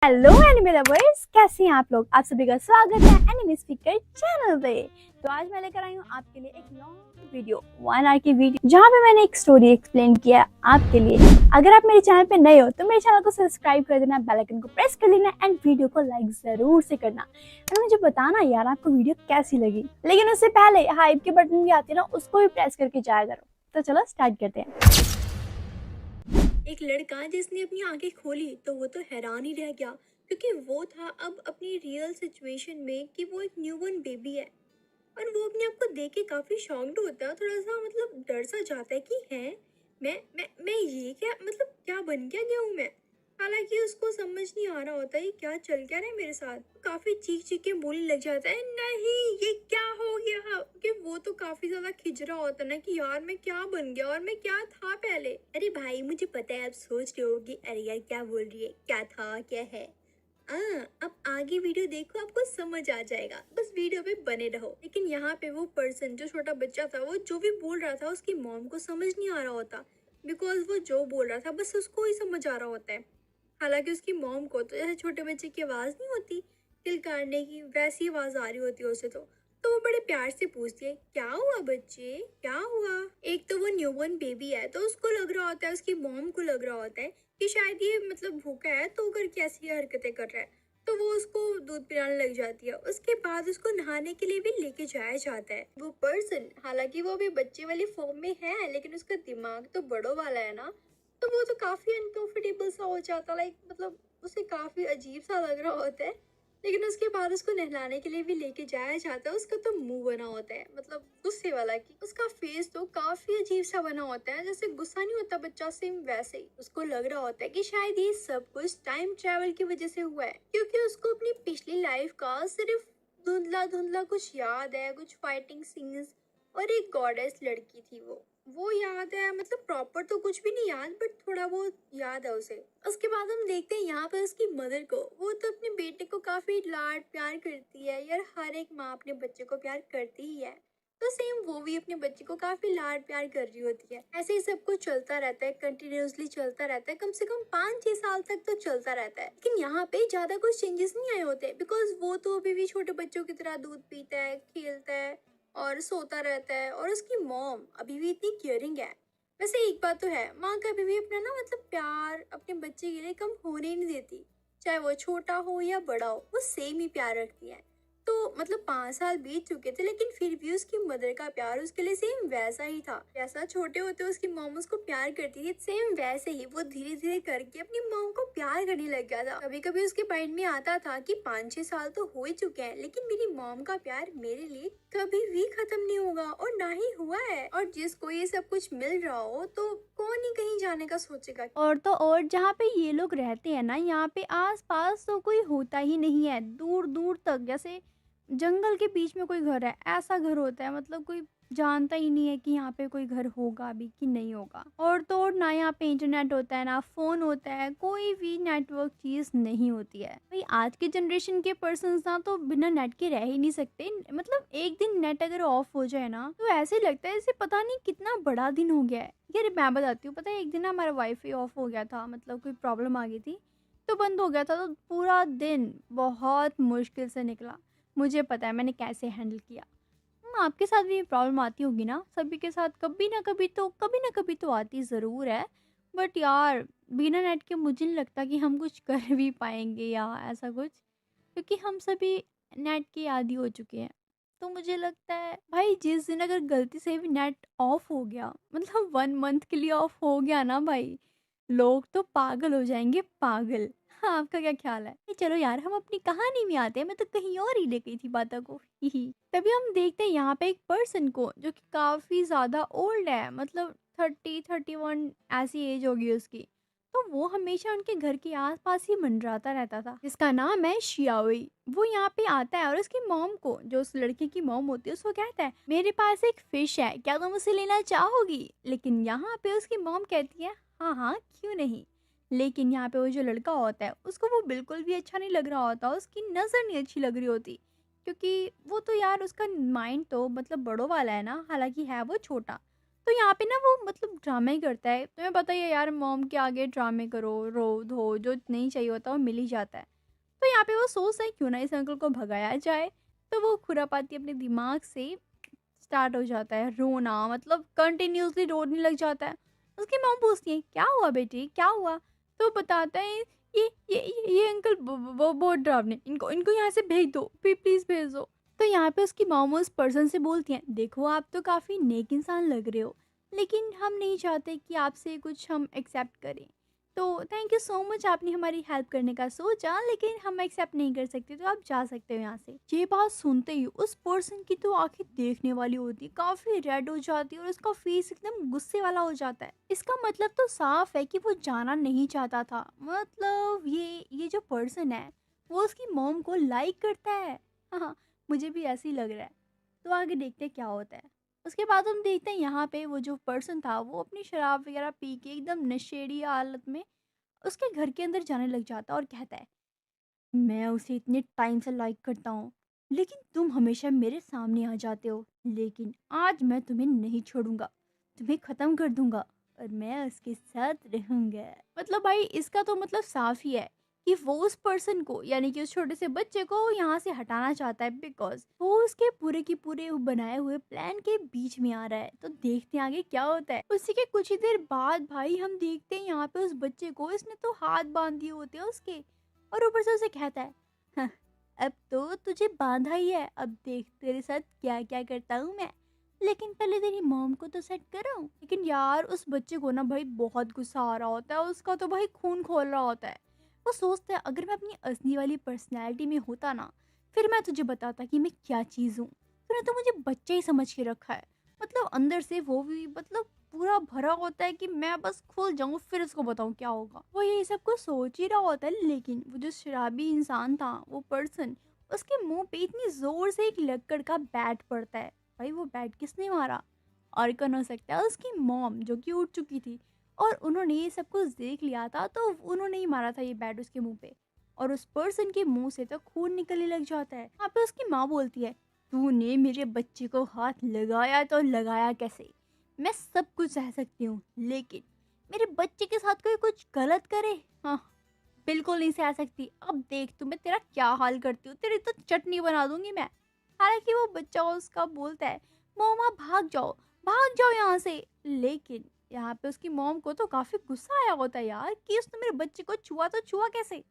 Hello anime lovers, कैसे हैं आप लोग। आप सभी का स्वागत है एनिमे स्पीकर चैनल पे। तो आज मैं लेकर आई हूँ आपके लिए एक लॉन्ग वीडियो 1 आवर की वीडियो, जहाँ पे मैंने एक स्टोरी एक्सप्लेन किया आपके लिए। अगर आप मेरे चैनल पे नए हो तो मेरे चैनल को सब्सक्राइब कर देना, बेल आइकन को प्रेस कर लेना एंड वीडियो को लाइक जरूर से करना। और मुझे बताना यार आपको वीडियो कैसी लगी। लेकिन उससे पहले हाइप के बटन भी आती है ना, उसको भी प्रेस करके जाया करो। तो चलो स्टार्ट करते हैं। एक लड़का जिसने अपनी आंखें खोली तो वो तो हैरान ही रह गया, क्योंकि वो था अब अपनी रियल सिचुएशन में कि वो एक न्यूबॉर्न बेबी है। और वो अपने आप को देख के काफी शॉक्ड होता है, थोड़ा सा मतलब डर सा जाता है कि है मैं ये क्या, मतलब क्या बन क्या गया हूँ मैं। हालांकि उसको समझ नहीं आ रहा होता ये क्या चल क्या रहा है मेरे साथ। काफी चीख चीख के बोलने लग जाता है, नहीं ये क्या हो गया। कि वो तो काफी ज्यादा खिज रहा होता ना कि यार मैं क्या बन गया और मैं क्या था पहले। अरे भाई मुझे पता है आप सोच रहे होगे अरे यार क्या बोल रही है, क्या था क्या है। अब आगे वीडियो देखो, आपको समझ आ जाएगा, बस वीडियो पे बने रहो। लेकिन यहाँ पे वो पर्सन जो छोटा बच्चा था, वो जो भी बोल रहा था उसकी मॉम को समझ नहीं आ रहा होता, बिकॉज वो जो बोल रहा था बस उसको ही समझ आ रहा होता है। हालांकि उसकी मॉम को तो जैसे छोटे बच्चे की आवाज़ नहीं होती तिल काटने की, वैसी आवाज़ आ रही होती है उसे। तो वो बड़े प्यार से पूछती है, क्या हुआ बच्चे, क्या हुआ। एक तो वो न्यूबॉर्न बेबी है, तो उसको लग रहा होता है, उसकी मॉम को लग रहा होता है कि शायद ये मतलब भूखा है तो करके ऐसी हरकतें कर रहा है। तो वो उसको दूध पिलाने लग जाती है। उसके बाद उसको नहाने के लिए भी लेके जाया जाता है। वो पर्सन, हालांकि वो अभी बच्चे वाली फॉर्म में है, लेकिन उसका दिमाग तो बड़ों वाला है ना, तो वो तो काफी अनकंफर्टेबल सा हो जाता, लाइक मतलब उसे काफी अजीब सा लग रहा होता है। लेकिन उसके बाद उसको नहलाने के लिए भी लेके जाया जाता है। उसका तो मुंह बना होता है, मतलब गुस्से वाला, कि उसका फेस तो काफी अजीब सा बना होता है, जैसे गुस्सा नहीं होता बच्चा, सेम वैसे ही। उसको लग रहा होता है कि शायद ये सब कुछ टाइम ट्रेवल की वजह से हुआ है, क्योंकि उसको अपनी पिछली लाइफ का सिर्फ धुंधला धुंधला कुछ याद है, कुछ फाइटिंग सीन्स और एक गॉडेस लड़की थी वो याद है। मतलब प्रॉपर तो कुछ भी नहीं याद, बट थोड़ा बहुत याद है उसे। उसके बाद हम देखते हैं यहाँ पे उसकी मदर को। वो तो अपने बेटे को काफी लाड प्यार करती है यार, हर एक माँ अपने बच्चे को प्यार करती ही है। तो सेम वो भी अपने बच्चे को काफी लाड प्यार कर रही होती है। ऐसे ही सब कुछ चलता रहता है, कंटिन्यूअसली चलता रहता है, कम से कम 5-6 साल तक तो चलता रहता है। लेकिन यहाँ पे ज्यादा कुछ चेंजेस नहीं आए होते, बिकॉज वो तो अभी भी छोटे बच्चों की तरह दूध पीता है, खेलता है और सोता रहता है। और उसकी मॉम अभी भी इतनी केयरिंग है। वैसे एक बात तो है, माँ कभी भी अपना ना मतलब प्यार अपने बच्चे के लिए कम होने ही नहीं देती। चाहे वो छोटा हो या बड़ा हो, वो सेम ही प्यार रखती है। तो मतलब 5 साल बीत चुके थे, लेकिन फिर भी उसकी मदर का प्यार उसके लिए सेम वैसा ही था। जैसा छोटे होते उसकी मॉम उसको प्यार करती थी, सेम वैसे ही वो धीरे धीरे करके अपनी मॉम को प्यार करने लग गया था। कभी कभी उसके माइंड में आता था कि 5-6 साल तो हो ही चुके हैं, लेकिन मेरी मॉम का प्यार मेरे लिए कभी भी खत्म नहीं होगा, और ना ही हुआ है। और जिसको ये सब कुछ मिल रहा हो तो कौन ही कहीं जाने का सोचेगा। और तो और जहाँ पे ये लोग रहते हैं ना, यहाँ पे आस पास तो कोई होता ही नहीं है। दूर दूर तक जैसे जंगल के बीच में कोई घर है, ऐसा घर होता है। मतलब कोई जानता ही नहीं है कि यहाँ पे कोई घर होगा भी कि नहीं होगा। और तो और ना यहाँ पे इंटरनेट होता है, ना फोन होता है, कोई भी नेटवर्क चीज नहीं होती है। भाई आज के जनरेशन के पर्सन ना तो बिना नेट के रह ही नहीं सकते। मतलब एक दिन नेट अगर ऑफ हो जाए ना, तो ऐसे लगता है जैसे पता नहीं कितना बड़ा दिन हो गया है। यार मैं बताती हूँ, पता है एक दिन ना हमारा वाईफाई ऑफ हो गया था, मतलब कोई प्रॉब्लम आ गई थी तो बंद हो गया था। तो पूरा दिन बहुत मुश्किल से निकला। मुझे पता है मैंने कैसे हैंडल किया। आपके साथ भी ये प्रॉब्लम आती होगी ना, सभी के साथ कभी ना कभी तो आती ज़रूर है। बट यार बिना नेट के मुझे नहीं लगता कि हम कुछ कर भी पाएंगे या ऐसा कुछ, क्योंकि हम सभी नेट के आदी हो चुके हैं। तो मुझे लगता है भाई जिस दिन अगर गलती से भी नेट ऑफ हो गया, मतलब 1 मंथ के लिए ऑफ हो गया ना भाई, लोग तो पागल हो जाएंगे, पागल। हाँ, आपका क्या ख्याल है। चलो यार हम अपनी कहानी में आते हैं, मैं तो कहीं और ही ले गई थी बातों को। ही तभी हम देखते हैं यहाँ पे एक पर्सन को जो कि काफी ज्यादा ओल्ड है, मतलब 30-31 ऐसी एज होगी उसकी। तो वो हमेशा उनके घर के आसपास ही मंडराता रहता था, जिसका नाम है शियाओई। वो यहाँ पे आता है और उसकी मॉम को, जो उस लड़के की मॉम होती है, उसको कहता है मेरे पास एक फिश है, क्या तुम उसे लेना चाहोगी। लेकिन यहाँ पे उसकी मॉम कहती है हाँ हाँ क्यों नहीं। लेकिन यहाँ पे वो जो लड़का होता है उसको वो बिल्कुल भी अच्छा नहीं लग रहा होता, उसकी नज़र नहीं अच्छी लग रही होती। क्योंकि वो तो यार उसका माइंड तो मतलब बड़ों वाला है ना, हालांकि है वो छोटा। तो यहाँ पे ना वो मतलब ड्रामा ही करता है। तुम्हें पता ही है यार, मॉम के आगे ड्रामे करो, रो, धो, जो नहीं चाहिए होता वो मिल ही जाता है। तो यहाँ पे वो सोचता है क्यों ना इस अंकल को भगाया जाए। तो वो खुरापाती अपने दिमाग से स्टार्ट हो जाता है रोना, मतलब कंटिन्यूअसली रोने लग जाता है। उसकी मॉम पूछती है, "क्या हुआ बेटी, क्या हुआ?" तो वो बताता है, "ये अंकल वो बहुत डरावने, इनको इनको यहाँ से भेज दो, प्लीज़ भेज दो।" तो यहाँ पे उसकी मॉम उस पर्सन से बोलती हैं, "देखो आप तो काफ़ी नेक इंसान लग रहे हो, लेकिन हम नहीं चाहते कि आपसे कुछ हम एक्सेप्ट करें। तो थैंक यू सो मच, आपने हमारी हेल्प करने का सोचा, लेकिन हम एक्सेप्ट नहीं कर सकते, तो आप जा सकते हो यहाँ से।" ये बात सुनते ही उस पर्सन की तो आंखें देखने वाली होती है, काफी रेड हो जाती है और उसका फेस एकदम गुस्से वाला हो जाता है। इसका मतलब तो साफ है कि वो जाना नहीं चाहता था, मतलब ये जो पर्सन है वो उसकी मॉम को लाइक करता है। हाँ, मुझे भी ऐसे ही लग रहा है। तो आगे देखते हैं क्या होता है। उसके बाद हम देखते हैं यहाँ पे वो जो पर्सन था वो अपनी शराब वगैरह पी के एकदम नशेड़ी हालत में उसके घर के अंदर जाने लग जाता है और कहता है, "मैं उसे इतने टाइम से लाइक करता हूँ, लेकिन तुम हमेशा मेरे सामने आ जाते हो। लेकिन आज मैं तुम्हें नहीं छोड़ूँगा, तुम्हें ख़त्म कर दूँगा और मैं उसके साथ रहूँगा।" मतलब भाई इसका तो मतलब साफ़ ही है कि वो उस पर्सन को, यानी कि उस छोटे से बच्चे को यहाँ से हटाना चाहता है, बिकॉज़ वो उसके पूरे के पूरे बनाए हुए प्लान के बीच में आ रहा है। तो देखते हैं आगे क्या होता है। उसी के कुछ ही देर बाद भाई हम देखते हैं यहाँ पे उस बच्चे को, इसने तो हाथ बाँध दिए होते हैं उसके, और ऊपर से उसे कहता है, "हाँ, अब तो तुझे बांधा ही है, अब देख तेरे साथ क्या क्या करता हूँ मैं, लेकिन पहले तेरी मॉम को तो सेट कराऊं।" लेकिन यार उस बच्चे को ना भाई बहुत गुस्सा आ रहा होता है, उसका तो भाई खून खोल रहा होता है। वो सोचता है अगर मैं अपनी असली वाली पर्सनैलिटी में होता ना, फिर मैं तुझे बताता कि मैं क्या चीज़ हूँ। तूने तो मुझे बच्चा ही समझ के रखा है। मतलब अंदर से वो भी मतलब पूरा भरा होता है कि मैं बस खुल जाऊँ फिर इसको बताऊँ क्या होगा। वो यही सब कुछ सोच ही रहा होता है, लेकिन वो जो शराबी इंसान था, वो पर्सन, उसके मुँह पे इतनी ज़ोर से एक लक्कड़ का बैट पड़ता है। भाई वो बैट किसने मारा? और कौन हो सकता है? उसकी मॉम, जो कि उठ चुकी थी और उन्होंने ये सब कुछ देख लिया था, तो उन्होंने ही मारा था ये बैट उसके मुँह पे। और उस पर्सन के मुँह से तो खून निकलने लग जाता है। वहाँ पे उसकी माँ बोलती है, "तूने मेरे बच्चे को हाथ लगाया तो लगाया कैसे? मैं सब कुछ सह सकती हूँ, लेकिन मेरे बच्चे के साथ कोई कुछ गलत करे, हाँ, बिल्कुल नहीं सह सकती। अब देख तू मैं तेरा क्या हाल करती हूँ, तेरी तो चटनी बना दूँगी मैं।" हालाँकि वो बच्चा उसका बोलता है, "मम्मा भाग जाओ यहाँ से।" लेकिन यहाँ पे उसकी मॉम को तो काफ़ी गुस्सा आया होता है यार कि उसने मेरे बच्चे को छुआ, तो छुआ कैसे?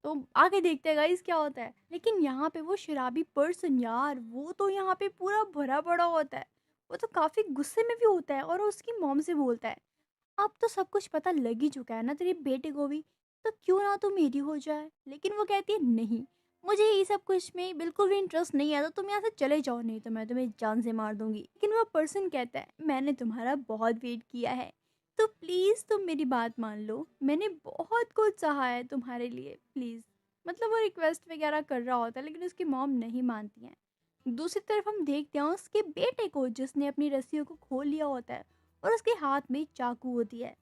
तो आगे देखते हैं गाइस क्या होता है। लेकिन यहाँ पे वो शराबी पर्सन यार, वो तो यहाँ पे पूरा भरा पड़ा होता है। वो तो काफ़ी गुस्से में भी होता है और उसकी मॉम से बोलता है, "अब तो सब कुछ पता लग ही चुका है ना तेरे बेटे को भी, तो क्यों ना तू मेरी हो जाए?" लेकिन वो कहती है, "नहीं, मुझे ये सब कुछ में बिल्कुल भी इंटरेस्ट नहीं है, तो तुम यहाँ से चले जाओ, नहीं तो मैं तुम्हें जान से मार दूँगी।" लेकिन वो पर्सन कहता है, "मैंने तुम्हारा बहुत वेट किया है, तो प्लीज़ तुम मेरी बात मान लो। मैंने बहुत कुछ सहा है तुम्हारे लिए, प्लीज़।" मतलब वो रिक्वेस्ट वगैरह कर रहा होता है, लेकिन उसकी मॉम नहीं मानती हैं। दूसरी तरफ हम देखते हैं उसके बेटे को, जिसने अपनी रस्सियों को खोल लिया होता है और उसके हाथ में चाकू होती है।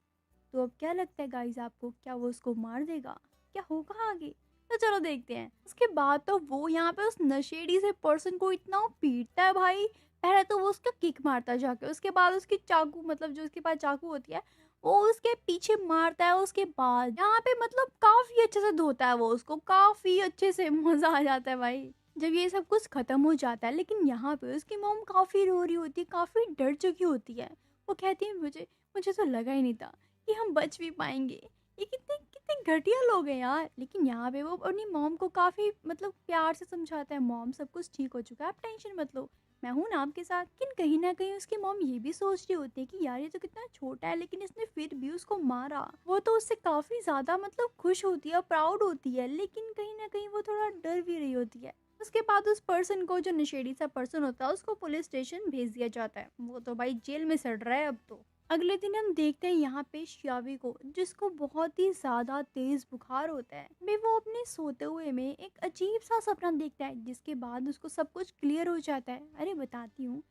तो अब क्या लगता है गाइस आपको, क्या वो उसको मार देगा? क्या होगा आगे? तो चलो देखते हैं। उसके बाद तो वो यहाँ पे उस नशेड़ी से पर्सन को इतना पीटता है भाई, पहले तो वो उसका किक मारता है जाके, उसके बाद उसकी चाकू, मतलब जो उसके पास चाकू होती है, वो उसके पीछे मारता है, उसके बाद यहाँ पे मतलब काफ़ी अच्छे से धोता है वो उसको, काफ़ी अच्छे से मज़ा आ जाता है भाई। जब ये सब कुछ खत्म हो जाता है, लेकिन यहाँ पे उसकी मॉम काफ़ी रो रही होती है, काफ़ी डर चुकी होती है। वो कहती है, मुझे मुझे तो लगा ही नहीं था कि हम बच भी पाएँगे। ये कितने कितने घटिया लोग हैं यार। लेकिन यहाँ पे वो अपनी मॉम को काफ़ी मतलब प्यार से समझाता है, "मॉम सब कुछ ठीक हो चुका है, आप टेंशन मत लो, मैं हूँ ना आपके साथ।" लेकिन कहीं न कहीं उसकी मॉम ये भी सोच रही होती है कि यार ये तो कितना छोटा है, लेकिन इसने फिर भी उसको मारा। वो तो उससे काफ़ी ज़्यादा मतलब खुश होती है और प्राउड होती है, लेकिन कहीं न कहीं वो थोड़ा डर भी रही होती है। उसके बाद उस पर्सन को, जो नशेड़ी सा पर्सन होता है, उसको पुलिस स्टेशन भेज दिया जाता है। वो तो भाई जेल में सड़ रहा है अब तो। अगले दिन हम देखते हैं यहाँ पे श्यावी को, जिसको बहुत ही ज़्यादा तेज़ बुखार होता है। मैं वो अपने सोते हुए में एक अजीब सा सपना देखता है, जिसके बाद उसको सब कुछ क्लियर हो जाता है। अरे बताती हूँ।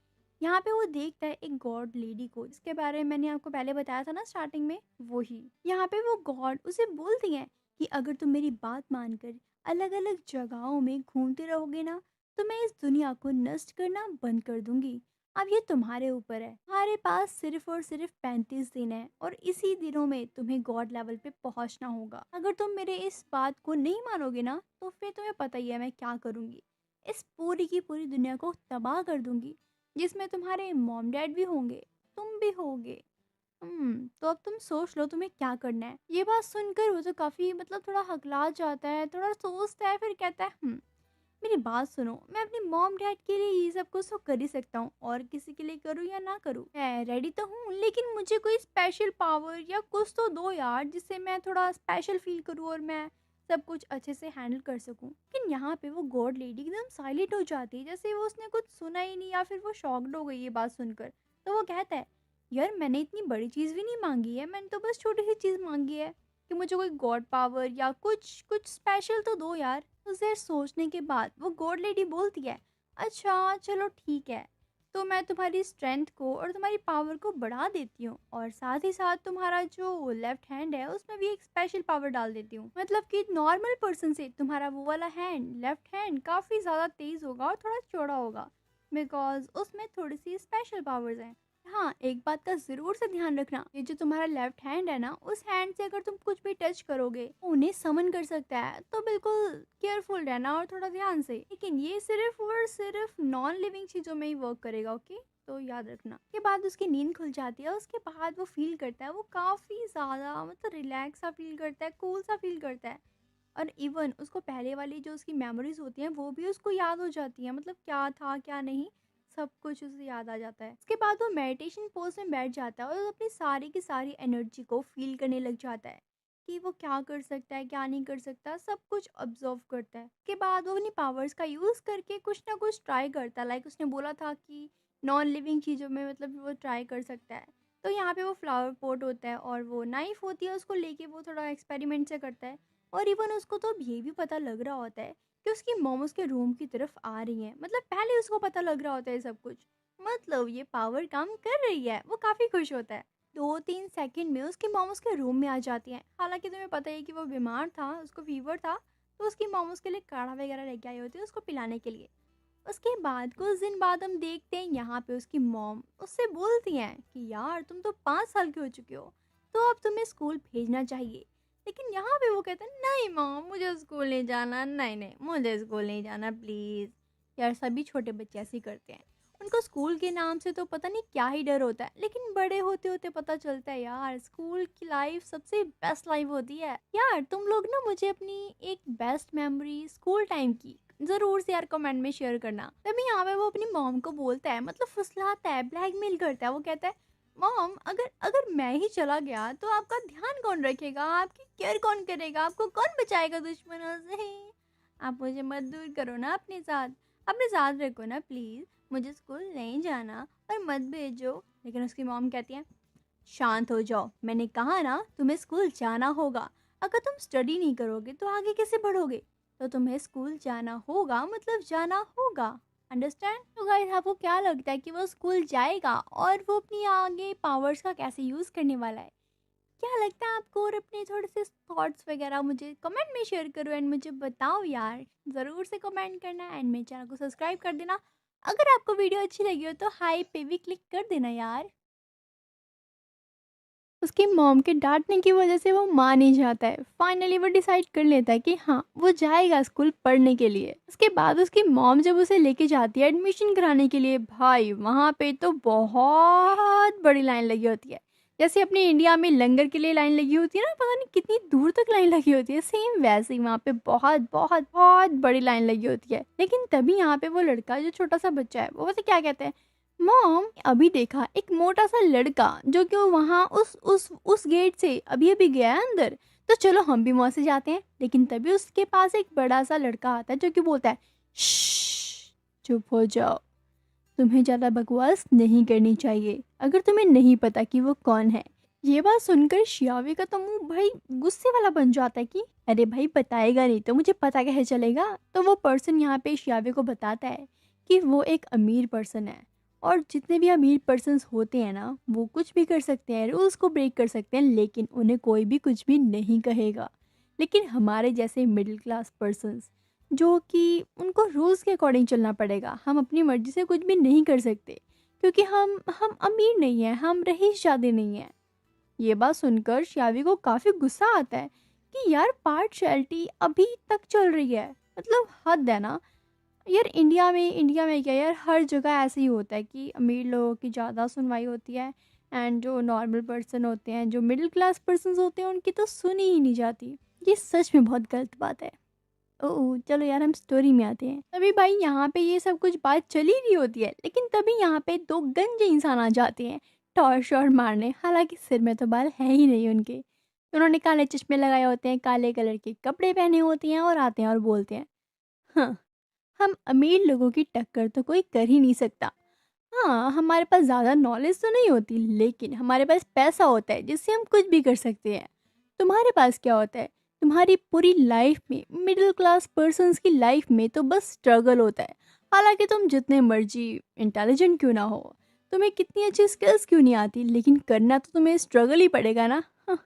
यहाँ पे वो देखता है एक गॉड लेडी को, जिसके बारे में मैंने आपको पहले बताया था ना स्टार्टिंग में, वही। यहाँ पे वो गॉड उसे बोलती है कि अगर तुम मेरी बात मानकर अलग अलग जगहों में घूमते रहोगे ना, तो मैं इस दुनिया को नष्ट करना बंद कर दूंगी। अब ये तुम्हारे ऊपर है। तुम्हारे पास सिर्फ और सिर्फ 35 दिन है और इसी दिनों में तुम्हें गॉड लेवल पे पहुंचना होगा। अगर तुम मेरे इस बात को नहीं मानोगे ना तो फिर तुम्हें पता ही है मैं क्या करूंगी। इस पूरी की पूरी दुनिया को तबाह कर दूंगी, जिसमें तुम्हारे मॉम डैड भी होंगे, तुम भी होगे। तो अब तुम सोच लो तुम्हें क्या करना है। ये बात सुनकर वो तो काफी मतलब थोड़ा हकला जाता है, थोड़ा सोचता है, फिर कहता है मेरी बात सुनो, मैं अपनी मॉम डैड के लिए ये सब कुछ तो कर ही सकता हूँ, और किसी के लिए करूँ या ना करूँ, मैं रेडी तो हूँ, लेकिन मुझे कोई स्पेशल पावर या कुछ तो दो यार, जिससे मैं थोड़ा स्पेशल फील करूँ और मैं सब कुछ अच्छे से हैंडल कर सकूँ। लेकिन यहाँ पे वो गॉड लेडी एकदम साइलेंट हो जाती है, जैसे वो उसने कुछ सुना ही नहीं, या फिर वो शॉक्ड हो गई ये बात सुनकर। तो वो कहता है, यार मैंने इतनी बड़ी चीज़ भी नहीं मांगी है, मैंने तो बस छोटी सी चीज़ मांगी है कि मुझे कोई गॉड पावर या कुछ कुछ स्पेशल तो दो यार। कुछ देर सोचने के बाद वो गॉड लेडी बोलती है, अच्छा चलो ठीक है, तो मैं तुम्हारी स्ट्रेंथ को और तुम्हारी पावर को बढ़ा देती हूँ, और साथ ही साथ तुम्हारा जो लेफ्ट हैंड है उसमें भी एक स्पेशल पावर डाल देती हूँ। मतलब कि नॉर्मल पर्सन से तुम्हारा वो वाला हैंड, लेफ्ट हैंड, काफ़ी ज़्यादा तेज़ होगा और थोड़ा चौड़ा होगा, बिकॉज उसमें थोड़ी सी स्पेशल पावर्स हैं। हाँ, एक बात का ज़रूर से ध्यान रखना, ये जो तुम्हारा लेफ्ट हैंड है ना, उस हैंड से अगर तुम कुछ भी टच करोगे, वो उन्हें समन कर सकता है, तो बिल्कुल केयरफुल रहना और थोड़ा ध्यान से। लेकिन ये सिर्फ और सिर्फ नॉन लिविंग चीज़ों में ही वर्क करेगा, ओके? तो याद रखना। के बाद उसकी नींद खुल जाती है, उसके बाद वो फील करता है, वो काफ़ी ज़्यादा मतलब रिलैक्स सा फील करता है, कूल सा फील करता है। और इवन उसको पहले वाली जो उसकी मेमोरीज होती हैं वो भी उसको याद हो जाती हैं, मतलब क्या था क्या नहीं, सब कुछ उसे याद आ जाता है। उसके बाद वो मेडिटेशन पोज में बैठ जाता है और अपनी सारी की सारी एनर्जी को फील करने लग जाता है कि वो क्या कर सकता है क्या नहीं कर सकता, सब कुछ ऑब्जर्व करता है। उसके बाद वो अपनी पावर्स का यूज़ करके कुछ ना कुछ ट्राई करता है, लाइक उसने बोला था कि नॉन लिविंग चीज़ों में मतलब वो ट्राई कर सकता है। तो यहाँ पे वो फ्लावर पॉट होता है और वो नाइफ होती है, उसको लेके वो थोड़ा एक्सपेरिमेंट से करता है। और इवन उसको तो अब ये भी पता लग रहा होता है कि उसकी मॉम उसके रूम की तरफ आ रही हैं, मतलब पहले उसको पता लग रहा होता है सब कुछ, मतलब ये पावर काम कर रही है। वो काफ़ी खुश होता है। 2-3 सेकंड में उसकी मॉम उसके रूम में आ जाती हैं। हालांकि तुम्हें पता ही है कि वो बीमार था, उसको फीवर था, तो उसकी मॉम उसके लिए काढ़ा वगैरह लेके आई होती है उसको पिलाने के लिए। उसके बाद कुछ दिन बाद हम देखते हैं यहाँ पे उसकी मॉम उससे बोलती हैं कि यार तुम तो 5 साल के हो चुके हो, तो अब तुम्हें स्कूल भेजना चाहिए। लेकिन यहाँ पे वो कहते हैं, नहीं मॉम मुझे स्कूल नहीं जाना, नहीं नहीं मुझे स्कूल नहीं जाना प्लीज़। यार सभी छोटे बच्चे ऐसे ही करते हैं, उनको स्कूल के नाम से तो पता नहीं क्या ही डर होता है, लेकिन बड़े होते होते पता चलता है यार स्कूल की लाइफ सबसे बेस्ट लाइफ होती है। यार तुम लोग ना मुझे अपनी एक बेस्ट मेमोरी स्कूल टाइम की ज़रूर से यार कमेंट में शेयर करना। तभी यहाँ पे वो अपनी मॉम को बोलता है, मतलब फुसलाता है, ब्लैकमेल करता है। वो कहता है, मॉम अगर अगर मैं ही चला गया तो आपका ध्यान कौन रखेगा, आपकी केयर कौन करेगा, आपको कौन बचाएगा दुश्मनों से। आप मुझे मत दूर करो ना अपने साथ रखो ना प्लीज़, मुझे स्कूल नहीं जाना और मत भेजो। लेकिन उसकी मॉम कहती है, शांत हो जाओ, मैंने कहा ना तुम्हें स्कूल जाना होगा। अगर तुम स्टडी नहीं करोगे तो आगे कैसे बढ़ोगे, तो तुम्हें स्कूल जाना होगा, मतलब जाना होगा। अंडरस्टैंड? तो गाइस आपको क्या लगता है कि वो स्कूल जाएगा और वो अपनी आगे पावर्स का कैसे यूज़ करने वाला है? क्या लगता है आपको? और अपने थोड़े से थॉट्स वगैरह मुझे कमेंट में शेयर करो एंड मुझे बताओ यार, ज़रूर से कमेंट करना एंड मेरे चैनल को सब्सक्राइब कर देना। अगर आपको वीडियो अच्छी लगी हो तो हाई पे भी क्लिक कर देना यार। उसकी मॉम के डाँटने की वजह से वो मान ही जाता है। फाइनली वो डिसाइड कर लेता है कि हाँ, वो जाएगा स्कूल पढ़ने के लिए। उसके बाद उसकी मॉम जब उसे लेके जाती है एडमिशन कराने के लिए, भाई वहाँ पे तो बहुत बड़ी लाइन लगी होती है। जैसे अपने इंडिया में लंगर के लिए लाइन लगी होती है ना, पता नहीं कितनी दूर तक लाइन लगी होती है, सेम वैसे ही वहाँ पे बहुत बहुत बहुत बड़ी लाइन लगी होती है। लेकिन तभी यहाँ पे वो लड़का जो छोटा-सा बच्चा है, वो पता क्या कहता है, मॉम अभी देखा एक मोटा सा लड़का जो कि वो वहाँ उस गेट से अभी अभी गया है अंदर, तो चलो हम भी वहाँ से जाते हैं। लेकिन तभी उसके पास एक बड़ा सा लड़का आता है जो कि बोलता है, श्श्श, चुप हो जाओ, तुम्हें ज़्यादा बकवास नहीं करनी चाहिए अगर तुम्हें नहीं पता कि वो कौन है। ये बात सुनकर शियावे का तो मुंह भाई गुस्से वाला बन जाता है कि अरे भाई बताएगा नहीं तो मुझे पता कैसे चलेगा। तो वो पर्सन यहाँ पे शियावे को बताता है कि वो एक अमीर पर्सन है, और जितने भी अमीर पर्सन्स होते हैं ना वो कुछ भी कर सकते हैं, रूल्स को ब्रेक कर सकते हैं, लेकिन उन्हें कोई भी कुछ भी नहीं कहेगा। लेकिन हमारे जैसे मिडिल क्लास पर्सन्स जो कि उनको रूल्स के अकॉर्डिंग चलना पड़ेगा, हम अपनी मर्ज़ी से कुछ भी नहीं कर सकते, क्योंकि हम अमीर नहीं हैं, हम रईसज़ादे नहीं हैं। ये बात सुनकर शियावी को काफ़ी गुस्सा आता है कि यार पार्शियलिटी अभी तक चल रही है, मतलब हद है ना। यार इंडिया में क्या यार, हर जगह ऐसे ही होता है कि अमीर लोगों की ज़्यादा सुनवाई होती है एंड जो नॉर्मल पर्सन होते हैं, जो मिडिल क्लास पर्सन्स होते हैं, उनकी तो सुनी ही नहीं जाती। ये सच में बहुत गलत बात है। ओह! चलो यार, हम स्टोरी में आते हैं। तभी भाई यहाँ पे ये सब कुछ बात चल ही रही होती है, लेकिन तभी यहाँ पे 2 गंजे इंसान आ जाते हैं टॉर्च-वॉर्च मारने। हालाँकि सिर में तो बाल है ही नहीं उनके। उन्होंने काले चश्मे लगाए होते हैं, काले कलर के कपड़े पहने होते हैं और आते हैं और बोलते हैं, हाँ, हम अमीर लोगों की टक्कर तो कोई कर ही नहीं सकता। हाँ, हमारे पास ज़्यादा नॉलेज तो नहीं होती, लेकिन हमारे पास पैसा होता है जिससे हम कुछ भी कर सकते हैं। तुम्हारे पास क्या होता है? तुम्हारी पूरी लाइफ में, मिडिल क्लास पर्सन्स की लाइफ में तो बस स्ट्रगल होता है। हालाँकि तुम जितने मर्ज़ी इंटेलिजेंट क्यों ना हो, तुम्हें कितनी अच्छी स्किल्स क्यों नहीं आती, लेकिन करना तो तुम्हें स्ट्रगल ही पड़ेगा ना। हाँ,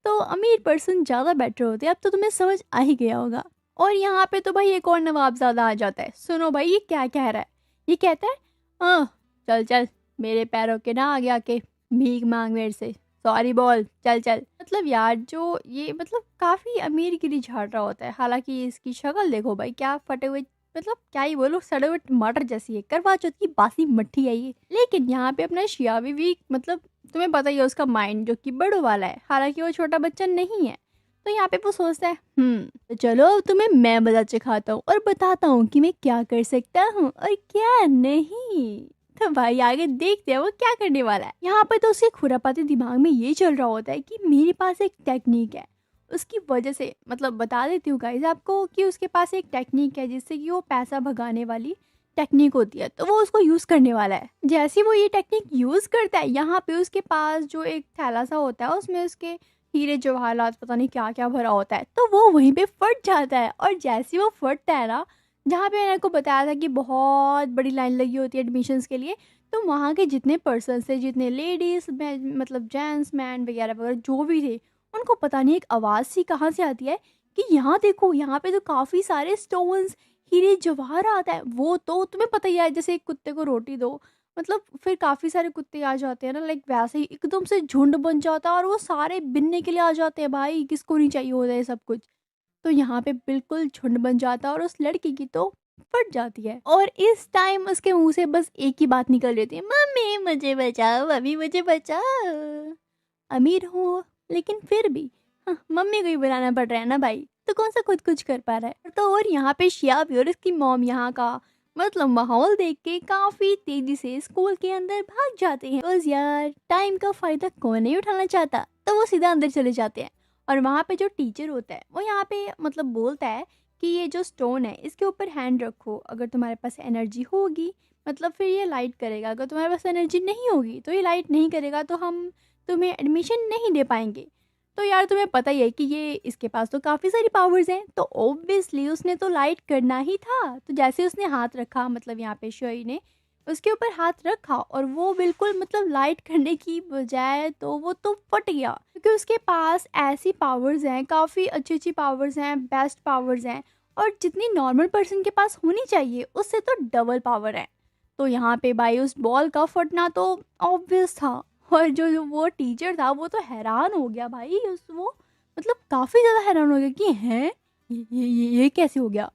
तो अमीर पर्सन ज़्यादा बेटर होते हैं, अब तो तुम्हें समझ आ ही गया होगा। और यहाँ पे तो भाई एक और नवाबज़ादा आ जाता है। सुनो भाई, ये क्या कह रहा है? ये कहता है, हाँ, चल चल, मेरे पैरों के ना आगे आके भीख मांग मेरे से, सॉरी बोल, चल चल। मतलब यार, जो ये मतलब काफ़ी अमीरगिरी झाड़ रहा होता है। हालांकि इसकी शक्ल देखो भाई, क्या फटे हुए, मतलब क्या ही बोलो, सड़े हुए टमाटर जैसी है, करवा चौथ की बासी मट्ठी है ये। लेकिन यहाँ पे अपना शियावी भी, मतलब तुम्हें पता ही है उसका माइंड जो कि बड़ों वाला है, हालांकि वो छोटा बच्चा नहीं है। तो यहाँ पे वो सोचता है, तो चलो अब तुम्हें मैं मजा चखाता हूँ और बताता हूँ कि मैं क्या कर सकता हूँ और क्या नहीं। तो भाई आगे देखते हैं वो क्या करने वाला है। यहाँ पे तो उसके खुरापाती दिमाग में ये चल रहा होता है कि मेरे पास एक टेक्निक है, उसकी वजह से, मतलब बता देती हूँ गाइज आपको कि उसके पास एक टेक्निक है जिससे कि वो पैसा भगाने वाली टेक्निक होती है, तो वो उसको यूज़ करने वाला है। जैसे ही वो ये टेक्निक यूज़ करता है, यहाँ पे उसके पास जो एक थैला सा होता है, उसमें उसके हीरे जवाहरात पता नहीं क्या क्या भरा होता है, तो वो वहीं पे फट जाता है। और जैसे ही वो फटता है ना, जहाँ पे मैंने आपको बताया था कि बहुत बड़ी लाइन लगी होती है एडमिशन्स के लिए, तो वहाँ के जितने पर्सन्स थे, जितने लेडीज़ मतलब जेंट्स मैन वगैरह वगैरह जो भी थे, उनको पता नहीं एक आवाज़ सी कहाँ से आती है कि यहाँ देखो, यहाँ पे तो काफ़ी सारे स्टोन्स, हीरे जवाहरात है। वो तो तुम्हें पता ही है, जैसे एक कुत्ते को रोटी दो, मतलब फिर काफ़ी सारे कुत्ते आ जाते हैं ना, लाइक वैसे ही एकदम से झुंड बन जाता है और वो सारे बिनने के लिए आ जाते हैं। भाई किसको नहीं चाहिए होता है सब कुछ। तो यहाँ पे बिल्कुल झुंड बन जाता है और उस लड़की की तो फट जाती है। और इस टाइम उसके मुंह से बस एक ही बात निकल रही थी, मम्मी मुझे बचाओ, मम्मी मुझे बचाओ। अमीर हूँ लेकिन फिर भी, हाँ, मम्मी को ही बुलाना पड़ रहा है ना भाई, तो कौन सा खुद कुछ कर पा रहा है। तो और यहाँ पे शिया भी और इसकी मॉम यहाँ का मतलब माहौल देख के काफी तेजी से स्कूल के अंदर भाग जाते हैं। बस यार, टाइम का फायदा कौन नहीं उठाना चाहता, तो वो सीधा अंदर चले जाते हैं। और वहाँ पे जो टीचर होता है वो यहाँ पे मतलब बोलता है कि ये जो स्टोन है इसके ऊपर हैंड रखो, अगर तुम्हारे पास एनर्जी होगी मतलब फिर ये लाइट करेगा, अगर तुम्हारे पास एनर्जी नहीं होगी तो ये लाइट नहीं करेगा, तो हम तुम्हें एडमिशन नहीं दे पाएंगे। तो यार तुम्हें पता ही है कि ये इसके पास तो काफ़ी सारी पावर्स हैं, तो ऑब्वियसली उसने तो लाइट करना ही था। तो जैसे उसने हाथ रखा, मतलब यहाँ पे शोई ने उसके ऊपर हाथ रखा और वो बिल्कुल मतलब लाइट करने की बजाय तो वो तो फट गया, क्योंकि उसके पास ऐसी पावर्स हैं, काफ़ी अच्छी अच्छी पावर्स हैं, बेस्ट पावर्स हैं, और जितनी नॉर्मल पर्सन के पास होनी चाहिए उससे तो डबल पावर है। तो यहाँ पे भाई उस बॉल का फटना तो ऑब्वियस था। और जो वो टीचर था वो तो हैरान हो गया भाई, उस वो मतलब काफ़ी ज़्यादा हैरान हो गया कि हैं, ये कैसे हो गया।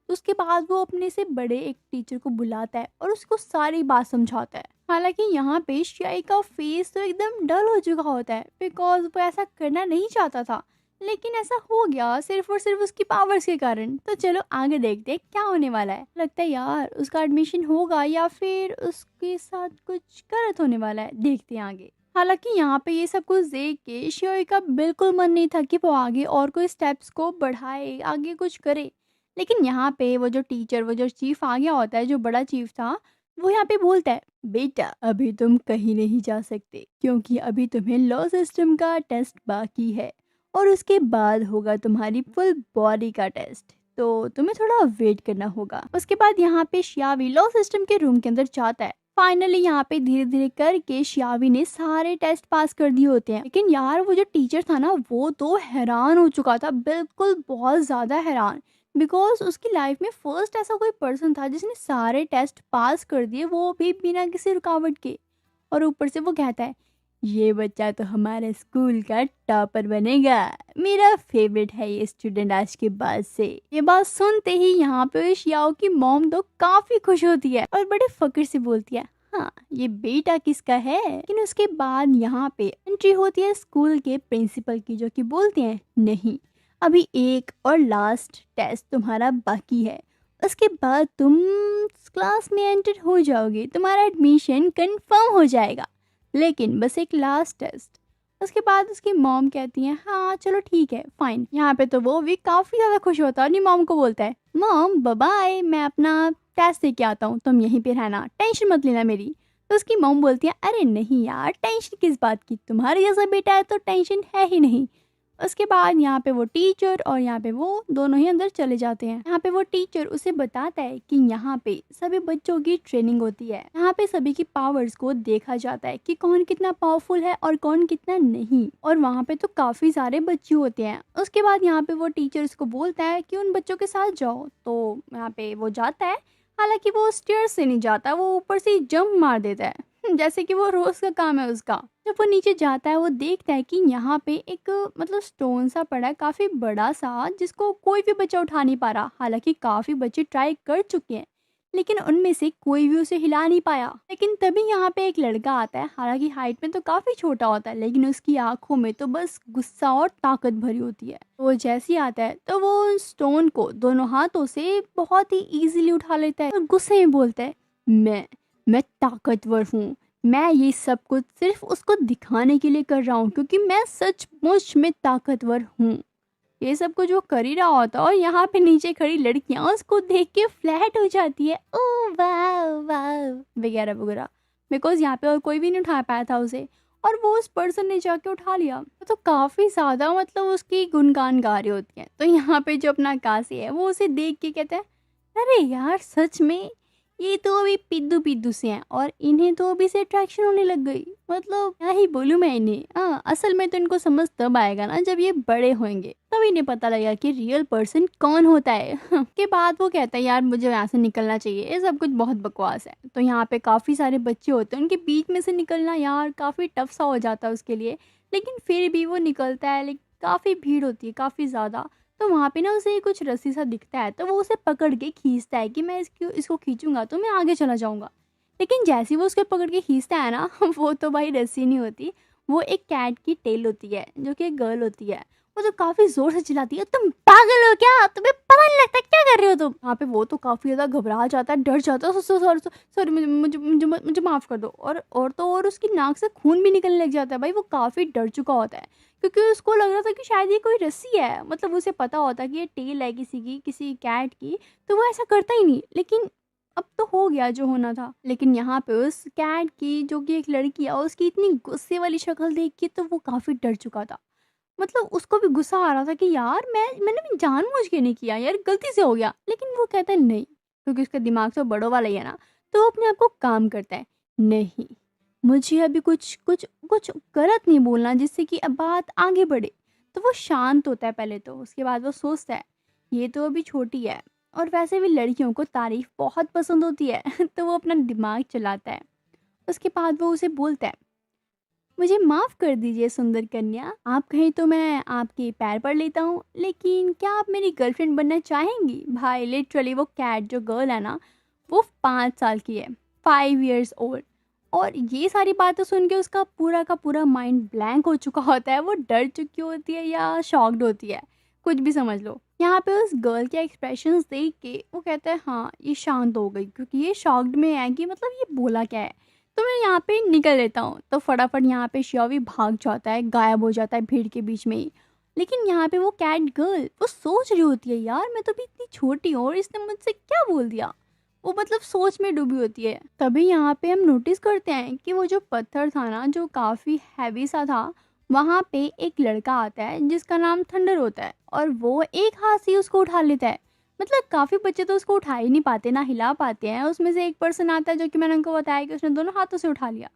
तो उसके बाद वो अपने से बड़े एक टीचर को बुलाता है और उसको सारी बात समझाता है। हालांकि यहाँ पे शियाई का फेस तो एकदम डल हो चुका होता है, बिकॉज वो ऐसा करना नहीं चाहता था, लेकिन ऐसा हो गया सिर्फ और सिर्फ उसकी पावर्स के कारण। तो चलो आगे देखते हैं क्या होने वाला है। लगता है यार उसका एडमिशन होगा या फिर उसके साथ कुछ गलत होने वाला है, देखते हैं आगे। हालांकि यहाँ पे ये सब कुछ देख के शियोई का बिल्कुल मन नहीं था कि वो आगे और कोई स्टेप्स को बढ़ाए, आगे कुछ करे। लेकिन यहाँ पे वो जो टीचर, वो जो चीफ आ गया होता है, जो बड़ा चीफ था, वो यहाँ पे बोलता है, बेटा अभी तुम कहीं नहीं जा सकते क्योंकि अभी तुम्हें लॉ सिस्टम का टेस्ट बाकी है और उसके बाद होगा तुम्हारी फुल बॉडी का टेस्ट, तो तुम्हें थोड़ा वेट करना होगा। उसके बाद यहाँ पे शियावी लॉ सिस्टम के रूम के अंदर जाता है। फाइनली यहाँ पे धीरे धीरे करके शियावी ने सारे टेस्ट पास कर दिए होते हैं। लेकिन यार वो जो टीचर था ना, वो तो हैरान हो चुका था, बिल्कुल बहुत ज़्यादा हैरान, बिकॉज़ उसकी लाइफ में फर्स्ट ऐसा कोई पर्सन था जिसने सारे टेस्ट पास कर दिए, वो भी बिना किसी रुकावट के। और ऊपर से वो कहता है, ये बच्चा तो हमारे स्कूल का टॉपर बनेगा, मेरा फेवरेट है ये स्टूडेंट आज के बाद से। ये बात सुनते ही यहाँ पे शियाओ की मॉम तो काफी खुश होती है और बड़े फक्र से बोलती है, हाँ ये बेटा किसका है। लेकिन उसके बाद यहाँ पे एंट्री होती है स्कूल के प्रिंसिपल की, जो कि बोलते हैं, नहीं अभी एक और लास्ट टेस्ट तुम्हारा बाकी है, उसके बाद तुम क्लास में एंटर हो जाओगे, तुम्हारा एडमिशन कंफर्म हो जाएगा, लेकिन बस एक लास्ट टेस्ट। उसके बाद उसकी मॉम कहती है, हाँ चलो ठीक है फाइन। यहाँ पे तो वो भी काफ़ी ज़्यादा खुश होता है और अपनी मॉम को बोलता है, मॉम बाय, मैं अपना टेस्ट दे के आता हूँ, तुम यहीं पे रहना, टेंशन मत लेना मेरी। तो उसकी मॉम बोलती है, अरे नहीं यार टेंशन किस बात की, तुम्हारे जैसा बेटा है तो टेंशन है ही नहीं। उसके बाद यहाँ पे वो टीचर और यहाँ पे वो दोनों ही अंदर चले जाते हैं। यहाँ पे वो टीचर उसे बताता है कि यहाँ पे सभी बच्चों की ट्रेनिंग होती है, यहाँ पे सभी की पावर्स को देखा जाता है कि कौन कितना पावरफुल है और कौन कितना नहीं। और वहाँ पे तो काफी सारे बच्चे होते हैं। उसके बाद यहाँ पे वो टीचर उसको बोलता है कि उन बच्चों के साथ जाओ, तो यहाँ पे वो जाता है। हालांकि वो स्टेयर्स से नहीं जाता, वो ऊपर से जंप मार देता है जैसे कि वो रोज का काम है उसका। जब वो नीचे जाता है वो देखता है कि यहाँ पे एक मतलब स्टोन सा पड़ा है काफी बड़ा सा, जिसको कोई भी बच्चा उठा नहीं पा रहा। हालांकि काफी बच्चे ट्राई कर चुके हैं, लेकिन उनमें से कोई भी उसे हिला नहीं पाया। लेकिन तभी यहाँ पे एक लड़का आता है, हालांकि हाइट में तो काफी छोटा होता है, लेकिन उसकी आंखों में तो बस गुस्सा और ताकत भरी होती है। वो जैसे ही आता है तो वो उन स्टोन को दोनों हाथों से बहुत ही इजीली उठा लेता है और गुस्से में बोलता है, मैं ताकतवर हूँ, मैं ये सब कुछ सिर्फ उसको दिखाने के लिए कर रहा हूँ, क्योंकि मैं सचमुच में ताकतवर हूँ। ये सब कुछ वो कर ही रहा होता और यहाँ पे नीचे खड़ी लड़कियां उसको देख के फ्लैट हो जाती है, ओ वाह वाह वगैरह वगैरह। बिकॉज यहाँ पे और कोई भी नहीं उठा पाया था उसे, और वो उस पर्सन ने जाके उठा लिया। तो काफी ज्यादा मतलब उसकी गुणगान गा रही होती है। तो यहाँ पे जो अपना काशी है वो उसे देख के कहता है, अरे यार सच में ये तो अभी पिद्दू पिद्दू से हैं और इन्हें तो अभी से अट्रैक्शन होने लग गई। मतलब क्या ही बोलूं मैं इन्हें। असल में तो इनको समझ तब आएगा ना जब ये बड़े होंगे, तब इन्हें पता लगेगा कि रियल पर्सन कौन होता है। के बाद वो कहता है, यार मुझे यहाँ से निकलना चाहिए, ये सब कुछ बहुत बकवास है। तो यहाँ पे काफी सारे बच्चे होते हैं, उनके बीच में से निकलना यार काफी टफ सा हो जाता है उसके लिए, लेकिन फिर भी वो निकलता है। लेकिन काफी भीड़ होती है काफी ज्यादा। तो वहाँ पे ना उसे कुछ रस्सी सा दिखता है, तो वो उसे पकड़ के खींचता है कि मैं इसको खींचूंगा तो मैं आगे चला जाऊंगा। लेकिन जैसे ही वो उसको पकड़ के खींचता है ना वो तो भाई रस्सी नहीं होती, वो एक कैट की टेल होती है, जो कि एक गर्ल होती है। वो तो काफी जोर से चिल्लाती है, तुम पागल हो क्या, तुम्हें पता नहीं लगता क्या कर रहे हो तुम। वहाँ पे वो तो काफी ज्यादा घबरा जाता है, डर जाता है, सॉरी सॉरी मुझे मुझे मुझे मुझे माफ कर दो। और तो और उसकी नाक से खून भी निकलने लग जाता है। भाई वो काफी डर चुका होता है, क्योंकि उसको लग रहा था कि शायद ये कोई रस्सी है। मतलब उसे पता होता कि ये टेल है किसी कैट की, तो वो ऐसा करता ही नहीं। लेकिन अब तो हो गया जो होना था। लेकिन यहाँ पे उस कैट की, जो कि एक लड़की है, उसकी इतनी गुस्से वाली शक्ल देख के तो वो काफी डर चुका था। मतलब उसको भी गुस्सा आ रहा था कि यार मैंने भी जानबूझ के नहीं किया यार, गलती से हो गया। लेकिन वो कहता है नहीं, क्योंकि उसका दिमाग तो बड़ों वाला ही है ना, तो वो अपने आप को काम करता है, नहीं मुझे अभी कुछ कुछ कुछ गलत नहीं बोलना जिससे कि अब बात आगे बढ़े। तो वो शांत होता है पहले तो, उसके बाद वो सोचता है ये तो अभी छोटी है और वैसे भी लड़कियों को तारीफ बहुत पसंद होती है तो वो अपना दिमाग चलाता है। उसके बाद वो उसे बोलता है, मुझे माफ़ कर दीजिए सुंदर कन्या, आप कहें तो मैं आपके पैर पड़ लेता हूँ, लेकिन क्या आप मेरी गर्लफ्रेंड बनना चाहेंगी। भाई लिटरली वो कैट जो गर्ल है ना, वो 5 साल की है, 5 years old। और ये सारी बातें सुन के उसका पूरा का पूरा माइंड ब्लैंक हो चुका होता है। वो डर चुकी होती है या शॉक्ड होती है, कुछ भी समझ लो। यहाँ पे उस गर्ल के एक्सप्रेशंस देख के वो कहता है हाँ ये शांत हो गई, क्योंकि ये शॉक्ड में है कि मतलब ये बोला क्या है। तो मैं यहाँ पे निकल लेता हूँ। तो फटाफट यहाँ पे शियावी भाग जाता है, गायब हो जाता है भीड़ के बीच में ही। लेकिन यहाँ पे वो कैट गर्ल वो सोच रही होती है, यार मैं तो अभी इतनी छोटी हूँ और इसने मुझसे क्या बोल दिया। वो मतलब सोच में डूबी होती है। तभी यहाँ पे हम नोटिस करते हैं कि वो जो पत्थर था ना, जो काफ़ी हैवी सा था, वहाँ पे एक लड़का आता है जिसका नाम थंडर होता है, और वो एक हाथ से उसको उठा लेता है। मतलब काफ़ी बच्चे तो उसको उठा ही नहीं पाते, ना हिला पाते हैं। उसमें से एक पर्सन आता है जो कि मैंने उनको बताया कि उसने दोनों हाथों से उठा लिया।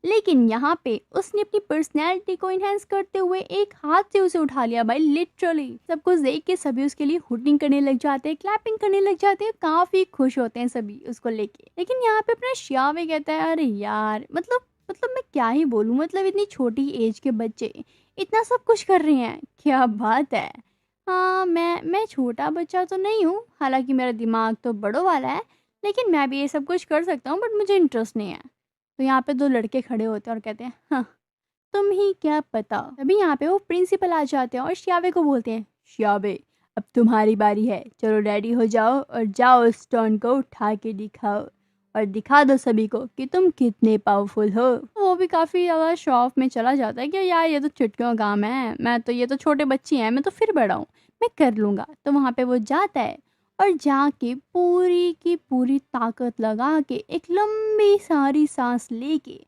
लेकिन यहाँ पे उसने अपनी पर्सनैलिटी को इन्हेंस करते हुए एक हाथ से उसे उठा लिया भाई, लिटरली। सब कुछ देख के सभी उसके लिए हुटिंग करने लग जाते हैं, क्लैपिंग करने लग जाते हैं, काफी खुश होते हैं सभी उसको लेके। लेकिन यहाँ पे अपना श्यावे कहता है अरे यार, मतलब मैं क्या ही बोलूँ, मतलब इतनी छोटी एज के बच्चे इतना सब कुछ कर रहे हैं, क्या बात है। हाँ, मैं छोटा बच्चा तो नहीं हूँ, हालांकि मेरा दिमाग तो बड़ों वाला है, लेकिन मैं भी ये सब कुछ कर सकता हूँ, बट मुझे इंटरेस्ट नहीं है। तो यहाँ पे दो लड़के खड़े होते हैं और कहते हैं हाँ, तुम ही क्या पता। तभी यहाँ पे वो प्रिंसिपल आ जाते हैं और श्यावे को बोलते हैं श्यावे, अब तुम्हारी बारी है, चलो रेडी हो जाओ और जाओ स्टोन को उठा के दिखाओ और दिखा दो सभी को कि तुम कितने पावरफुल हो। वो भी काफ़ी ज़्यादा शौक में चला जाता है कि यार ये तो चुटकियों का काम है, मैं तो, ये तो छोटे बच्चे हैं, मैं तो फिर बड़ा हूँ, मैं कर लूँगा। तो वहाँ पे वो जाता है और जाके पूरी की पूरी ताकत लगा के एक लंबी सारी सांस लेके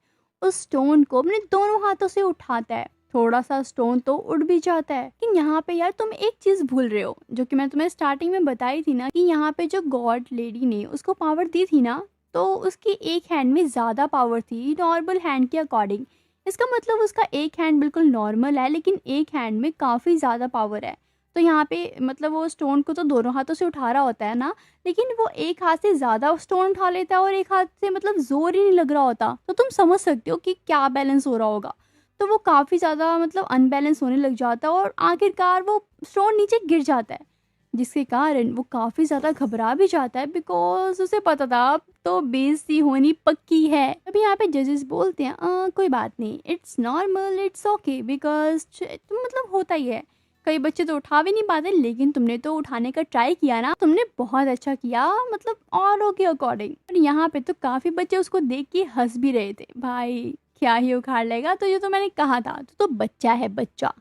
उस स्टोन को अपने दोनों हाथों से उठाता है। थोड़ा सा स्टोन तो उड़ भी जाता है। लेकिन यहाँ पे यार तुम एक चीज भूल रहे हो, जो कि मैं तुम्हें स्टार्टिंग में बताई थी ना, कि यहाँ पे जो गॉड लेडी ने उसको पावर दी थी ना, तो उसकी एक हैंड में ज्यादा पावर थी नॉर्मल हैंड के अकॉर्डिंग। इसका मतलब उसका एक हैंड बिल्कुल नॉर्मल है, लेकिन एक हैंड में काफी ज्यादा पावर है। तो यहाँ पे मतलब वो स्टोन को तो दोनों हाथों से उठा रहा होता है ना, लेकिन वो एक हाथ से ज्यादा स्टोन उठा लेता है और एक हाथ से मतलब जोर ही नहीं लग रहा होता। तो तुम समझ सकते हो कि क्या बैलेंस हो रहा होगा। तो वो काफी ज्यादा मतलब अनबैलेंस होने लग जाता है और आखिरकार वो स्टोन नीचे गिर जाता है, जिसके कारण वो काफी ज्यादा घबरा भी जाता है, बिकॉज उसे पता था अब तो बेइज्जती होनी पक्की है। अभी यहाँ पे जजेस बोलते हैं कोई बात नहीं, it's normal, it's okay, because मतलब होता ही है, कई बच्चे तो उठा भी नहीं पाते, लेकिन तुमने तो उठाने का ट्राई किया ना, तुमने बहुत अच्छा किया, मतलब औरों के अकॉर्डिंग। और यहाँ पे तो काफी बच्चे उसको देख के हंस भी रहे थे, भाई क्या ही उखाड़ लेगा, तो ये तो मैंने कहा था, तो बच्चा है बच्चा।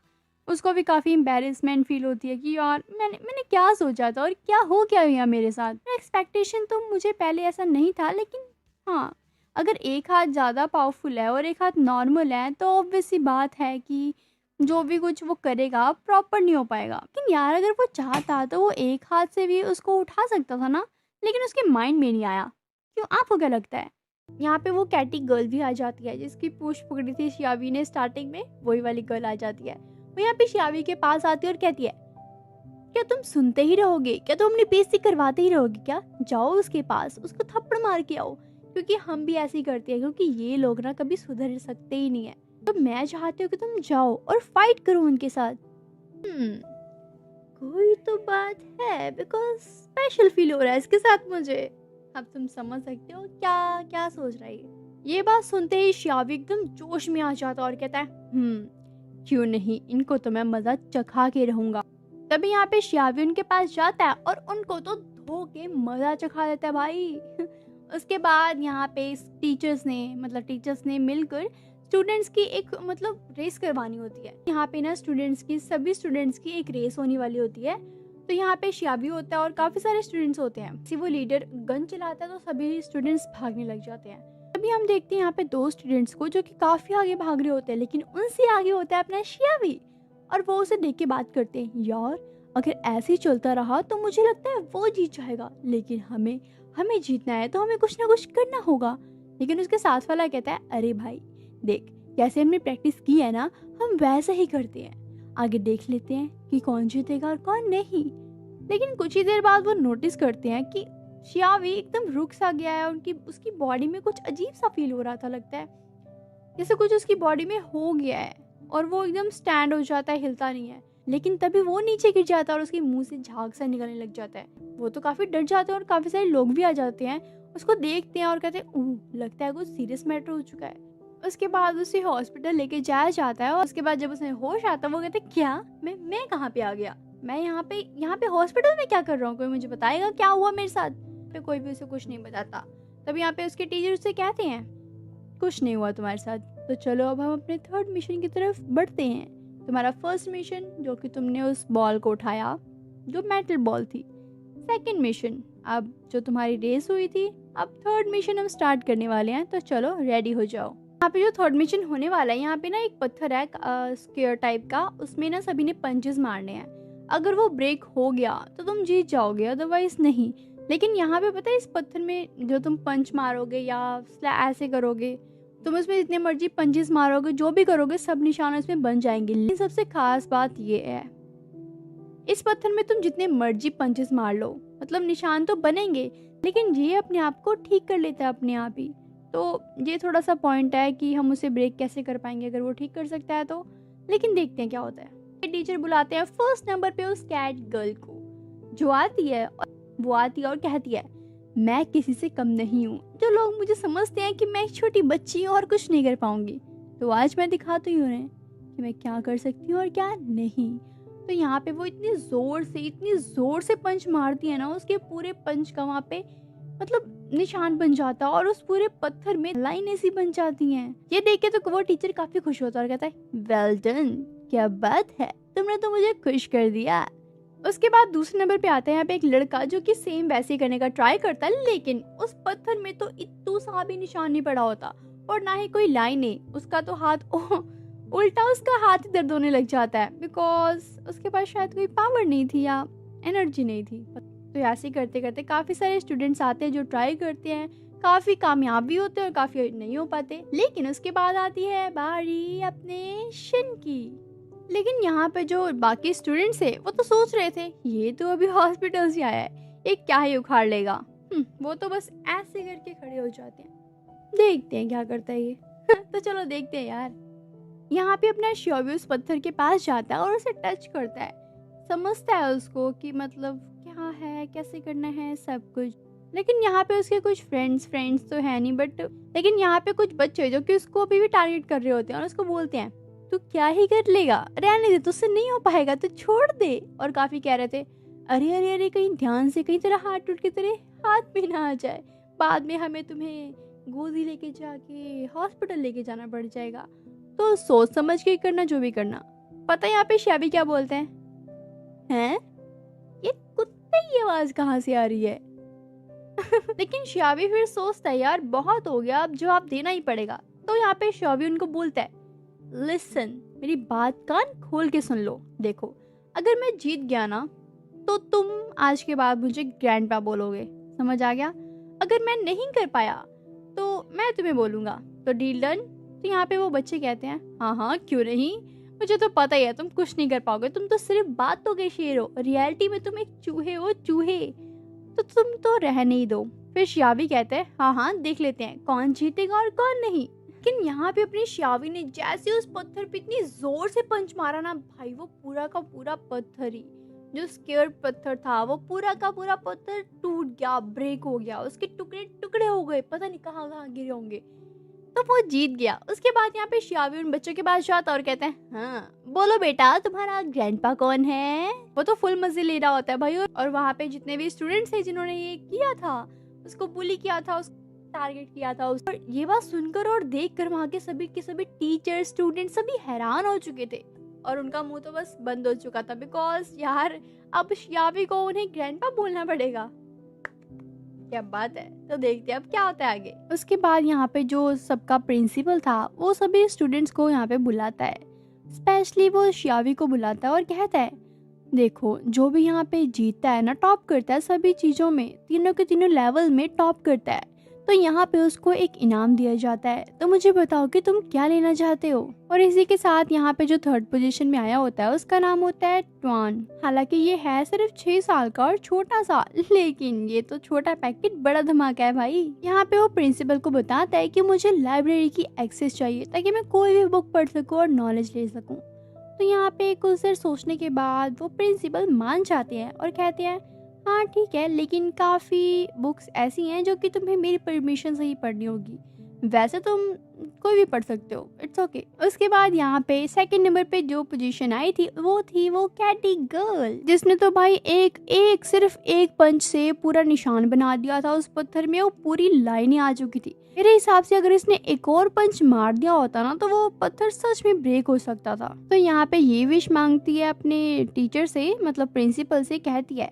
उसको भी काफ़ी एम्बेरसमेंट फील होती है कि यार मैंने क्या सोचा था और क्या हो क्या गया मेरे साथ। एक्सपेक्टेशन तो मुझे पहले ऐसा नहीं था, लेकिन हाँ, अगर एक हाथ ज़्यादा पावरफुल है और एक हाथ नॉर्मल है तो ऑब्वियस सी बात है कि जो भी कुछ वो करेगा प्रॉपर नहीं हो पाएगा। लेकिन यार अगर वो चाहता तो वो एक हाथ से भी उसको उठा सकता था ना, लेकिन उसके माइंड में नहीं आया। क्यों, आपको क्या लगता है? यहाँ पे वो कैटी गर्ल भी आ जाती है, जिसकी पूछ पकड़ी थी शियावी ने स्टार्टिंग में, वही वाली गर्ल आ जाती है। वो यहाँ पे शियावी के पास आती है और कहती है क्या तुम सुनते ही रहोगे, क्या तुम अपनी बेइज्जती करवाते ही रहोगे क्या, जाओ उसके पास, उसको थप्पड़ मार के आओ, क्योंकि हम भी ऐसे ही करते हैं, क्योंकि ये लोग ना कभी सुधर सकते ही नहीं है। तो मैं चाहती हूँ कि तुम जाओ और फाइट करो उनके साथ। कोई तो बात है, बिकॉज स्पेशल फील हो रहा है इसके साथ मुझे। अब तुम समझ सकते हो क्या क्या सोच रही है। ये बात सुनते ही शियावी एकदम जोश में आ जाता और कहता है क्यों नहीं, इनको तो मैं मजा चखा के रहूंगा। तभी यहाँ पे शियावी उनके पास जाता है और उनको तो धो के मजा चखा देता है भाई। उसके बाद यहाँ पे टीचर्स ने मिलकर स्टूडेंट्स की एक मतलब रेस करवानी होती है। यहाँ पे ना सभी स्टूडेंट्स की एक रेस होने वाली होती है। तो यहाँ पे शियाबी होता है और काफी सारे स्टूडेंट्स होते हैं। वो लीडर गन चलाता है तो सभी स्टूडेंट्स भागने लग जाते हैं। अभी हम देखते हैं यहाँ पे दो स्टूडेंट्स को जो कि काफी आगे भाग रहे होते हैं, लेकिन उनसे आगे होता है अपना शियाबी, और वो उसे देख के बात करते हैं यार अगर ऐसे ही चलता रहा तो मुझे लगता है वो जीत जाएगा, लेकिन हमें जीतना है तो हमें कुछ ना कुछ करना होगा। लेकिन उसके साथ वाला कहता है अरे भाई देख, जैसे हमने प्रैक्टिस की है ना, हम वैसे ही करते हैं, आगे देख लेते हैं कि कौन जीतेगा और कौन नहीं। लेकिन कुछ ही देर बाद वो नोटिस करते हैं कि शियावी एकदम रुक सा गया है, उसकी बॉडी में कुछ अजीब सा फील हो रहा था, लगता है जैसे कुछ उसकी बॉडी में हो गया है, और वो एकदम स्टैंड हो जाता है, हिलता नहीं है। लेकिन तभी वो नीचे गिर जाता है और उसके मुंह से झाग सा निकलने लग जाता है। वो तो काफी डर जाते हैं और काफी सारे लोग भी आ जाते हैं, उसको देखते हैं और कहते हैं लगता है कुछ सीरियस मैटर हो चुका है। उसके बाद उसे हॉस्पिटल लेके जाया जाता है और उसके बाद जब उसे होश आता है वो कहते क्या मैं कहाँ पे आ गया, मैं यहाँ पे हॉस्पिटल में क्या कर रहा हूँ, कोई मुझे बताएगा क्या हुआ मेरे साथ। पे कोई भी उसे कुछ नहीं बताता। तब यहाँ पे उसके टीचर उसे कहते हैं कुछ नहीं हुआ तुम्हारे साथ, तो चलो अब हम अपने थर्ड मिशन की तरफ बढ़ते हैं। तुम्हारा फर्स्ट मिशन जो कि तुमने उस बॉल को उठाया जो मेटल बॉल थी, सेकंड मिशन अब जो तुम्हारी रेस हुई थी, अब थर्ड मिशन हम स्टार्ट करने वाले हैं, तो चलो रेडी हो जाओ। यहाँ पे जो थर्ड मिशन होने वाला है, यहाँ पे ना एक पत्थर है स्क्वायर टाइप का, उसमें ना सभी ने पंचेस मारने हैं। अगर वो ब्रेक हो गया तो तुम जीत जाओगे, अदरवाइज नहीं। लेकिन यहाँ पे पता है इस पत्थर में जो तुम पंच मारोगे या ऐसे करोगे, तुम इसमें जितने मर्जी पंचेस मारोगे, जो भी करोगे, सब निशान इसमें बन जाएंगे। लेकिन सबसे खास बात ये है, इस पत्थर में तुम जितने मर्जी पंचेस मार लो, मतलब निशान तो बनेंगे, लेकिन ये अपने आप को ठीक कर लेता है अपने आप ही। तो ये थोड़ा सा पॉइंट है कि हम उसे ब्रेक कैसे कर पाएंगे अगर वो ठीक कर सकता है तो। लेकिन देखते हैं क्या होता है। टीचर बुलाते हैं फर्स्ट नंबर पे उस कैट गर्ल को, जो आती है और कहती है, मैं किसी से कम नहीं हूँ। जो लोग मुझे समझते हैं कि मैं एक छोटी बच्ची हूँ और कुछ नहीं कर पाऊंगी, तो आज मैं दिखाती हूँ उन्हें कि मैं क्या कर सकती हूँ और क्या नहीं। तो यहाँ पे वो इतनी जोर से पंच मारती है ना, उसके पूरे पंच का वहाँ पे मतलब निशान बन जाता है और उस पूरे पत्थर में लाइनें सी बन जाती हैं। ये देख के तो वो टीचर काफी खुश होता है और कहता है, वेल डन, क्या बात है, तुमने तो मुझे खुश कर दिया। उसके बाद दूसरे नंबर पे आता है यहाँ पे एक लड़का, जो कि सेम वैसे करने का ट्राई करता है, लेकिन उस पत्थर में तो इतना सा भी निशान नहीं पड़ा होता और ना ही कोई लाइनें। उसका तो हाथ उल्टा उसका हाथ ही दर्द होने लग जाता है, बिकॉज उसके पास शायद कोई पावर नहीं थी या एनर्जी नहीं थी। तो ऐसे करते करते काफ़ी सारे स्टूडेंट्स आते हैं जो ट्राई करते हैं, काफ़ी कामयाब भी होते हैं और काफ़ी नहीं हो पाते। लेकिन उसके बाद आती है बारी अपने शन की। लेकिन यहाँ पे जो बाकी स्टूडेंट्स है वो तो सोच रहे थे, ये तो अभी हॉस्पिटल से आया है, ये क्या ही उखाड़ लेगा। वो तो बस ऐसे करके खड़े हो जाते हैं। देखते हैं क्या करता है ये। तो चलो देखते हैं यार। यहाँ पे अपना शियोबी उस पत्थर के पास जाता है और उसे टच करता है, समझता है उसको कि मतलब क्या है, कैसे करना है, सब कुछ। लेकिन यहाँ पे उसके कुछ फ्रेंड्स तो है नहीं, बट लेकिन यहाँ पे कुछ बच्चे जो कि उसको अभी भी टारगेट कर रहे होते हैं और उसको बोलते हैं, तू क्या ही कर लेगा, रहने दे, तुझसे नहीं हो पाएगा, तू छोड़ दे। और काफी कह रहे थे, अरे अरे अरे, कहीं ध्यान से, कहीं तेरा हाथ टूट के तेरे हाथ में ना आ जाए, बाद में हमें तुम्हें गोदी लेके जाके हॉस्पिटल लेके जाना पड़ जाएगा। तो सोच समझ के करना जो भी करना। पता है यहाँ पे शियाबी क्या बोलते हैं, ये कुत्ते की आवाज कहाँ से आ रही है। लेकिन शियाबी फिर सोचता है, यार बहुत हो गया, अब जवाब देना ही पड़ेगा। तो यहाँ पे शियाबी उनको बोलता है, लिसन, मेरी बात कान खोल के सुन लो। देखो, अगर मैं जीत गया ना तो तुम आज के बाद मुझे ग्रैंडपा बोलोगे, समझ आ गया। अगर मैं नहीं कर पाया तो मैं तुम्हें बोलूंगा। तो डील डन। तो यहाँ पे वो बच्चे कहते हैं, हाँ हाँ क्यों नहीं, मुझे तो पता ही है तुम कुछ नहीं कर पाओगे, तुम तो सिर्फ बातों के शेर हो, रियलिटी में तुम एक चूहे हो, चूहे, तो तुम तो रहने ही दो। फिर शियाबी कहते हैं, हाँ हाँ देख लेते हैं कौन जीतेगा और कौन नहीं। लेकिन यहाँ पे अपनी शियाबी ने जैसे उस पत्थर पे इतनी जोर से पंच मारा ना भाई, वो पूरा का पूरा पत्थर ही, जो स्क्वायर पत्थर था, वो पूरा का पूरा पत्थर टूट गया, ब्रेक हो गया, उसके टुकड़े टुकड़े हो गए, पता नहीं कहाँ कहाँ गिरे होंगे। तो वो जीत गया। उसके बाद यहाँ पे शियाबी उन बच्चों के पास जाता और कहते हैं, हाँ बोलो बेटा, तुम्हारा ग्रैंडपा कौन है। वो तो फुल मजे ले रहा होता है भाई। और वहाँ पे जितने भी स्टूडेंट्स थे जिन्होंने ये किया था, उसको बुली किया था, उसको टारगेट किया था, और ये बात सुनकर और देखकर वहाँ के सभी टीचर, स्टूडेंट सभी हैरान हो चुके थे और उनका मुंह तो बस बंद हो चुका था, बिकॉज यार अब शियाबी को उन्हें ग्रैंडपा बोलना पड़ेगा। क्या बात है। तो देखते हैं अब क्या होता है आगे। उसके बाद यहाँ पे जो सबका प्रिंसिपल था वो सभी स्टूडेंट्स को यहाँ पे बुलाता है, स्पेशली वो शियाबी को बुलाता है और कहता है, देखो जो भी यहाँ पे जीतता है ना, टॉप करता है सभी चीज़ों में, तीनों के तीनों लेवल में टॉप करता है, तो यहाँ पे उसको एक इनाम दिया जाता है। तो मुझे बताओ कि तुम क्या लेना चाहते हो। और इसी के साथ यहाँ पे जो थर्ड पोजीशन में आया होता है उसका नाम होता है ट्वान। हालांकि ये है सिर्फ 6 साल का और छोटा सा, लेकिन ये तो छोटा पैकेट बड़ा धमाका है भाई। यहाँ पे वो प्रिंसिपल को बताता है कि मुझे लाइब्रेरी की एक्सेस चाहिए ताकि मैं कोई भी बुक पढ़ सकूँ और नॉलेज ले सकूँ। तो यहाँ पे कुछ देर सोचने के बाद वो प्रिंसिपल मान जाते हैं और कहते हैं, हाँ ठीक है, लेकिन काफ़ी बुक्स ऐसी हैं जो कि तुम्हें मेरी परमिशन से ही पढ़नी होगी, वैसे तुम कोई भी पढ़ सकते हो, इट्स ओके। उसके बाद यहाँ पे सेकंड नंबर पे जो पोजीशन आई थी वो कैटी गर्ल, जिसने तो भाई सिर्फ एक पंच से पूरा निशान बना दिया था उस पत्थर में, वो पूरी लाइनें आ चुकी थी। मेरे हिसाब से अगर इसने एक और पंच मार दिया होता ना तो वो पत्थर सच में ब्रेक हो सकता था। तो यहाँ पे ये विश मांगती है अपने टीचर से, मतलब प्रिंसिपल से, कहती है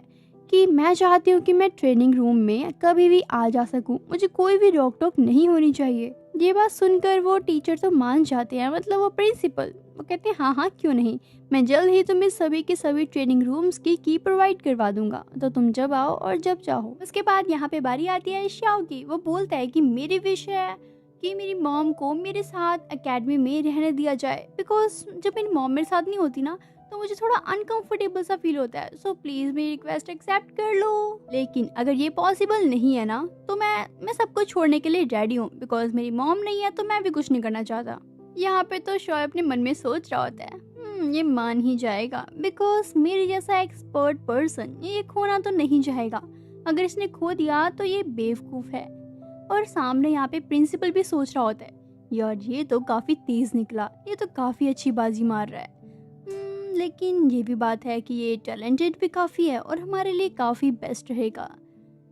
कि मैं चाहती हूँ कि मैं ट्रेनिंग रूम में कभी भी आ जा सकूँ, मुझे कोई भी रोक टोक नहीं होनी चाहिए। ये बात सुनकर वो टीचर तो मान जाते हैं, मतलब वो प्रिंसिपल, वो कहते हैं हाँ हाँ क्यों नहीं, मैं जल्द ही तुम्हें सभी के सभी ट्रेनिंग रूम्स की प्रोवाइड करवा दूंगा, तो तुम जब आओ और जब चाहो। उसके बाद यहाँ पे बारी आती है श्याओ की। वो बोलता है कि मेरी विश है कि मेरी मॉम को मेरे साथ एकेडमी में रहने दिया जाए, बिकॉज जब मेरी मॉम मेरे साथ नहीं होती ना तो मुझे थोड़ा अनकंफर्टेबल सा फील होता है। सो प्लीज़ मेरी रिक्वेस्ट एक्सेप्ट कर लो। लेकिन अगर ये पॉसिबल नहीं है ना तो मैं सब कुछ छोड़ने के लिए रेडी हूँ, बिकॉज मेरी मॉम नहीं है तो मैं भी कुछ नहीं करना चाहता। यहाँ पे तो शोएब अपने मन में सोच रहा होता है, ये मान ही जाएगा, बिकॉज मेरे जैसा एक्सपर्ट पर्सन ये खोना तो नहीं चाहेगा। अगर इसने खो दिया तो ये बेवकूफ़ है। और सामने यहाँ पे प्रिंसिपल भी सोच रहा होता है, यार ये तो काफ़ी तेज़ निकला, ये तो काफ़ी अच्छी बाजी मार रहा है। लेकिन ये भी बात है कि ये टैलेंटेड भी काफ़ी है और हमारे लिए काफ़ी बेस्ट रहेगा।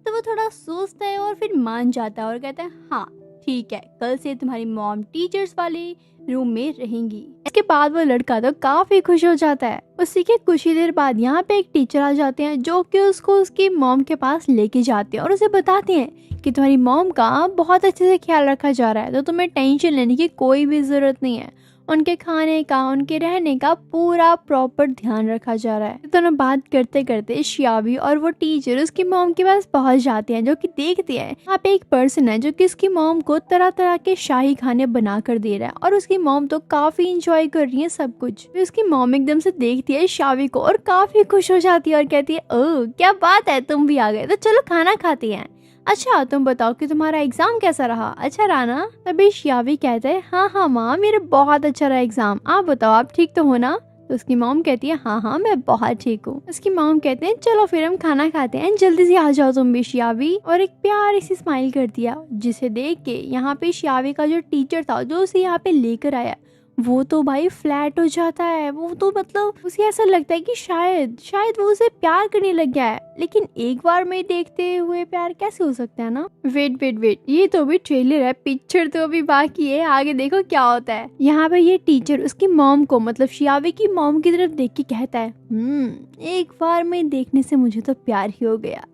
तो वो थोड़ा सोचता है और फिर मान जाता है और कहता है हाँ ठीक है, कल से तुम्हारी मॉम टीचर्स वाले रूम में रहेंगी। इसके बाद वो लड़का तो काफ़ी खुश हो जाता है। उसी के कुछ ही देर बाद यहाँ पे एक टीचर आ जाते हैं जो कि उसको उसकी मॉम के पास लेके जाते हैं और उसे बताते हैं कि तुम्हारी मॉम का बहुत अच्छे से ख्याल रखा जा रहा है, तो तुम्हें टेंशन लेने की कोई भी ज़रूरत नहीं है। उनके खाने का, उनके रहने का पूरा प्रॉपर ध्यान रखा जा रहा है। दोनों बात करते करते शियावी और वो टीचर उसकी मॉम के पास पहुंच जाते हैं, जो कि देखते हैं यहाँ पे एक पर्सन है जो कि उसकी मॉम को तरह तरह के शाही खाने बना कर दे रहा है और उसकी मॉम तो काफी इंजॉय कर रही है सब कुछ। फिर उसकी मॉम एकदम से देखती है शियावी को और काफी खुश हो जाती है और कहती है ओह क्या बात है, तुम भी आ गए, तो चलो खाना खाते हैं। अच्छा तुम बताओ कि तुम्हारा एग्जाम कैसा रहा, अच्छा रहा ना? तभी शियावी कहते हैं हाँ माँ मेरे बहुत अच्छा रहा एग्जाम, आप बताओ आप ठीक तो हो ना? तो उसकी मॉम कहती है हाँ मैं बहुत ठीक हूँ। उसकी मॉम कहते हैं चलो फिर हम खाना खाते हैं, जल्दी से आ जाओ तुम भी शियावी। और एक प्यारी सी स्माइल कर दिया, जिसे देख के यहाँ पे शियावी का जो टीचर था जो उसे यहाँ पे लेकर आया वो तो भाई फ्लैट हो जाता है। वो तो मतलब उसे ऐसा लगता है कि शायद वो उसे प्यार करने लग गया है, लेकिन एक बार में देखते हुए प्यार कैसे हो सकता है ना? वेट, ये तो अभी ट्रेलर है, पिक्चर तो अभी बाकी है, आगे देखो क्या होता है। यहाँ पे ये टीचर उसकी मॉम को मतलब शियावी की मॉम की तरफ देख के कहता है एक बार में देखने से मुझे तो प्यार ही हो गया,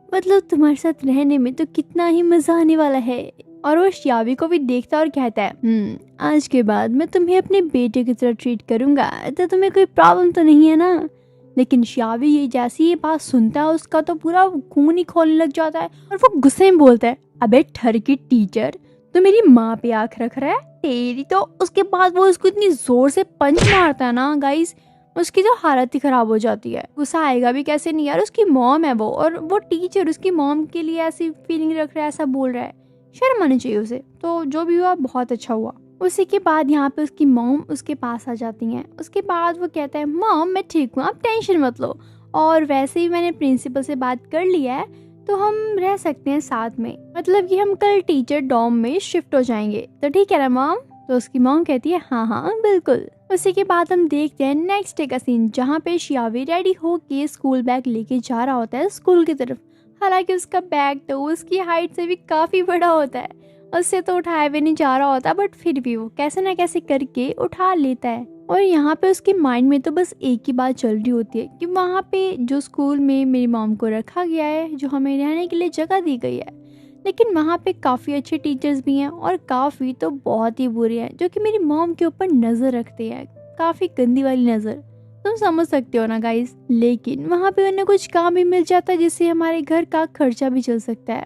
मतलब तुम्हारे साथ रहने में तो कितना ही मजा आने वाला है। और वो शियावी को भी देखता और कहता है आज के बाद मैं तुम्हें अपने बेटे की तरह ट्रीट करूंगा, तो तुम्हें कोई प्रॉब्लम तो नहीं है ना? लेकिन शियावी ये जैसी ये बात सुनता है उसका तो पूरा खून ही खोलने लग जाता है और वो गुस्से में बोलता है अबे ठर की टीचर, तो मेरी माँ पे आँख रख रहा है तेरी तो। उसके बाद वो उसको इतनी जोर से पंच मारता है ना गाइस, उसकी तो हालत ही खराब हो जाती है। गुस्सा आएगा भी कैसे नहीं यार, उसकी मॉम है वो, और वो टीचर उसकी मॉम के लिए ऐसी फीलिंग रख रहा है, ऐसा बोल रहा है, शर्म आनी चाहिए उसे। तो जो भी हुआ बहुत अच्छा हुआ। उसी के बाद यहाँ पे उसकी मॉम उसके पास आ जाती हैं। उसके बाद वो कहता है मॉम मैं ठीक हूँ, आप टेंशन मत लो, और वैसे ही मैंने प्रिंसिपल से बात कर लिया है तो हम रह सकते हैं साथ में, मतलब कि हम कल टीचर डॉम में शिफ्ट हो जाएंगे, तो ठीक है ना मॉम? तो उसकी मॉम कहती है हाँ बिल्कुल। उसी के बाद हम देखते हैं नेक्स्ट डे का सीन, जहाँ पे शियावी रेडी होके स्कूल बैग लेके जा रहा होता है स्कूल की तरफ। हालांकि उसका बैग तो उसकी हाइट से भी काफ़ी बड़ा होता है, उससे तो उठाया भी नहीं जा रहा होता, बट फिर भी वो कैसे ना कैसे करके उठा लेता है। और यहाँ पे उसके माइंड में तो बस एक ही बात चल रही होती है कि वहाँ पे जो स्कूल में मेरी मॉम को रखा गया है, जो हमें रहने के लिए जगह दी गई है, लेकिन वहाँ पे काफ़ी अच्छे टीचर्स भी हैं और काफ़ी तो बहुत ही बुरे हैं जो कि मेरी मॉम के ऊपर नज़र रखते हैं, काफ़ी गंदी वाली नज़र, तुम समझ सकते हो ना गाइस। लेकिन वहाँ पे उन्हें कुछ काम भी मिल जाता है जिससे हमारे घर का खर्चा भी चल सकता है।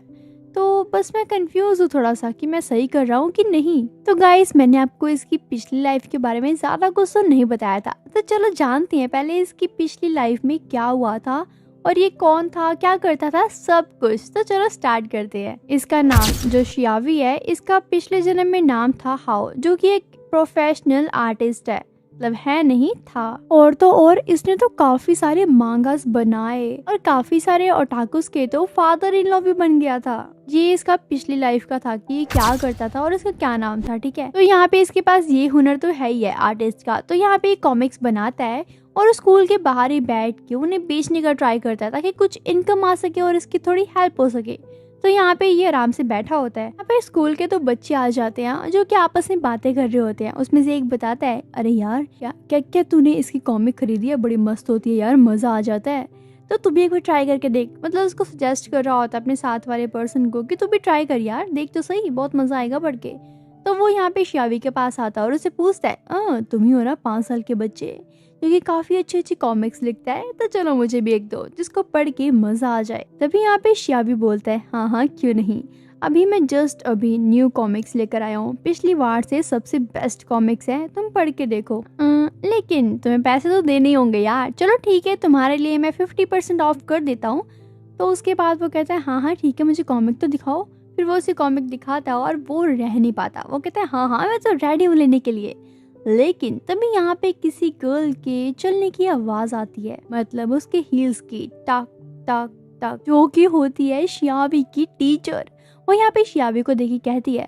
तो बस मैं कंफ्यूज हूँ थोड़ा सा कि मैं सही कर रहा हूँ कि नहीं। तो गाइस मैंने आपको इसकी पिछली लाइफ के बारे में ज़्यादा कुछ तो नहीं बताया था, तो चलो जानते हैं पहले इसकी पिछली लाइफ में क्या हुआ था और ये कौन था, क्या करता था, सब कुछ। तो चलो स्टार्ट करते हैं। इसका नाम जो शियावी है, इसका पिछले जन्म में नाम था हाओ, जो कि एक प्रोफेशनल आर्टिस्ट है, मतलब है नहीं था। और तो और इसने तो काफी सारे मांगास बनाए और काफी सारे ओटाकुस के तो फादर इन लॉ भी बन गया था। ये इसका पिछली लाइफ का था कि ये क्या करता था और इसका क्या नाम था, ठीक है। तो यहाँ पे इसके पास ये हुनर तो है ही है आर्टिस्ट का। तो यहाँ पे कॉमिक्स बनाता है और स्कूल के बाहर ही बैठ के उन्हें बेचने का ट्राई करता है ताकि कुछ इनकम आ सके और इसकी थोड़ी हेल्प हो सके। तो यहाँ पे ये आराम से बैठा होता है। यहाँ पे स्कूल के तो बच्चे आ जाते हैं जो कि आपस में बातें कर रहे होते हैं। उसमें से एक बताता है अरे यार क्या तूने इसकी कॉमिक खरीदी है, बड़ी मस्त होती है यार, मजा आ जाता है, तो तू भी एक बार ट्राई करके देख। मतलब उसको सजेस्ट कर रहा होता है अपने साथ वाले पर्सन को कि तू भी ट्राई कर यार, देख तो सही, बहुत मजा आएगा पढ़ के। तो वो यहाँ पे शियावी के पास आता है और उसे पूछता है तुम ही हो ना 5 साल के बच्चे जो कि काफी अच्छी कॉमिक्स लिखता है, तो चलो मुझे भी एक दो जिसको पढ़ के मजा आ जाए। तभी यहाँ पे शियावी बोलता है हाँ क्यों नहीं, अभी मैं जस्ट अभी न्यू कॉमिक्स लेकर आया हूँ, पिछली बार से सबसे बेस्ट कॉमिक्स है, तुम पढ़ के देखो। लेकिन तुम्हें पैसे तो देने ही होंगे यार। चलो ठीक है, तुम्हारे लिए मैं 50% ऑफ कर देता हूँ। तो उसके बाद वो कहता है हाँ हाँ ठीक है, मुझे कॉमिक तो दिखाओ। फिर वो उसे कॉमिक दिखाता है और वो रह नहीं पाता। वो कहता है हाँ हाँ मैं तो रेडी हूँ लेने के लिए। लेकिन तभी यहाँ पे किसी गर्ल के चलने की आवाज़ आती है, मतलब उसके हील्स की, टक टक टक, जो कि होती है शियाबी की टीचर। वो यहाँ पे शियाबी को देखी कहती है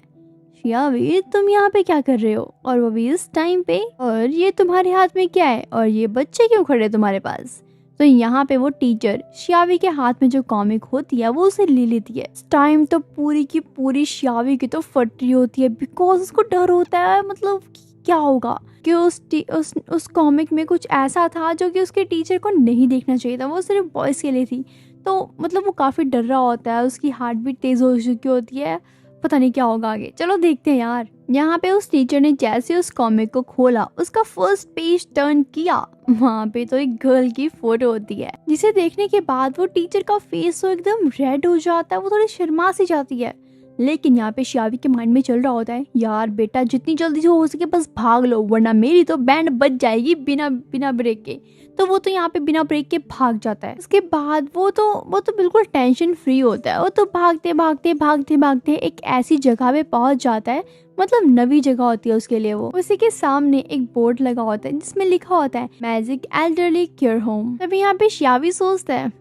शियाबी तुम यहाँ पे क्या कर रहे हो, और वो भी इस टाइम पे, और ये तुम्हारे हाथ में क्या है, और ये बच्चे क्यों खड़े तुम्हारे पास। तो यहाँ पे वो टीचर शियाबी के हाथ में जो कॉमिक होती है वो उसे ले लेती है। इस टाइम तो पूरी की पूरी शियाबी की तो फट रही होती है, बिकॉज उसको डर होता है, मतलब क्या होगा कि उस कॉमिक में कुछ ऐसा था जो कि उसके टीचर को नहीं देखना चाहिए था, वो सिर्फ बॉयज़ के लिए थी। तो मतलब वो काफ़ी डर रहा होता है, उसकी हार्ट बीट तेज़ हो चुकी होती है, पता नहीं क्या होगा आगे। चलो देखते हैं यार। यहाँ पे उस टीचर ने जैसे उस कॉमिक को खोला, उसका फर्स्ट पेज टर्न किया, वहाँ पे तो एक गर्ल की फोटो होती है, जिसे देखने के बाद वो टीचर का फेस तो एकदम रेड हो जाता है, वो थोड़ी शर्मा सी जाती है। लेकिन यहाँ पे शियाबी के माइंड में चल रहा होता है यार बेटा जितनी जल्दी हो सके बस भाग लो, वरना मेरी तो बैंड बज जाएगी बिना बिना ब्रेक के। तो वो तो यहाँ पे बिना ब्रेक के भाग जाता है। उसके बाद वो तो बिल्कुल टेंशन फ्री होता है। वो तो भागते भागते भागते भागते एक ऐसी जगह पे पहुंच जाता है, मतलब नवी जगह होती है उसके लिए। वो उसी के सामने एक बोर्ड लगा होता है जिसमें लिखा होता है मैजिक एल्डरली केयर होम। तभी यहाँ पे शियाबी सोचता है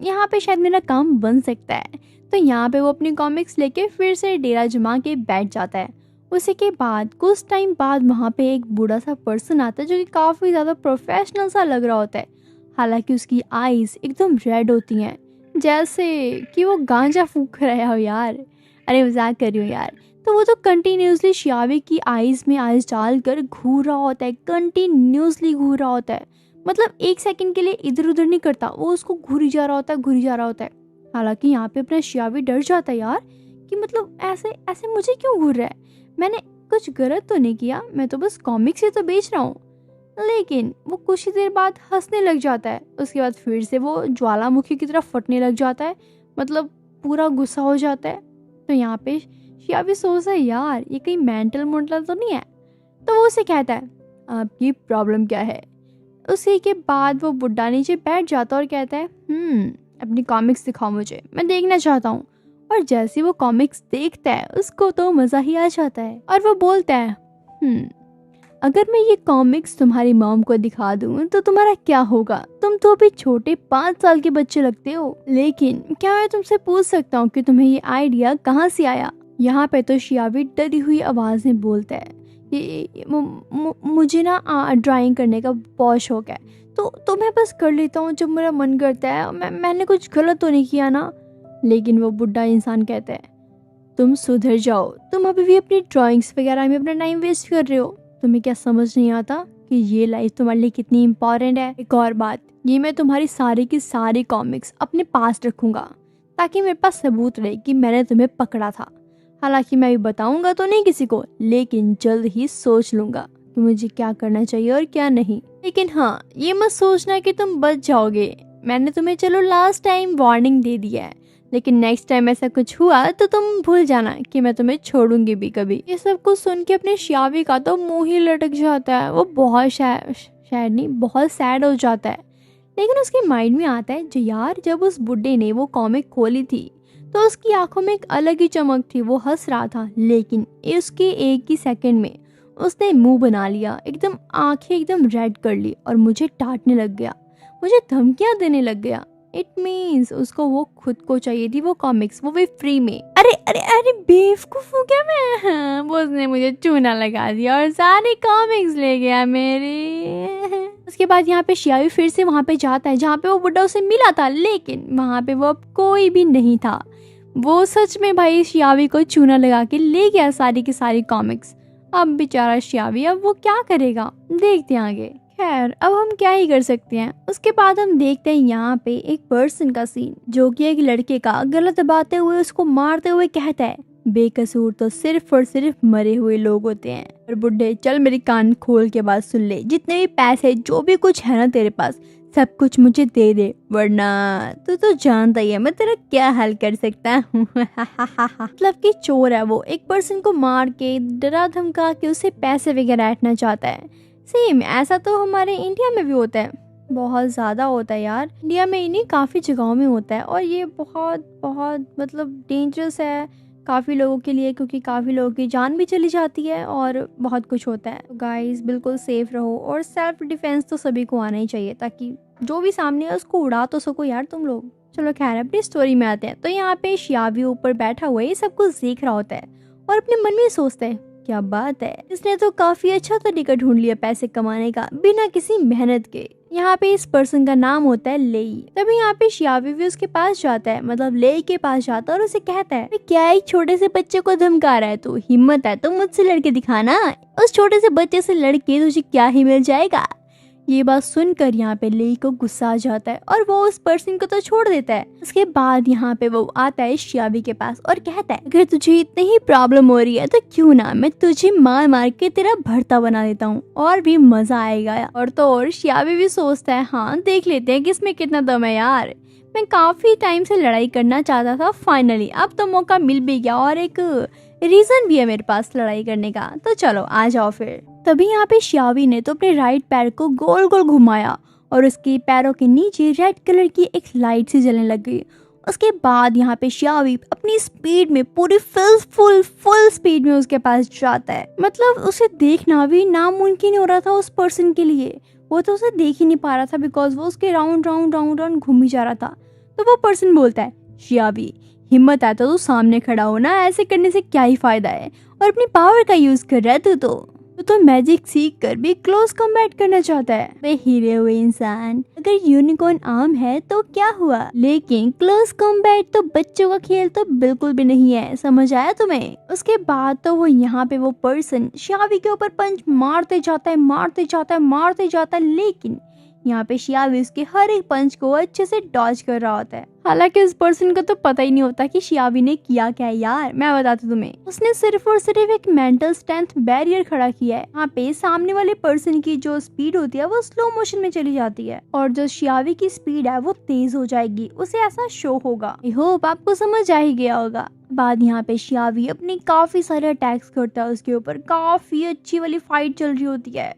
यहाँ पे शायद मेरा काम बन सकता है। तो यहाँ पे वो अपनी कॉमिक्स लेके फिर से डेरा जमा के बैठ जाता है। उसी के बाद कुछ टाइम बाद वहाँ पे एक बूढ़ा सा पर्सन आता है जो कि काफ़ी ज़्यादा प्रोफेशनल सा लग रहा होता है। हालांकि उसकी आईज एकदम रेड होती हैं, जैसे कि वो गांजा फूंक रहा हो यार। अरे मजाक कर रही हूँ यार। तो वो तो कंटिन्यूसली शियाबी की आईज में आईज डाल कर घूर रहा होता है, कंटिन्यूसली घूर रहा होता है, मतलब एक सेकंड के लिए इधर उधर नहीं करता, वो उसको घूरी जा रहा होता है, घूरी जा रहा होता है। हालांकि यहाँ पे अपना शियाबी डर जाता है यार कि मतलब ऐसे ऐसे मुझे क्यों घूर रहा है, मैंने कुछ गलत तो नहीं किया, मैं तो बस कॉमिक्स ही तो बेच रहा हूँ। लेकिन वो कुछ ही देर बाद हंसने लग जाता है। उसके बाद फिर से वो ज्वालामुखी की तरफ फटने लग जाता है, मतलब पूरा गुस्सा हो जाता है। तो यहाँ पे शियाबी सोचता है यार ये कहीं मेंटल मोंटल तो नहीं है। तो वो उसे कहता है आपकी प्रॉब्लम क्या है। उसी के बाद वो बुड्ढा नीचे बैठ जाता है और कहता है अपनी कॉमिक्स दिखाओ मुझे, मैं देखना चाहता हूँ। और जैसे वो कॉमिक्स देखता है उसको तो मज़ा ही आ जाता है और वो बोलता है अगर मैं ये कॉमिक्स तुम्हारी मॉम को दिखा दूँ तो तुम्हारा क्या होगा, तुम तो अभी छोटे 5 साल के बच्चे लगते हो। लेकिन क्या मैं तुमसे पूछ सकता हूँ कि तुम्हें ये आइडिया कहाँ से आया। यहाँ पे तो शियाबी डरी हुई आवाज़ में बोलता है कि मुझे ना ड्राइंग करने का बहुत शौक है, तो मैं बस कर लेता हूँ जब मेरा मन करता है, मैंने कुछ गलत तो नहीं किया ना। लेकिन वो बुढ़ा इंसान कहता है तुम सुधर जाओ, तुम अभी भी अपनी ड्राइंग्स वगैरह में अपना टाइम वेस्ट कर रहे हो, तुम्हें क्या समझ नहीं आता कि ये लाइफ तुम्हारे लिए कितनी इम्पॉर्टेंट है। एक और बात, ये मैं तुम्हारी सारी की सारी कॉमिक्स अपने पास रखूँगा ताकि मेरे पास सबूत रहे कि मैंने तुम्हें पकड़ा था। हालांकि मैं भी बताऊँगा तो नहीं किसी को, लेकिन जल्द ही सोच लूँगा कि मुझे क्या करना चाहिए और क्या नहीं। लेकिन हाँ, ये मत सोचना कि तुम बच जाओगे, मैंने तुम्हें चलो लास्ट टाइम वार्निंग दे दिया है, लेकिन नेक्स्ट टाइम ऐसा कुछ हुआ तो तुम भूल जाना कि मैं तुम्हें छोड़ूंगी भी कभी। ये सब कुछ सुन के अपने शियाबी का तो मुंह ही लटक जाता है। वो बहुत शायद नहीं, बहुत सैड हो जाता है। लेकिन उसके माइंड में आता है जो यार जब उस बुड्ढे ने वो कॉमिक खोली थी तो उसकी आंखों में एक अलग ही चमक थी, वो हंस रहा था, लेकिन उसके एक ही सेकंड में उसने मुंह बना लिया, एकदम आंखें एकदम रेड कर ली और मुझे डांटने लग गया, मुझे धमकियां देने लग गया। इट मीन्स उसको वो खुद को चाहिए थी वो कॉमिक्स, वो भी फ्री में। अरे अरे अरे बेवकूफ हूँ क्या मैं, वो उसने मुझे चूना लगा दिया और सारे कॉमिक्स ले गया मेरे। उसके बाद यहाँ पे शियाबी फिर से वहाँ पे जाता है जहाँ पे वो बुड्ढा उसे मिला था, लेकिन वहाँ पे वो अब कोई भी नहीं था। वो सच में भाई शियाबी को चूना लगा के ले गया सारी की सारी कॉमिक्स। अब बेचारा शियाबी अब वो क्या करेगा, देखते हैं आगे। खैर अब हम क्या ही कर सकते हैं। उसके बाद हम देखते हैं यहाँ पे एक पर्सन का सीन जो कि एक लड़के का गला दबाते हुए उसको मारते हुए कहता है बेकसूर तो सिर्फ और सिर्फ मरे हुए लोग होते हैं। और बुड्ढे चल मेरी कान खोल के बात सुन ले, जितने भी पैसे जो भी कुछ है ना तेरे पास सब कुछ मुझे दे दे, वरना तू तो जानता ही है मैं तेरा क्या हाल कर सकता हूँ। मतलब कि चोर है वो, एक पर्सन को मार के डरा धमका के उसे पैसे वगैरह ऐंठना चाहता है। सेम ऐसा तो हमारे इंडिया में भी होता है, बहुत ज़्यादा होता है यार। इंडिया में ही नहीं, काफ़ी जगहों में होता है और ये बहुत बहुत मतलब डेंजरस है काफ़ी लोगों के लिए, क्योंकि काफ़ी लोगों की जान भी चली जाती है और बहुत कुछ होता है। तो गाइस बिल्कुल सेफ रहो और सेल्फ डिफेंस तो सभी को आना ही चाहिए, ताकि जो भी सामने है उसको उड़ा तो सको यार तुम लोग। चलो खैर अपनी स्टोरी में आते हैं। तो यहाँ पे शियावी ऊपर बैठा हुआ है, ये सब कुछ देख रहा होता है और अपने मन में सोचता है क्या बात है, इसने तो काफी अच्छा तरीका ढूंढ लिया पैसे कमाने का बिना किसी मेहनत के। यहाँ पे इस पर्सन का नाम होता है लेई। तभी यहाँ पे शियावी भी उसके पास जाता है, मतलब लेई के पास जाता है और उसे कहता है क्या एक छोटे से बच्चे को धमका रहा है तू, हिम्मत है तो मुझसे लड़के दिखाना, उस छोटे से बच्चे से लड़के तुझे क्या ही मिल जाएगा। ये बात सुनकर यहाँ पे लेई को गुस्सा आ जाता है और वो उस पर्सन को तो छोड़ देता है। उसके बाद यहाँ पे वो आता है शियावी के पास और कहता है अगर तुझे इतनी ही प्रॉब्लम हो रही है तो क्यों ना मैं तुझे मार मार के तेरा भरता बना देता हूँ, और भी मजा आएगा। और तो और शियावी भी सोचता है हाँ देख लेते हैं किसमें कितना दम है यार, मैं काफी टाइम से लड़ाई करना चाहता था, फाइनली अब तो मौका मिल भी गया और एक रीजन भी है मेरे पास लड़ाई करने का, तो चलो आ जाओ फिर। तभी यहाँ पे शियावी ने तो अपने राइट पैर को गोल गोल घुमाया और उसके पैरों के नीचे रेड कलर की एक लाइट सी जलने लग गई। उसके बाद यहाँ पे शियावी अपनी स्पीड में पूरी फुल स्पीड में उसके पास जाता है। मतलब उसे देखना भी नामुमकिन हो रहा था उस पर्सन के लिए, वो तो उसे देख ही नहीं पा रहा था बिकॉज वो उसके राउंड राउंड राउंड राउंड घूम ही जा रहा था। तो वो पर्सन बोलता है शियावी हिम्मत है तो तू सामने खड़ा हो ना, ऐसे करने से क्या ही फायदा है, और अपनी पावर का यूज कर रहा है तू तो मैजिक सीख कर भी क्लोज कॉम्बैट करना चाहता है। वे हीरे हुए इंसान, अगर यूनिकॉर्न आर्म है तो क्या हुआ, लेकिन क्लोज कॉम्बैट तो बच्चों का खेल तो बिल्कुल भी नहीं है, समझ आया तुम्हें। उसके बाद तो वो यहाँ पे वो पर्सन शियावी के ऊपर पंच मारते जाता है, लेकिन यहाँ पे शियावी उसके हर एक पंच को अच्छे से डॉज कर रहा होता है। हालांकि उस पर्सन को तो पता ही नहीं होता कि शियावी ने किया क्या है यार, मैं बताती हूँ तुम्हें। उसने सिर्फ और सिर्फ एक मेंटल स्ट्रेंथ बैरियर खड़ा किया है। यहाँ पे सामने वाले पर्सन की जो स्पीड होती है वो स्लो मोशन में चली जाती है और जो शियावी की स्पीड है वो तेज हो जाएगी, उसे ऐसा शो होगा। आई होप आपको समझ आ ही गया होगा। बाद यहाँ पे शियावी अपनी काफी सारे अटैक्स करता है उसके ऊपर, काफी अच्छी वाली फाइट चल रही होती है,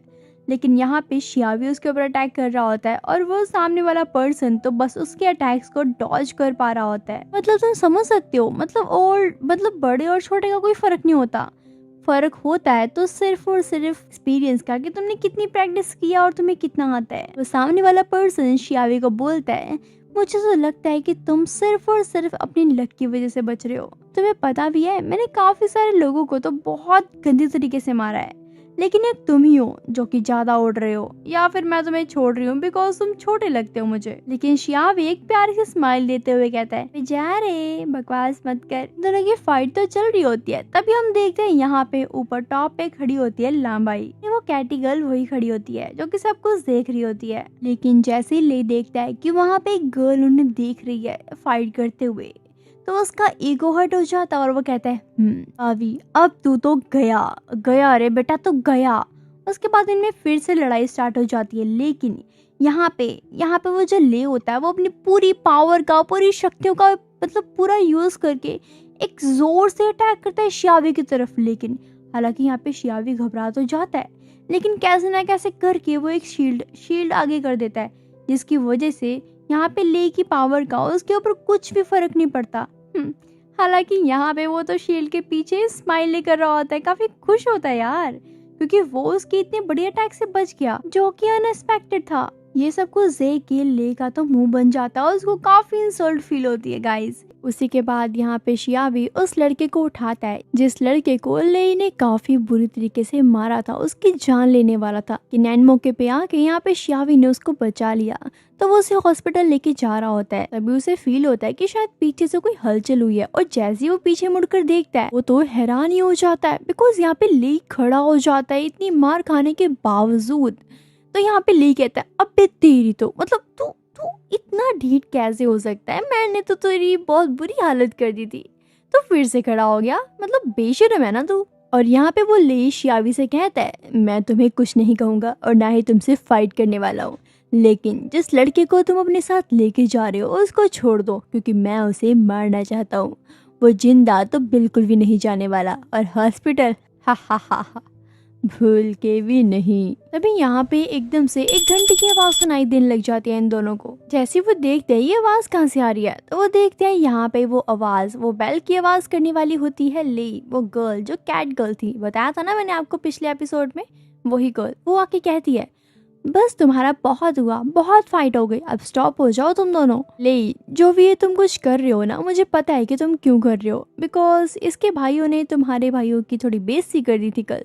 लेकिन यहाँ पे शियावी उसके ऊपर अटैक कर रहा होता है और वो सामने वाला पर्सन तो बस उसके अटैक्स को डॉज कर पा रहा होता है। मतलब तुम समझ सकते हो, मतलब बड़े और छोटे का कोई फर्क नहीं होता, फर्क होता है तो सिर्फ और सिर्फ एक्सपीरियंस का, कि तुमने कितनी प्रैक्टिस किया और तुम्हें कितना आता है। वो सामने वाला पर्सन शियावी को बोलता है मुझे तो लगता है कि तुम सिर्फ और सिर्फ अपनी लक की वजह से बच रहे हो, तुम्हें पता भी है मैंने काफी सारे लोगों को तो बहुत गंदे तरीके से मारा है, लेकिन एक तुम ही हो जो कि ज्यादा उड़ रहे हो, या फिर मैं तुम्हें छोड़ रही हूँ बिकॉज तुम छोटे लगते हो मुझे। लेकिन शियावी एक प्यारी सी स्माइल देते हुए कहता है जा रे बकवास मत कर। दोनों की फाइट तो चल रही होती है, तभी हम देखते हैं यहाँ पे ऊपर टॉप पे खड़ी होती है लांबाई। वो कैटी गर्ल वही खड़ी होती है जो कि सब कुछ देख रही होती है, लेकिन जैसे ही ले देखता है कि वहाँ पे एक गर्ल उन्हें देख रही है फाइट करते हुए, तो उसका ईगो हर्ट हो जाता है और वो कहता है अभी अब तू तो गया रे बेटा तो गया। उसके बाद इनमें फिर से लड़ाई स्टार्ट हो जाती है, लेकिन यहाँ पे वो जो ले होता है वो अपनी पूरी पावर का, पूरी शक्तियों का मतलब पूरा यूज करके एक जोर से अटैक करता है शियावी की तरफ। लेकिन हालांकि यहाँ पे शियावी घबरा तो जाता है, लेकिन कैसे ना कैसे करके वो एक शील्ड आगे कर देता है, जिसकी वजह से यहाँ पे ले की पावर का उसके ऊपर कुछ भी फर्क नहीं पड़ता। हालांकि यहाँ पे वो तो शील्ड के पीछे स्माइल लेकर रहा होता है, काफी खुश होता है यार, क्योंकि वो उसके इतने बड़े अटैक से बच गया जो कि अनएक्सपेक्टेड था। ये सब कुछ देख के ले का तो मुंह बन जाता है और उसको काफी इंसल्ट फील होती है गाइस। उसी के बाद यहाँ पे शियावी उस लड़के को उठाता है जिस लड़के को ले ने काफी बुरी तरीके से मारा था, उसकी जान लेने वाला था। कि नैन मौके पे आके यहाँ पे शियावी ने उसको बचा लिया, तो वो उसे हॉस्पिटल लेके जा रहा होता है। तभी उसे फील होता है कि शायद पीछे से कोई हलचल हुई है, और जैसे ही वो पीछे मुड़कर देखता है वो तो हैरान ही हो जाता है बिकॉज यहाँ पे ले खड़ा हो जाता है इतनी मार खाने के बावजूद। तो यहाँ पे ले कहता है अबे तेरी तो मतलब तू इतना ढीठ कैसे हो सकता है, मैंने तो तेरी बहुत बुरी हालत कर दी थी, तो फिर से खड़ा हो गया, मतलब बेशर्म है ना तू। और यहाँ पे वो ले शियावी से कहता है मैं तुम्हें कुछ नहीं कहूँगा और ना ही तुमसे फाइट करने वाला हूँ, लेकिन जिस लड़के को तुम अपने साथ लेके जा रहे हो उसको छोड़ दो, क्योंकि मैं उसे मारना चाहता हूँ। वो जिंदा तो बिल्कुल भी नहीं जाने वाला, और हॉस्पिटल हा हा हा हा, भूल के भी नहीं। तभी यहाँ पे एकदम से एक घंटे की आवाज सुनाई देने लग जाती है इन दोनों को। जैसे वो देखते हैं ये आवाज कहाँ से आ रही है, तो वो देखते हैं यहाँ पे वो आवाज, वो बेल की आवाज करने वाली होती है ली, वो गर्ल जो कैट गर्ल थी, बताया था ना मैंने आपको पिछले एपिसोड में, वही गर्ल। वो आके कहती है बस तुम्हारा बहुत हुआ, बहुत फाइट हो गई, अब स्टॉप हो जाओ तुम दोनों। ले जो भी ये तुम कुछ कर रहे हो ना, मुझे पता है कि तुम क्यों कर रहे हो, बिकॉज इसके भाइयों ने तुम्हारे भाइयों की थोड़ी बेइज्जती कर दी थी कल।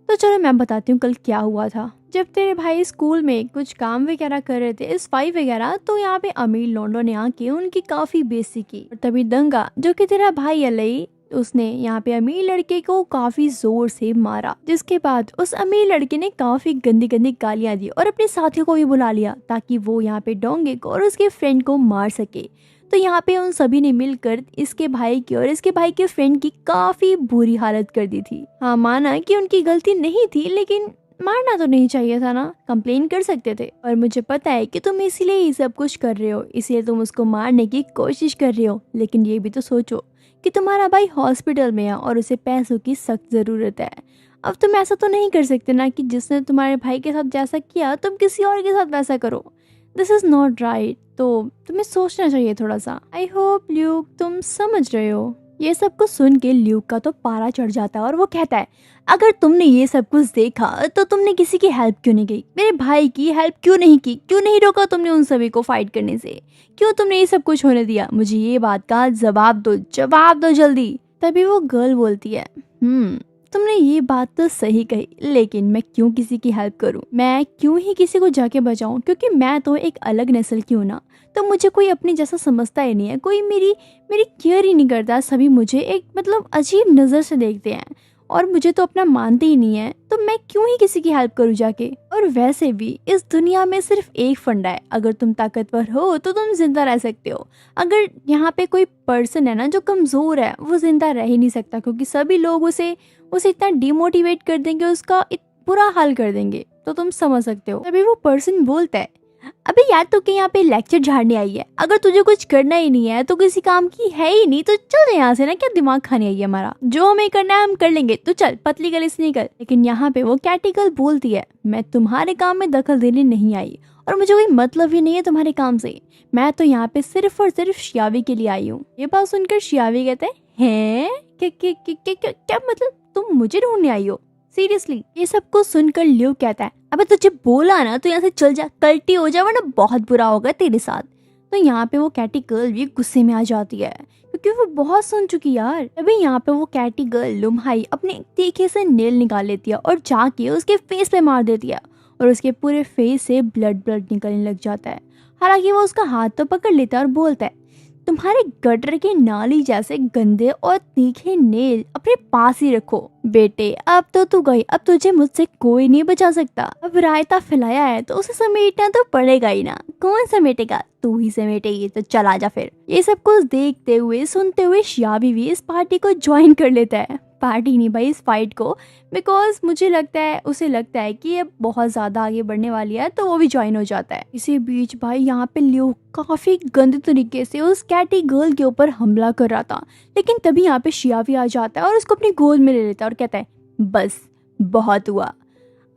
तो चलो मैं बताती हूँ कल क्या हुआ था। जब तेरे भाई स्कूल में कुछ काम वगैरह कर रहे थे, सफाई वगैरह, तो यहाँ पे अमीर लोंडो ने आके उनकी काफी बेइज्जती की। और तभी दंगा जो कि तेरा भाई है लई, उसने यहाँ पे अमीर लड़के को काफी जोर से मारा, जिसके बाद उस अमीर लड़के ने काफी गंदी गंदी गालियां दी और अपने साथियों को भी बुला लिया ताकि वो यहाँ पे डोंगे को और उसके फ्रेंड को मार सके। तो यहाँ पे उन सभी ने मिलकर इसके भाई की और इसके भाई के फ्रेंड की काफी बुरी हालत कर दी थी। हाँ, माना कि उनकी गलती नहीं थी, लेकिन मारना तो नहीं चाहिए था ना, कंप्लेन कर सकते थे। और मुझे पता है कि तुम इसीलिए ये सब कुछ कर रहे हो, इसलिए तुम उसको मारने की कोशिश कर रहे हो, लेकिन ये भी तो सोचो कि तुम्हारा भाई हॉस्पिटल में है और उसे पैसों की सख्त जरूरत है। अब तुम ऐसा तो नहीं कर सकते ना कि जिसने तुम्हारे भाई के साथ जैसा किया तुम किसी और के साथ वैसा करो। This is not right. तो तुम्हें सोचना चाहिए थोड़ा सा। आई होप ल्यूक तुम समझ रहे हो। ये सब कुछ सुन के ल्यूक का तो पारा चढ़ जाता है और वो कहता है अगर तुमने ये सब कुछ देखा तो तुमने किसी की हेल्प क्यों नहीं की, मेरे भाई की हेल्प क्यों नहीं की, क्यों नहीं रोका तुमने उन सभी को फाइट करने से, क्यों तुमने ये सब कुछ होने दिया, मुझे ये बात का जवाब दो जल्दी। तभी वो गर्ल बोलती है तुमने ये बात तो सही कही, लेकिन मैं क्यों किसी की हेल्प करूं, मैं क्यों ही किसी को जाके बचाऊं, क्योंकि मैं तो एक अलग नस्ल की हूं ना, तो मुझे कोई अपनी जैसा समझता ही नहीं है, कोई मेरी मेरी केयर ही नहीं करता, सभी मुझे एक मतलब अजीब नज़र से देखते हैं और मुझे तो अपना मानते ही नहीं है, तो मैं क्यों ही किसी की हेल्प करूं जाके। और वैसे भी इस दुनिया में सिर्फ एक फंडा है, अगर तुम ताकतवर हो तो तुम जिंदा रह सकते हो, अगर यहाँ पे कोई पर्सन है ना जो कमज़ोर है वो जिंदा रह ही नहीं सकता, क्योंकि सभी लोग उसे इतना डिमोटिवेट कर देंगे, उसका बुरा हाल कर देंगे, तो तुम समझ सकते हो। तभी वो पर्सन बोलता है अबे यार तू के यहाँ पे लेक्चर झाड़ने आई है, अगर तुझे कुछ करना ही नहीं है तो किसी काम की है ही नहीं, तो चल यहाँ से ना, क्या दिमाग खाने आई है हमारा, जो हमें करना है हम कर लेंगे, तो चल पतली गली से निकल। लेकिन यहाँ पे वो कैटिकल बोलती है मैं तुम्हारे काम में दखल देने नहीं आई और मुझे कोई मतलब ही नहीं है तुम्हारे काम से, मैं तो यहाँ पे सिर्फ और सिर्फ शियावी के लिए आई हूँ। ये बात सुनकर शियावी कहते हैं क्या मतलब तुम मुझे ढूंढने आई हो, सीरियसली। ये सब कुछ सुनकर ल्यू कहता है अबे तुझे बोला ना तो यहाँ से चल जा, कल्टी हो जा वरना बहुत बुरा होगा तेरे साथ। तो यहाँ पे वो कैटी गर्ल भी गुस्से में आ जाती है क्योंकि वो बहुत सुन चुकी यार। तभी यहाँ पे वो कैटी गर्ल लुम्हाई अपने तीखे से नेल निकाल लेती है और जाके उसके फेस पे मार देती है और उसके पूरे फेस से ब्लड निकलने लग जाता है। हालांकि वो उसका हाथ तो पकड़ लेता है और बोलता है तुम्हारे गटर के नाली जैसे गंदे और तीखे नेल अपने पास ही रखो बेटे, अब तो तू गई, अब तुझे मुझसे कोई नहीं बचा सकता। अब रायता फैलाया है तो उसे समेटना तो पड़ेगा ही ना, कौन समेटेगा, तू ही समेटेगी, तो चला जा फिर। ये सब कुछ देखते हुए सुनते हुए शियाबी भी इस पार्टी को ज्वाइन कर लेता है, पार्टी नहीं भाई इस फाइट को, बिकॉज मुझे लगता है उसे लगता है कि ये बहुत ज्यादा आगे बढ़ने वाली है, तो वो भी ज्वाइन हो जाता है। इसी बीच भाई यहाँ पे ल्यू काफी गंदे तरीके से उस कैटी गर्ल के ऊपर हमला कर रहा था, लेकिन तभी यहाँ पे शियावी आ जाता है और उसको अपनी गोद में ले लेता है और कहता है बस बहुत हुआ,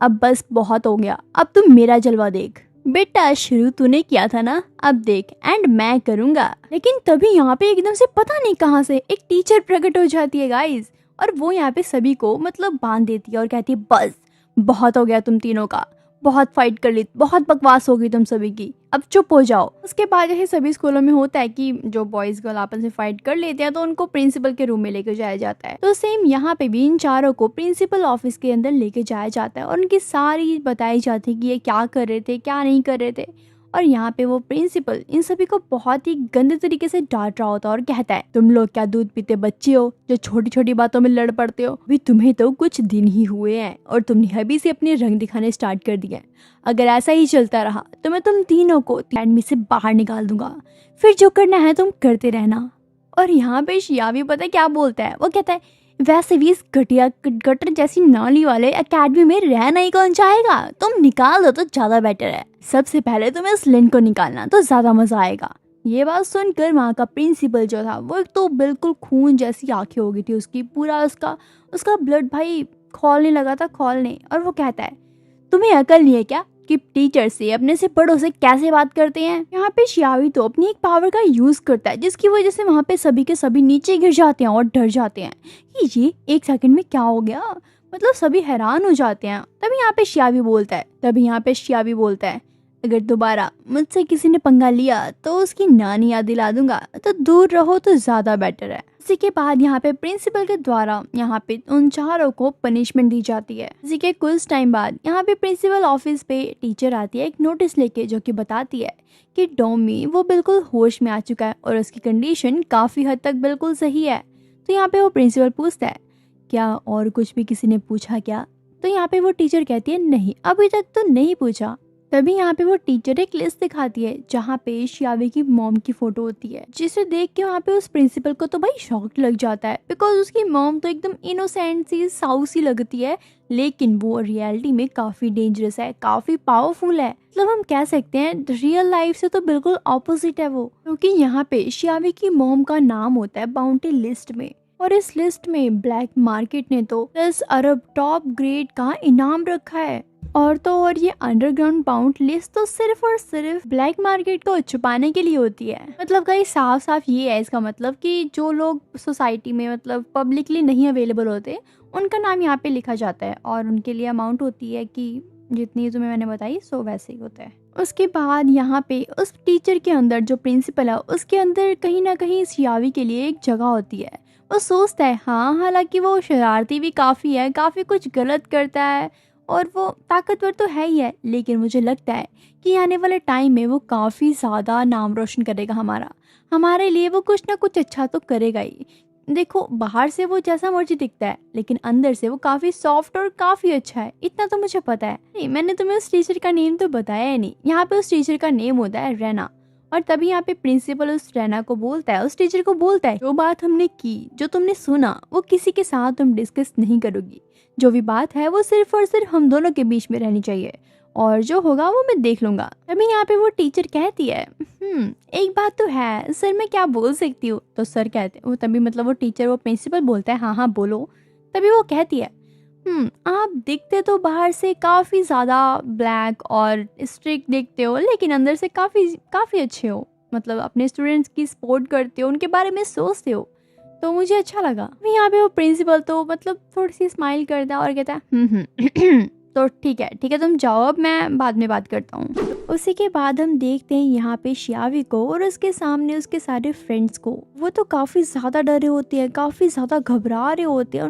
अब बस बहुत हो गया, अब तुम मेरा जलवा देख बेटा, शुरू तूने किया था ना, अब देख एंड मैं करूंगा। लेकिन तभी यहाँ पे एकदम से पता नहीं कहाँ से एक टीचर प्रकट हो जाती है गाइस, और वो यहाँ पे सभी को मतलब बांध देती है और कहती है बस बहुत हो गया तुम तीनों का, बहुत फाइट कर ली, बहुत बकवास हो गई तुम सभी की, अब चुप हो जाओ। उसके बाद जैसे सभी स्कूलों में होता है कि जो बॉयज गर्ल आपस में फाइट कर लेते हैं तो उनको प्रिंसिपल के रूम में लेके जाया जाता है, तो सेम यहाँ पे भी इन चारों को प्रिंसिपल ऑफिस के अंदर लेके जाया जाता है और उनकी सारी बताई जाती है कि ये क्या कर रहे थे क्या नहीं कर रहे थे। और यहाँ पे वो प्रिंसिपल इन सभी को बहुत ही गंदे तरीके से डांट रहा होता है और कहता है तुम लोग क्या दूध पीते बच्चे हो जो छोटी छोटी बातों में लड़ पड़ते हो, अभी तुम्हें तो कुछ दिन ही हुए हैं और तुमने अभी से अपने रंग दिखाने स्टार्ट कर दिए हैं, अगर ऐसा ही चलता रहा तो मैं तुम तीनों को अकेडमी से बाहर निकाल दूंगा, फिर जो करना है तुम करते रहना। और यहाँ पे शियावी पता है क्या बोलता है, वो कहता है वैसे भी इस घटिया गटर जैसी नाली वाले एकेडमी में रहना ही कौन चाहेगा, तुम निकाल दो तो ज्यादा बेटर है। सबसे पहले तुम्हें इस लिन को निकालना तो ज्यादा मजा आएगा। ये बात सुनकर वहाँ का प्रिंसिपल जो था वो एक तो बिल्कुल खून जैसी आंखें हो गई थी उसकी, पूरा उसका उसका ब्लड भाई खौलने लगा था, खौलने। और वो कहता है तुम्हें अकल नहीं है क्या कि टीचर से अपने से बड़ों से कैसे बात करते हैं। यहाँ पे शियावी तो अपनी एक पावर का यूज करता है जिसकी वजह से वहाँ पे सभी के सभी नीचे गिर जाते हैं और डर जाते हैं कि ये एक सेकंड में क्या हो गया, मतलब सभी हैरान हो जाते हैं। तभी यहाँ पे शियावी बोलता है अगर दोबारा मुझसे किसी ने पंगा लिया तो उसकी नानी याद दिला दूंगा, तो दूर रहो तो ज्यादा बेटर है। इसी के बाद यहाँ पे प्रिंसिपल के द्वारा यहाँ पे उन चारों को पनिशमेंट दी जाती है। इसी के कुछ टाइम बाद यहाँ पे प्रिंसिपल ऑफिस पे टीचर आती है एक नोटिस लेके, जो कि बताती है कि डॉमी वो बिल्कुल होश में आ चुका है और उसकी कंडीशन काफी हद तक बिल्कुल सही है। तो यहाँ पे वो प्रिंसिपल पूछता है क्या और कुछ भी किसी ने पूछा क्या। तो यहाँ पे वो टीचर कहती है नहीं, अभी तक तो नहीं पूछा। तभी यहाँ पे वो टीचर एक लिस्ट दिखाती है जहाँ पे शियावी की मॉम की फोटो होती है, जिसे देख के वहाँ पे उस प्रिंसिपल को तो भाई शॉक लग जाता है, बिकॉज उसकी मॉम तो एकदम इनोसेंट सी साउ सी लगती है, लेकिन वो रियलिटी में काफी डेंजरस है, काफी पावरफुल है। मतलब हम कह सकते हैं रियल लाइफ से तो बिल्कुल ऑपोजिट है वो, क्योंकि यहाँ पे शियावी की मॉम का नाम होता है बाउंटी लिस्ट में, और इस लिस्ट में ब्लैक मार्केट ने तो 10 अरब टॉप ग्रेड का इनाम रखा है। और तो और ये अंडरग्राउंड बाउंड लिस्ट तो सिर्फ और सिर्फ ब्लैक मार्केट को छुपाने के लिए होती है। मतलब कहीं साफ साफ ये है इसका मतलब कि जो लोग सोसाइटी में मतलब पब्लिकली नहीं अवेलेबल होते उनका नाम यहाँ पे लिखा जाता है, और उनके लिए अमाउंट होती है कि जितनी तुम्हें मैंने बताई सो वैसे ही होता है। उसके बाद यहाँ पे उस टीचर के अंदर जो प्रिंसिपल है उसके अंदर कहीं ना कहीं शियावी के लिए एक जगह होती है। वो सोचता है हाँ, हालांकि वो शरारती भी काफ़ी है, काफ़ी कुछ गलत करता है और वो ताकतवर तो है ही है, लेकिन मुझे लगता है कि आने वाले टाइम में वो काफ़ी ज़्यादा नाम रोशन करेगा हमारे लिए। वो कुछ ना कुछ अच्छा तो करेगा ही। देखो बाहर से वो जैसा मर्जी दिखता है लेकिन अंदर से वो काफ़ी सॉफ्ट और काफ़ी अच्छा है, इतना तो मुझे पता है। नहीं, मैंने तुम्हें उस टीचर का नेम तो बताया ही नहीं। यहाँ पे उस टीचर का नेम होता है रैना। और तभी यहाँ पे प्रिंसिपल उस रैना को बोलता है, उस टीचर को बोलता है जो बात हमने की, जो तुमने सुना, वो किसी के साथ तुम डिस्कस नहीं करोगी। जो भी बात है वो सिर्फ और सिर्फ हम दोनों के बीच में रहनी चाहिए, और जो होगा वो मैं देख लूंगा। तभी यहाँ पे वो टीचर कहती है एक बात तो है सर, मैं क्या बोल सकती हूँ। तो सर कहते वो तभी मतलब वो टीचर वो प्रिंसिपल बोलता है हाँ हाँ बोलो। तभी वो कहती है आप दिखते तो बाहर से काफ़ी ज़्यादा ब्लैक और स्ट्रिक्ट दिखते हो, लेकिन अंदर से काफ़ी अच्छे हो। मतलब अपने स्टूडेंट्स की सपोर्ट करते हो, उनके बारे में सोचते हो, तो मुझे अच्छा लगा। यहाँ पे वो प्रिंसिपल तो मतलब थोड़ी सी स्माइल करता है और कहता है तो ठीक है तुम जाओ, अब मैं बाद में बात करता हूँ। उसी के बाद हम देखते हैं यहाँ पे शियावी को और उसके सामने उसके सारे फ्रेंड्स को। वो तो काफ़ी ज़्यादा डरे होते हैं, काफ़ी ज़्यादा घबरा रहे होते हैं,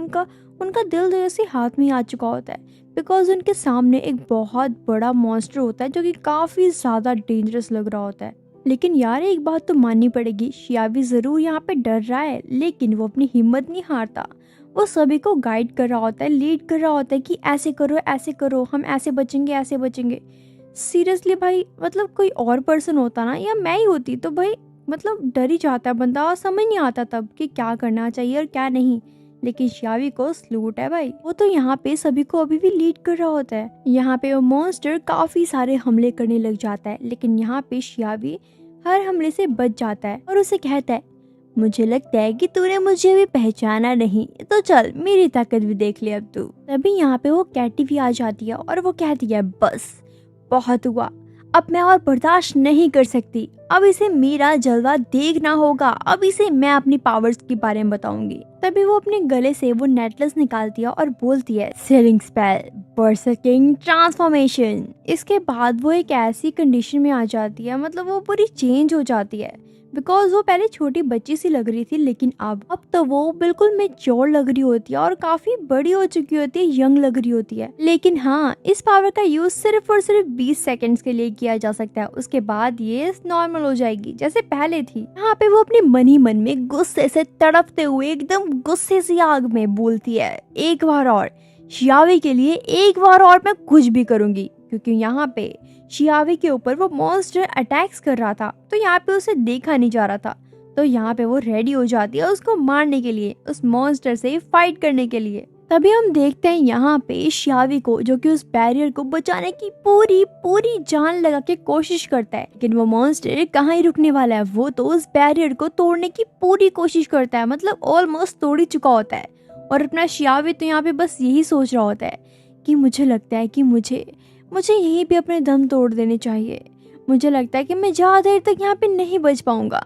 उनका दिल जैसे हाथ में आ चुका होता है, बिकॉज उनके सामने एक बहुत बड़ा मॉन्स्टर होता है जो कि काफ़ी ज़्यादा डेंजरस लग रहा होता है। लेकिन यार एक बात तो माननी पड़ेगी, शियावी ज़रूर यहाँ पे डर रहा है, लेकिन वो अपनी हिम्मत नहीं हारता। वो सभी को गाइड कर रहा होता है, लीड कर रहा होता है कि ऐसे करो, हम ऐसे बचेंगे। सीरियसली भाई, मतलब कोई और पर्सन होता ना या मैं ही होती तो भाई मतलब डर ही जाता है बंदा, और समझ नहीं आता तब कि क्या करना चाहिए और क्या नहीं। लेकिन शियावी को सलूट है भाई, वो तो यहाँ पे सभी को अभी भी लीड कर रहा होता है। यहाँ पे वो मॉन्स्टर काफी सारे हमले करने लग जाता है, लेकिन यहाँ पे शियावी हर हमले से बच जाता है और उसे कहता है मुझे लगता है कि तूने मुझे अभी पहचाना नहीं, तो चल मेरी ताकत भी देख ले अब तू। तभी यहाँ पे वो कैटी भी आ जाती है और वो कहती है बस बहुत हुआ, अब मैं और बर्दाश्त नहीं कर सकती, अब इसे मेरा जलवा देखना होगा, अब इसे मैं अपनी पावर्स के बारे में बताऊंगी। तभी वो अपने गले से वो नेकलेस निकालती है और बोलती है सेलिंग स्पेल बर्सर्किंग ट्रांसफॉर्मेशन। इसके बाद वो एक ऐसी कंडीशन में आ जाती है, मतलब वो पूरी चेंज हो जाती है, बिकॉज वो पहले छोटी बच्ची सी लग रही थी, लेकिन अब तो वो बिल्कुल मैच्योर लग रही होती है और काफी बड़ी हो चुकी होती है, यंग लग रही होती है। लेकिन हाँ, इस पावर का यूज सिर्फ और सिर्फ 20 सेकंड्स के लिए किया जा सकता है, उसके बाद ये नॉर्मल हो जाएगी जैसे पहले थी। यहाँ पे वो अपने मन ही मन में गुस्से से तड़पते हुए एकदम गुस्से सी आग में बोलती है एक बार और, शियावी के लिए एक बार और मैं कुछ भी करूंगी। क्योंकि यहाँ पे शियावी के ऊपर वो मॉन्स्टर अटैक्स कर रहा था, तो यहाँ पे उसे देखा नहीं जा रहा था, तो यहाँ पे वो रेडी हो जाती है उसको मारने के लिए, उस मॉन्स्टर से फाइट करने के लिए। तभी हम देखते हैं यहाँ पे शियावी को, जो कि उस बैरियर को बचाने की पूरी पूरी जान लगा के कोशिश करता है, लेकिन वो मॉन्स्टर कहाँ ही रुकने वाला है। वो तो उस बैरियर को तोड़ने की पूरी कोशिश करता है, मतलब ऑलमोस्ट तोड़ ही चुका होता है। और अपना शियावी तो यहाँ पे बस यही सोच रहा होता है कि मुझे लगता है कि मुझे यहीं पे अपने दम तोड़ देने चाहिए। मुझे लगता है कि मैं ज़्यादा देर तक यहाँ पे नहीं बच पाऊंगा,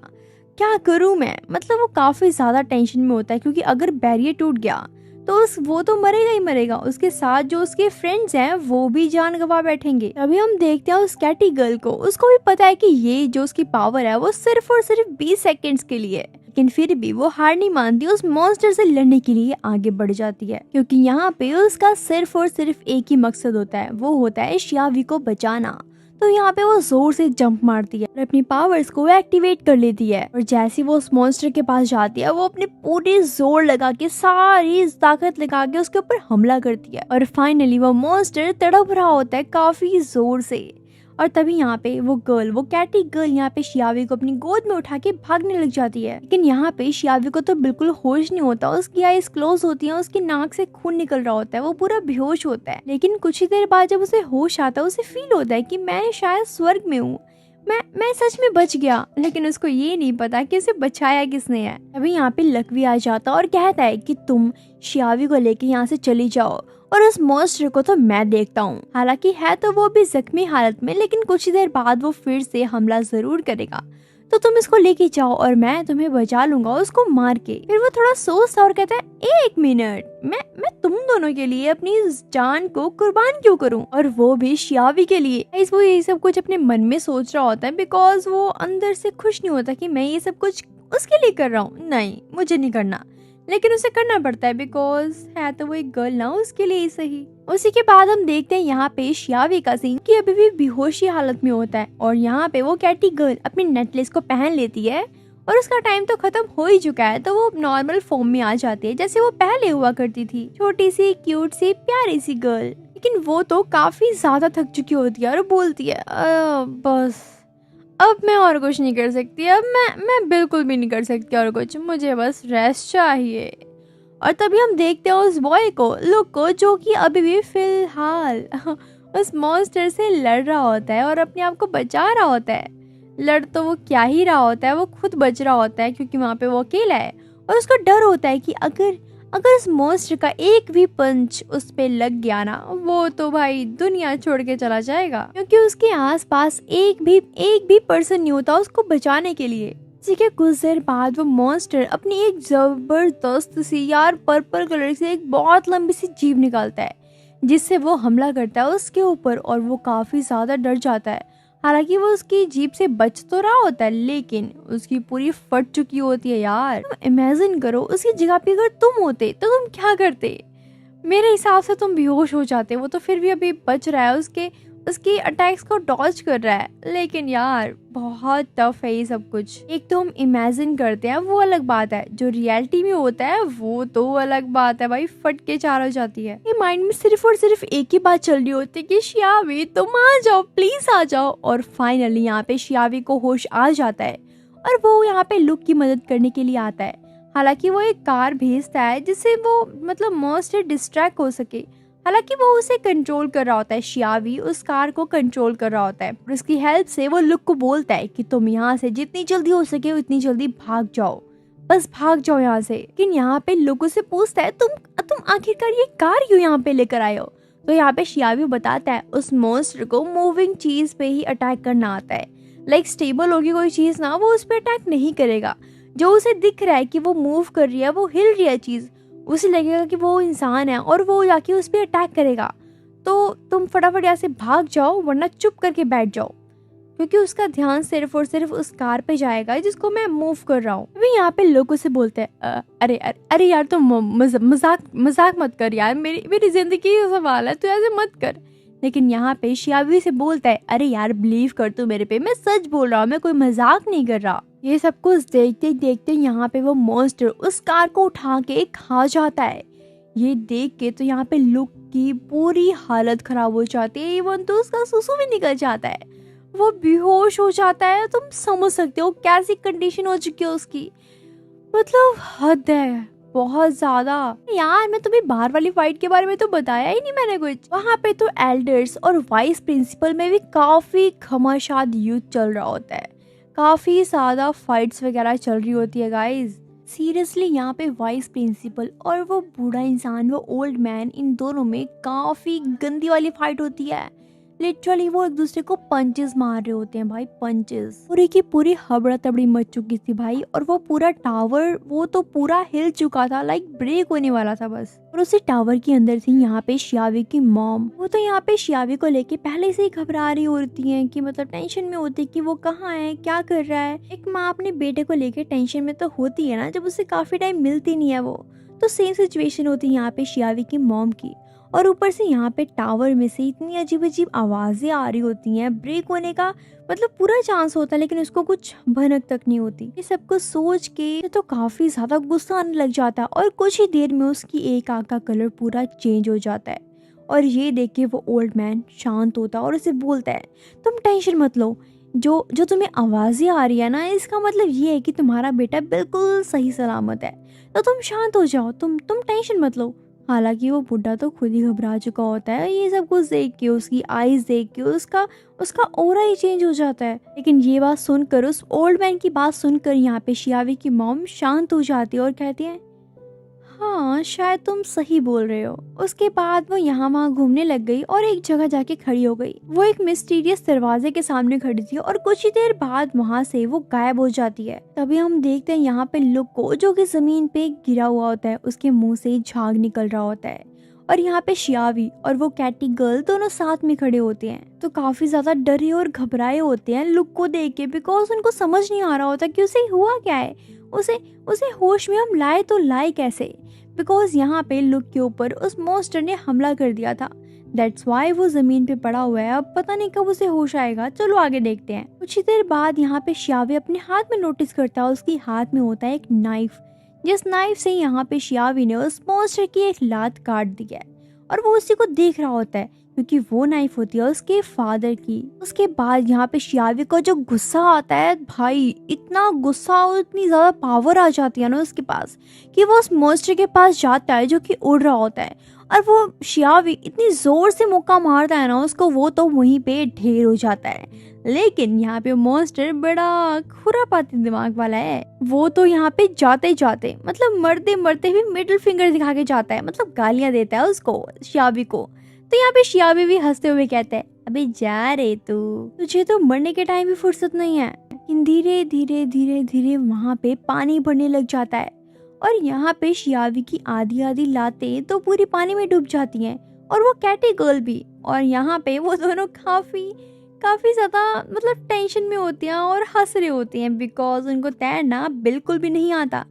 क्या करूँ मैं। मतलब वो काफ़ी ज़्यादा टेंशन में होता है, क्योंकि अगर बैरियर टूट गया तो वो तो मरेगा ही मरेगा, उसके साथ जो उसके फ्रेंड्स हैं वो भी जान गंवा बैठेंगे। अभी हम देखते हैं उस कैटी गर्ल को, उसको भी पता है कि ये जो उसकी पावर है वो सिर्फ और सिर्फ 20 सेकंड्स के लिए है, लेकिन फिर भी वो हार नहीं मानती, उस मॉन्स्टर से लड़ने के लिए आगे बढ़ जाती है, क्योंकि यहाँ पे उसका सिर्फ और सिर्फ एक ही मकसद होता है, वो होता है शियावी को बचाना। तो यहाँ पे वो जोर से जंप मारती है और अपनी पावर्स को एक्टिवेट कर लेती है। और जैसे वो उस मॉन्स्टर के पास जाती है, वो अपने पूरे जोर लगा के, सारी ताकत लगा के उसके ऊपर हमला करती है। और फाइनली वो मॉन्स्टर तड़प रहा होता है काफी जोर से। और तभी यहाँ पे वो कैटी गर्ल यहाँ पे शियावी को अपनी गोद में उठा के भागने लग जाती है, लेकिन यहाँ पे शियावी को तो बिल्कुल होश नहीं होता, उसकी आईज क्लोज होती है, उसकी नाक से खून निकल रहा होता है, वो पूरा बेहोश होता है। लेकिन कुछ ही देर बाद जब उसे होश आता है, उसे फील होता है कि मैं शायद स्वर्ग में हूँ, मैं सच में बच गया। लेकिन उसको ये नहीं पता कि उसे बचाया किसने है। अभी यहाँ पे लकवी आ जाता और कहता है कि तुम शियावी को लेके यहाँ से चली जाओ और उस मॉन्स्टर को तो मैं देखता हूँ। हालांकि है तो वो भी जख्मी हालत में, लेकिन कुछ ही देर बाद वो फिर से हमला जरूर करेगा, तो तुम इसको लेके जाओ और मैं तुम्हें बचा लूंगा उसको मार के। फिर वो थोड़ा सोचता और कहता है 1 मिनट, मैं तुम दोनों के लिए अपनी जान को कुर्बान क्यों करूं, और वो भी शियावी के लिए। गाइस वो यही सब कुछ अपने मन में सोच रहा होता है, बिकॉज वो अंदर से खुश नहीं होता कि मैं ये सब कुछ उसके लिए कर रहा हूँ। नहीं, मुझे नहीं करना, लेकिन उसे करना पड़ता है, बिकॉज है तो वो एक गर्ल ना, उसके लिए ही सही। उसी के बाद हम देखते हैं यहाँ पे शियावी का सीन कि अभी भी बेहोशी हालत में होता है, और यहाँ पे वो कैटी गर्ल अपनी नेकलेस को पहन लेती है और उसका टाइम तो खत्म हो ही चुका है, तो वो नॉर्मल फॉर्म में आ जाती है जैसे वो पहले हुआ करती थी, छोटी सी क्यूट सी प्यारी सी गर्ल। लेकिन वो तो काफी ज्यादा थक चुकी होती है और बोलती है बस अब मैं और कुछ नहीं कर सकती, अब मैं बिल्कुल भी नहीं कर सकती और कुछ, मुझे बस रेस्ट चाहिए। और तभी हम देखते हैं उस बॉय को, लुक को, जो कि अभी भी फिलहाल उस मॉन्स्टर से लड़ रहा होता है और अपने आप को बचा रहा होता है। लड़ तो वो क्या ही रहा होता है, वो खुद बच रहा होता है, क्योंकि वहाँ पे वो अकेला है और उसको डर होता है कि अगर उस मॉन्स्टर का एक भी पंच उस पे लग गया ना, वो तो भाई दुनिया छोड़ के चला जाएगा, क्योंकि उसके आसपास एक भी पर्सन नहीं होता उसको बचाने के लिए। इसी के कुछ देर बाद वो मॉन्स्टर अपनी एक जबरदस्त सी यार पर्पल कलर से एक बहुत लंबी सी जीभ निकालता है, जिससे वो हमला करता है उसके ऊपर और वो काफी ज्यादा डर जाता है। हालांकि वो उसकी जीभ से बच तो रहा होता है, लेकिन उसकी पूरी फट चुकी होती है यार। इमेजिन करो उसकी जगह पे अगर तुम होते तो तुम क्या करते। मेरे हिसाब से तुम बेहोश हो जाते। वो तो फिर भी अभी बच रहा है, उसकी अटैक्स को डॉज कर रहा है, लेकिन यार बहुत टफ है ये सब कुछ। एक तो हम इमेजिन करते हैं वो अलग बात है, जो रियलिटी में होता है वो तो अलग बात है भाई, फट के चार हो जाती है। ये माइंड में सिर्फ और सिर्फ एक ही बात चल रही होती है कि शियावी तुम आ जाओ, प्लीज आ जाओ। और फाइनली यहाँ पे शियावी को होश आ जाता है और वो यहाँ पे लुक की मदद करने के लिए आता है। हालांकि वो एक कार भेजता है जिससे वो मतलब मॉन्स्टर डिस्ट्रैक्ट हो सके। हालांकि वो उसे कंट्रोल कर रहा होता है, शियावी उस कार को कंट्रोल कर रहा होता है और उसकी हेल्प से वो लुक को बोलता है कि तुम यहाँ से जितनी जल्दी हो सके उतनी जल्दी भाग जाओ, बस भाग जाओ यहाँ से। लेकिन यहाँ पे लुक उसे पूछता है तुम आखिरकार ये कार क्यों यहाँ पे लेकर आए हो। तो यहाँ पे शियावी बताता है उस मॉन्स्टर को मूविंग चीज पे ही अटैक करना आता है। लाइक स्टेबल होगी कोई चीज ना, वो उस पर अटैक नहीं करेगा। जो उसे दिख रहा है कि वो मूव कर रही है, वो हिल रही है चीज, उसे लगेगा कि वो इंसान है और वो जाके उस पर अटैक करेगा। तो तुम फटाफट यहाँ से भाग जाओ, वरना चुप करके बैठ जाओ, क्योंकि उसका ध्यान सिर्फ और सिर्फ उस कार पे जाएगा जिसको मैं मूव कर रहा हूँ। अभी यहाँ पे लोग उसे बोलते हैं अरे यार तुम मजाक मत कर यार, मेरी जिंदगी का सवाल है, तू ऐसे मत कर। लेकिन यहाँ पे शियावी से बोलता है अरे यार बिलीव कर तू मेरे पे, मैं सच बोल रहा हूँ, मैं कोई मजाक नहीं कर रहा। ये सब कुछ देखते देखते यहाँ पे वो मॉन्स्टर उस कार को उठा के खा जाता है। ये देख के तो यहाँ पे लुक की पूरी हालत खराब हो जाती है, इवन तो उसका सुसु भी निकल जाता है। वो बेहोश हो जाता है। तुम समझ सकते हो कैसी कंडीशन हो चुकी है उसकी। मतलब हद है, बहुत ज्यादा। यार मैं तुम्हें बाहर वाली फाइट के बारे में तो बताया ही नहीं मैंने कुछ। वहाँ पे तो एल्डर्स और वाइस प्रिंसिपल में भी काफी घमासान युद्ध चल रहा होता है, काफी ज्यादा फाइट्स वगैरह चल रही होती है गाइस। सीरियसली यहाँ पे वाइस प्रिंसिपल और वो बूढ़ा इंसान, वो ओल्ड मैन, इन दोनों में काफी गंदी वाली फाइट होती है। लिटरली वो एक दूसरे को पंचेस मार रहे होते हैं भाई, पंचेस। पूरी की पूरी हबड़ा तबड़ी मच चुकी थी भाई। और वो पूरा टावर वो तो पूरा हिल चुका था, लाइक ब्रेक होने वाला था बस। और उसी टावर के अंदर थी यहाँ पे शियावी की मॉम। वो तो यहाँ पे शियावी को लेके पहले से ही घबरा रही होती है कि मतलब टेंशन में होती है कि वो कहाँ है, क्या कर रहा है। एक माँ अपने बेटे को लेके टेंशन में तो होती है ना, जब उसे काफी टाइम मिलती नहीं है वो। तो सेम सिचुएशन होती है यहाँ पे शियावी की मॉम की। और ऊपर से यहाँ पे टावर में से इतनी अजीब अजीब आवाजें आ रही होती हैं, ब्रेक होने का मतलब पूरा चांस होता है, लेकिन उसको कुछ भनक तक नहीं होती। ये सब कुछ सोच के तो काफी ज्यादा गुस्सा आने लग जाता है। और कुछ ही देर में उसकी एक आंख का कलर पूरा चेंज हो जाता है। और ये देख के वो ओल्ड मैन शांत होता है और उसे बोलता है, तुम टेंशन मत लो, जो जो तुम्हें आवाजें आ रही है ना, इसका मतलब ये है कि तुम्हारा बेटा बिल्कुल सही सलामत है। तो तुम शांत हो जाओ, तुम टेंशन मत लो। हालांकि वो बुढ़ा तो खुद ही घबरा चुका होता है। ये सब कुछ देख के, उसकी आईज देख के उसका उसका ऑरा ही चेंज हो जाता है। लेकिन ये बात सुनकर, उस ओल्ड मैन की बात सुनकर यहाँ पे शियावी की मॉम शांत हो जाती है और कहती है, हाँ शायद तुम सही बोल रहे हो। उसके बाद वो यहाँ वहाँ घूमने लग गई और एक जगह जाके खड़ी हो गई। वो एक मिस्टीरियस दरवाजे के सामने खड़ी थी और कुछ ही देर बाद वहाँ से वो गायब हो जाती है। तभी हम देखते हैं यहाँ पे लुक को, जो कि जमीन पे गिरा हुआ होता है, उसके मुंह से झाग निकल रहा होता है। और यहाँ पे शियावी और वो कैटी गर्ल दोनों साथ में खड़े होते हैं। तो काफी ज्यादा डरे और घबराए होते हैं लुक को देख के, बिकॉज उनको समझ नहीं आ रहा होता कि उसे हुआ क्या है, उसे उसे होश में हम लाए तो लाए कैसे। बिकॉज यहाँ पे लुक के ऊपर उस मॉन्स्टर ने हमला कर दिया था। दैट्स वाई वो जमीन पे पड़ा हुआ है। अब पता नहीं कब उसे होश आएगा। चलो आगे देखते हैं। कुछ ही देर बाद यहाँ पे शियावी अपने हाथ में नोटिस करता है, उसके हाथ में होता है एक नाइफ, जिस नाइफ से यहाँ पे शियावी ने उस मॉन्स्टर की एक लात काट दी है। और वो उसी को देख रहा होता है, क्योंकि वो नाइफ होती है उसके फादर की। उसके बाद यहाँ पे शियावी को जो गुस्सा आता है भाई, इतना गुस्सा और इतनी ज्यादा पावर आ जाती है ना उसके पास, कि वो उस मॉन्स्टर के पास जाता है जो कि उड़ रहा होता है। और वो शियावी इतनी जोर से मुक्का मारता है ना उसको, वो तो वहीं पे ढेर हो जाता है। लेकिन यहाँ पे मॉन्स्टर बड़ा खुरापाती दिमाग वाला है। वो तो यहाँ पे जाते जाते मतलब मरते मरते भी मिडिल फिंगर दिखा के जाता है, मतलब गालियां देता है उसको, शियावी को। तो यहाँ पे शियावी भी हंसते हुए कहता है, अबे जा रे तू, तुझे तो मरने के टाइम भी फुर्सत नहीं है। लेकिन धीरे धीरे धीरे धीरे वहाँ पे पानी भरने लग जाता है। और यहाँ पे शियावी की आधी आधी लातें तो पूरी पानी में डूब जाती हैं, और वो कैटी गर्ल भी। और यहाँ पे वो दोनों काफी काफी ज्यादा मतलब टेंशन में होती हैं और हंस रहे होते हैं, बिकॉज उनको तैरना बिल्कुल भी नहीं आता।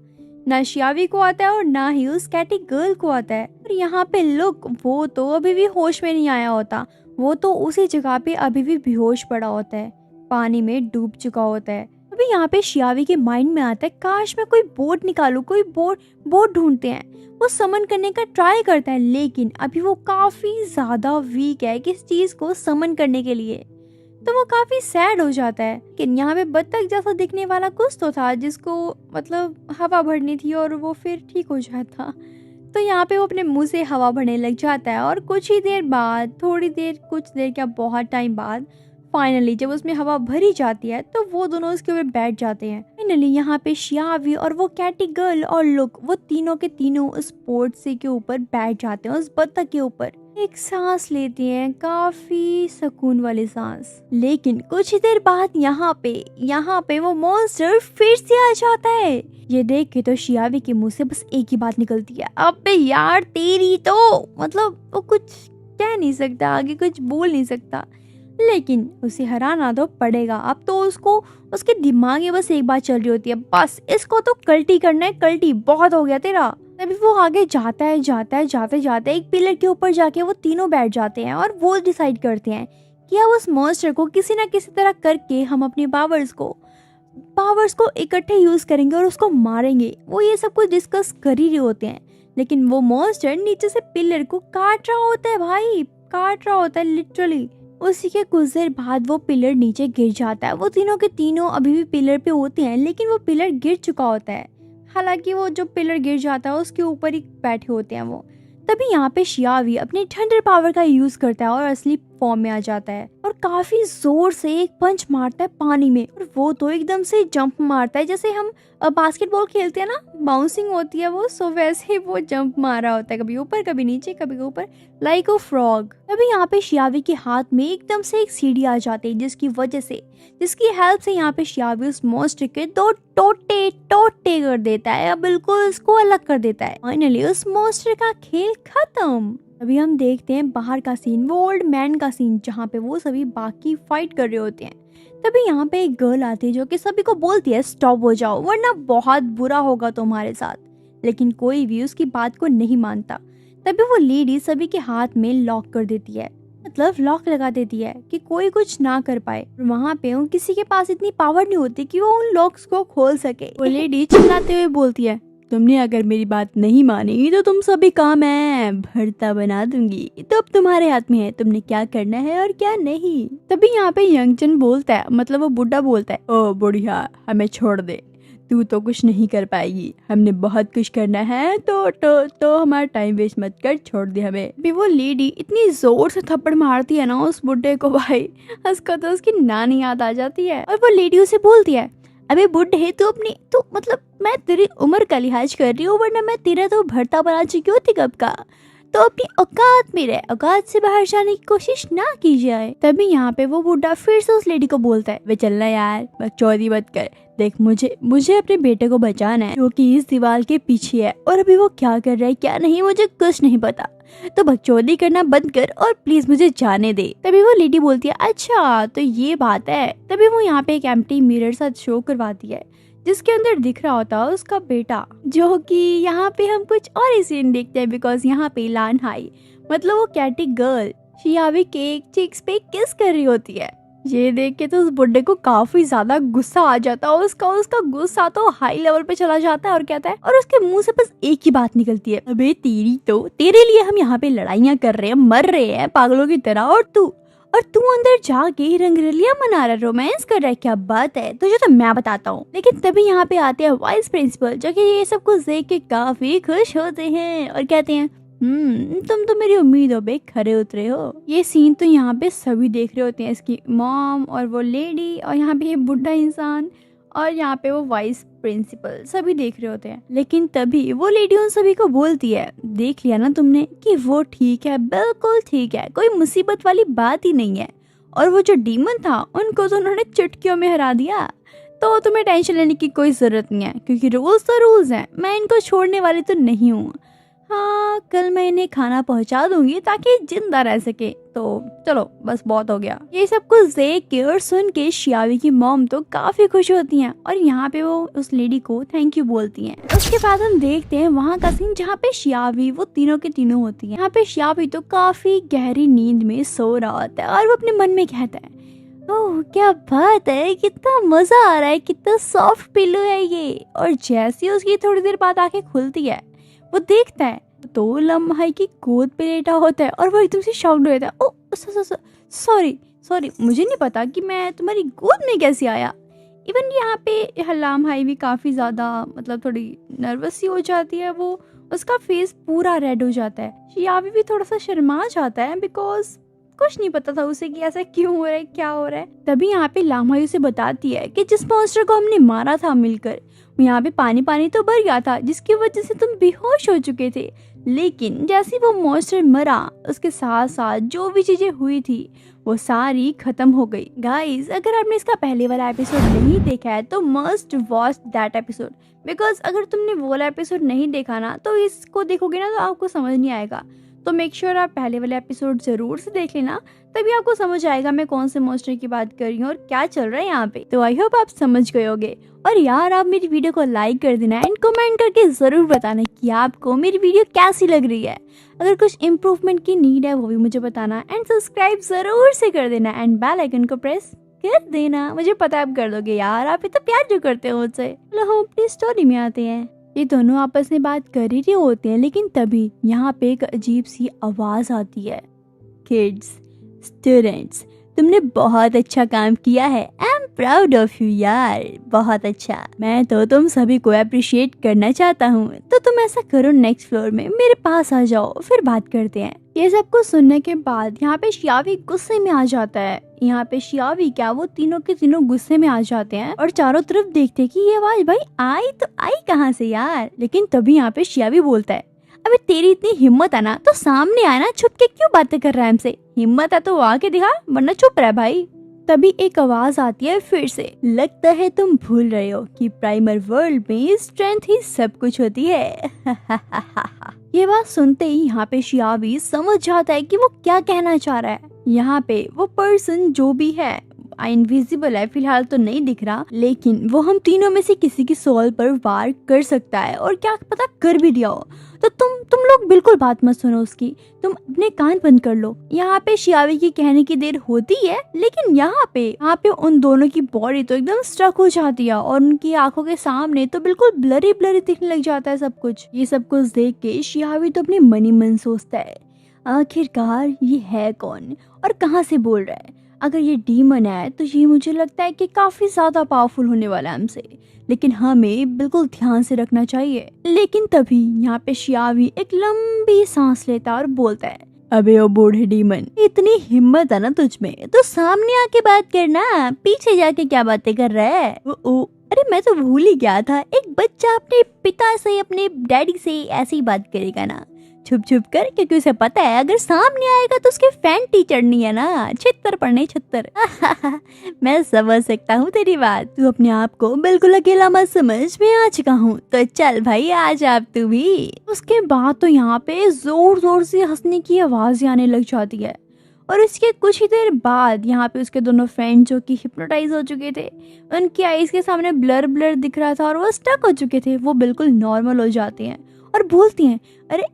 ना शियावी को आता है और ना ही उस कैटी गर्ल को आता है। और यहाँ पे लुक, वो तो अभी भी होश में नहीं आया होता। वो तो उसी जगह पे अभी भी बेहोश पड़ा होता है, पानी में डूब चुका होता है। अभी यहाँ पे शियावी के माइंड में आता है, काश मैं कोई बोट निकालूं, कोई बोट ढूंढते हैं। वो समन करने का ट्राई करता है, लेकिन अभी वो काफी ज्यादा वीक है किस चीज को समन करने के लिए। तो वो काफी सैड हो जाता है। लेकिन यहाँ पे बत्तख जैसा दिखने वाला कुछ तो था, जिसको मतलब हवा भरनी थी और वो फिर ठीक हो जाता। तो यहाँ पे वो अपने मुंह से हवा भरने लग जाता है। और कुछ ही देर बाद, कुछ देर क्या बहुत टाइम बाद, फाइनली जब उसमें हवा भरी जाती है तो वो दोनों उसके ऊपर बैठ जाते हैं। फाइनली यहाँ पे शियावी और वो कैटी गर्ल और लुक, वो तीनों के तीनों उस बोट से के ऊपर बैठ जाते हैं, उस बत्तख के ऊपर। एक सांस लेती हैं, काफी सुकून वाली सांस। लेकिन कुछ ही देर बाद यहाँ पे वो मॉन्स्टर फिर से आ जाता है। ये देख के तो शियावी के मुंह से बस एक ही बात निकलती है, अबे यार तेरी तो, मतलब वो कुछ कह नहीं सकता, आगे कुछ बोल नहीं सकता। लेकिन उसे हराना तो पड़ेगा। अब तो उसके दिमाग में बस एक बात चल रही होती है, बस इसको तो कल्टी करना है, कल्टी, बहुत हो गया तेरा। तभी वो आगे जाते जाते एक पिलर के ऊपर जाके वो तीनों बैठ जाते हैं और वो डिसाइड करते हैं कि अब उस मॉन्स्टर को किसी ना किसी तरह करके हम अपने पावर्स को इकट्ठे यूज करेंगे और उसको मारेंगे। वो ये सब कुछ डिस्कस कर ही रहे होते हैं, लेकिन वो मॉन्स्टर नीचे से पिलर को काट रहा होता है भाई, काट रहा होता है लिटरली। उसी के कुछ देर बाद वो पिलर नीचे गिर जाता है। वो तीनों के तीनों अभी भी पिलर पे होते हैं, लेकिन वो पिलर गिर चुका होता है। हालांकि वो जो पिलर गिर जाता है उसके ऊपर ही बैठे होते हैं वो। तभी यहाँ पे शियावी अपने थंडर पावर का यूज करता है और असली फॉर्म में आ जाता है और काफी जोर से एक पंच मारता है पानी में। और वो तो एकदम से जंप मारता है, जैसे हम बास्केटबॉल खेलते हैं ना, बाउंसिंग होती है वो, सो वैसे ही वो जंप मारा होता है, कभी ऊपर कभी नीचे कभी ऊपर, लाइक अ फ्रॉग। तभी यहाँ पे शियावी के हाथ में एकदम से एक सीढ़ी आ जाती है, जिसकी हेल्प से यहाँ पे शियावी उस मॉन्स्टर के दो टोटे कर देता है, या बिल्कुल उसको अलग कर देता है। फाइनली उस मॉन्स्टर का खेल खत्म। अभी हम देखते हैं बाहर का सीन, वो ओल्ड मैन का सीन, जहाँ पे वो सभी बाकी फाइट कर रहे होते हैं। तभी यहाँ पे एक गर्ल आती है जो कि सभी को बोलती है स्टॉप हो जाओ वरना बहुत बुरा होगा तुम्हारे साथ, लेकिन कोई भी उसकी बात को नहीं मानता। तभी वो लेडी सभी के हाथ में लॉक कर देती है, मतलब लॉक लगा देती है कि कोई कुछ ना कर पाए। वहाँ पे उन किसी के पास इतनी पावर नहीं होती कि वो उन लॉक्स को खोल सके। वो लेडी चिल्लाते हुए बोलती है, तुमने अगर मेरी बात नहीं मानी तो तुम सभी काम है भरता बना दूंगी। तो अब तुम्हारे हाथ में है, तुमने क्या करना है और क्या नहीं। तभी यहाँ पे यंगचन बोलता है, मतलब वो बुढ़ा बोलता है, ओ बुढ़िया हमें छोड़ दे, तू तो कुछ नहीं कर पाएगी, हमने बहुत कुछ करना है, तो हमारा टाइम वेस्ट मत कर, छोड़ दे हमें। भी वो लेडी इतनी जोर से थप्पड़ मारती है ना उस बुढ़े को, भाई हंसकर तो उसकी नानी याद आ जाती है। और वो लेडी उसे बोलती है, अबे बुढ़े तू मतलब मैं तेरी उम्र का लिहाज कर रही हूँ, वरना मैं तेरा तो भरता बना चुकी होती कब का। तो अपनी औकात में रहे, औकात से बाहर जाने की कोशिश ना की जाए। तभी यहाँ पे वो बुढ़ा फिर से उस लेडी को बोलता है, वे चलना यार, बकचोदी मत कर, देख मुझे अपने बेटे को बचाना है जो कि इस दीवार के पीछे है, और अभी वो क्या कर रहा है क्या नहीं मुझे कुछ नहीं पता, तो बकचोदी करना बंद कर और प्लीज मुझे जाने दे। तभी वो लेडी बोलती है, अच्छा तो ये बात है। तभी वो यहाँ पे एक एम्प्टी मिरर साथ शो करवाती है, जिसके अंदर दिख रहा होता है उसका बेटा, जो कि यहाँ पे हम कुछ और ही सीन देखते हैं, बिकॉज यहाँ पे लान हाई मतलब वो कैटी गर्ल शियावी के एक चिक्स पे किस कर रही होती है। ये देख के तो उस बुड्ढे को काफी ज्यादा गुस्सा आ जाता है, उसका गुस्सा तो हाई लेवल पे चला जाता है और कहता है, और उसके मुंह से बस एक ही बात निकलती है, अबे तेरे लिए हम यहाँ पे लड़ाइयाँ कर रहे हैं, मर रहे हैं पागलों की तरह, और तू अंदर जाके रंगरलियां मना रहा, रोमांस कर रहा है, क्या बात है तुझे तो मैं बताता हूँ। लेकिन तभी यहाँ पे आते हैं वाइस प्रिंसिपल, जो कि ये सब कुछ देख के काफी खुश होते हैं और कहते हैं, तुम तो मेरी उम्मीदों पे खरे उतरे हो। ये सीन तो यहाँ पे सभी देख रहे होते हैं, इसकी मॉम और वो लेडी और यहाँ पे ये बुढ़ा इंसान और यहाँ पे वो वाइस प्रिंसिपल सभी देख रहे होते हैं। लेकिन तभी वो लेडी उन सभी को बोलती है, देख लिया ना तुमने कि वो ठीक है, बिल्कुल ठीक है, कोई मुसीबत वाली बात ही नहीं है, और वो जो डीमन था उनको तो उन्होंने चुटकियों में हरा दिया, तो तुम्हें टेंशन लेने की कोई जरूरत नहीं है, क्योंकि रूल्स तो रूल्स हैं, मैं इनको छोड़ने वाली तो नहीं हूँ। हाँ कल मैं इन्हें खाना पहुंचा दूंगी ताकि जिंदा रह सके, तो चलो बस बहुत हो गया। ये सब कुछ देख के और सुन के शियावी की मॉम तो काफी खुश होती हैं और यहाँ पे वो उस लेडी को थैंक यू बोलती हैं। उसके बाद हम देखते हैं वहाँ का सीन जहाँ पे शियावी वो तीनों के तीनों होती हैं। यहाँ पे शियावी तो काफी गहरी नींद में सो रहा होता है और वो अपने मन में कहता है, ओह क्या बात है, कितना मजा आ रहा है, कितना सॉफ्ट पिलो है ये। और जैसे उसकी थोड़ी देर बाद आंखें खुलती है, वो देखता है तो लम्हाई की गोद पे लेटा होता है और वो एकदम से शॉक्ड हो जाता है, ओह सॉरी मुझे नहीं पता कि मैं तुम्हारी गोद में कैसे आया। इवन यहाँ पे हलाम हाई भी काफ़ी ज़्यादा मतलब थोड़ी नर्वस सी हो जाती है, वो उसका फेस पूरा रेड हो जाता है। शियावी भी थोड़ा सा शर्मा जाता है, बिकॉज कुछ नहीं पता था उसे कि ऐसा क्यों हो रहा है, क्या हो रहा है। तभी यहाँ पे लामाई उसे बताती है कि जिस मॉन्स्टर को हमने मारा था मिलकर, यहाँ पे पानी तो भर गया था, जिसकी वजह से तुम बेहोश हो चुके थे। लेकिन जैसे वो मॉन्स्टर मरा, उसके साथ साथ जो भी चीजें हुई थी वो सारी खत्म हो गई। गाइस अगर आपने इसका पहले वाला एपिसोड नहीं देखा है तो must watch that episode, because अगर तुमने वो वाला एपिसोड नहीं देखा ना तो इसको देखोगे ना तो आपको समझ नहीं आएगा। तो मेक श्योर आप पहले वाले एपिसोड जरूर से देख लेना, तभी आपको समझ आएगा मैं कौन से मॉन्स्टर की बात कर रही हूँ और क्या चल रहा है यहाँ पे। तो आई होप आप समझ गए होगे। और यार आप मेरी वीडियो को लाइक कर देना एंड कमेंट करके जरूर बताना कि आपको मेरी वीडियो कैसी लग रही है। अगर कुछ इम्प्रूवमेंट की नीड है वो भी मुझे बताना एंड सब्सक्राइब जरूर से कर देना एंड बेल आइकन को प्रेस कर देना। मुझे पता है आप कर दोगे यार, आप इतना प्यार जो करते हो मुझसे। चलो हम अपनी स्टोरी में आते हैं। ये दोनों आपस में बात कर ही रहे होते हैं, लेकिन तभी यहाँ पे एक अजीब सी आवाज आती है, किड्स स्टूडेंट्स, तुमने बहुत अच्छा काम किया है। I am proud of you यार, बहुत अच्छा। मैं तो तुम सभी को अप्रिशिएट करना चाहता हूँ। तो तुम ऐसा करो, नेक्स्ट फ्लोर में मेरे पास आ जाओ, फिर बात करते हैं। ये सब कुछ सुनने के बाद यहाँ पे शियावी गुस्से में आ जाता है। यहाँ पे शियावी क्या, वो तीनों के तीनों गुस्से में आ जाते हैं और चारों तरफ देखते हैं कि ये आवाज भाई आई तो आई कहाँ से यार। लेकिन तभी यहाँ पे शियावी बोलता है, अबे तेरी इतनी हिम्मत है ना तो सामने आना, छुप के क्यों बातें कर रहा है हमसे? हिम्मत है तो आके दिखा, वरना चुप रह भाई। तभी एक आवाज आती है फिर से, लगता है तुम भूल रहे हो कि प्राइमर वर्ल्ड में स्ट्रेंथ ही सब कुछ होती है। ये बात सुनते ही यहाँ पे शियावी समझ जाता है कि वो क्या कहना चाह रहा है। यहाँ पे वो पर्सन जो भी है इनविजिबल है, फिलहाल तो नहीं दिख रहा, लेकिन वो हम तीनों में से किसी की सोल पर वार कर सकता है और क्या पता कर भी दिया हो। तो तुम लोग बिल्कुल बात मत सुनो उसकी, तुम अपने कान बंद कर लो। यहाँ पे शियावी की कहने की देर होती है, लेकिन यहाँ पे उन दोनों की बॉडी तो एकदम स्ट्रक हो जाती है और उनकी आंखों के सामने तो बिल्कुल ब्लरी ब्लरी दिखने लग जाता है सब कुछ। ये सब कुछ देख के शियावी तो अपने मन ही मन सोचता है, आखिरकार ये है कौन और कहाँ से बोल रहा है? अगर ये डीमन है तो ये मुझे लगता है कि काफी ज्यादा पावरफुल होने वाला है हमसे, लेकिन हमें बिल्कुल ध्यान से रखना चाहिए। लेकिन तभी यहाँ पे शियावी एक लंबी सांस लेता है और बोलता है, अबे ओ बूढ़े डीमन, इतनी हिम्मत है ना तुझ में तो सामने आके बात करना, पीछे जाके क्या बातें कर रहा है? ओ अरे मैं तो भूल ही गया था, एक बच्चा अपने पिता से, अपने डैडी से ऐसे ही बात करेगा ना, छुप छुप कर, क्योंकि उसे पता है अगर सामने आएगा तो उसके फैंटी चढ़नी है ना, छित्तर पड़ने छित्तर। मैं समझ सकता हूँ तेरी बात, तू अपने आप को बिल्कुल अकेला मत समझ, मैं आ चुका हूँ, तो चल भाई आ जा अब तू भी। उसके बाद तो यहाँ पे जोर जोर से हंसने की आवाजें आने लग जाती है और इसके कुछ ही देर बाद यहाँ पे उसके दोनों फ्रेंड जो कि हिप्नोटाइज हो चुके थे, उनकी आईज के सामने ब्लर ब्लर दिख रहा था और वो स्टक हो चुके थे, वो बिल्कुल नॉर्मल हो जाते हैं और बोलती हैं, अरे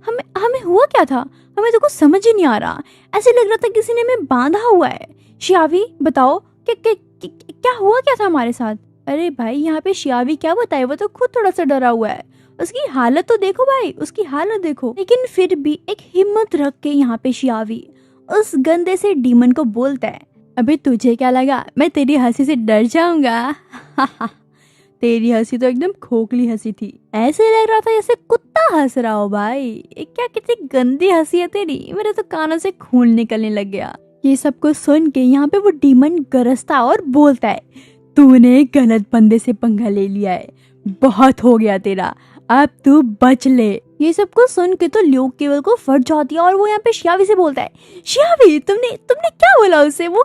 हमें हमें हुआ क्या था? हमें तो कुछ समझ ही नहीं आ रहा, ऐसे लग रहा था किसी ने हमें बांधा हुआ है। शियावी बताओ क्या हुआ क्या था हमारे साथ? अरे भाई यहाँ पे शियावी क्या बताए, वो तो खुद थोड़ा सा डरा हुआ है, उसकी हालत तो देखो भाई, उसकी हालत देखो। लेकिन फिर भी एक हिम्मत रख के यहाँ पे शियावी उस गंदे से डीमन को बोलता है, अबे तुझे क्या लगा मैं तेरी हंसी से डर जाऊंगा? तेरी हंसी तो एकदम खोखली हंसी थी, ऐसे लग रहा था जैसे कुत्ता हंस रहा हो भाई। क्या कितनी गंदी हंसी है तेरी, मेरे तो कानों से खून निकलने लग गया। ये सब कुछ सुन के यहाँ पे वो डीमन गरजता और बोलता है, तूने गलत बंदे से पंगा ले लिया है, बहुत हो गया तेरा, अब तू बच ले। ये सब कुछ सुन के तो ल्यूक केवल को फट जाती है और वो यहाँ पे शियावी से बोलता है, शियावी तुमने क्या बोला उसे? वो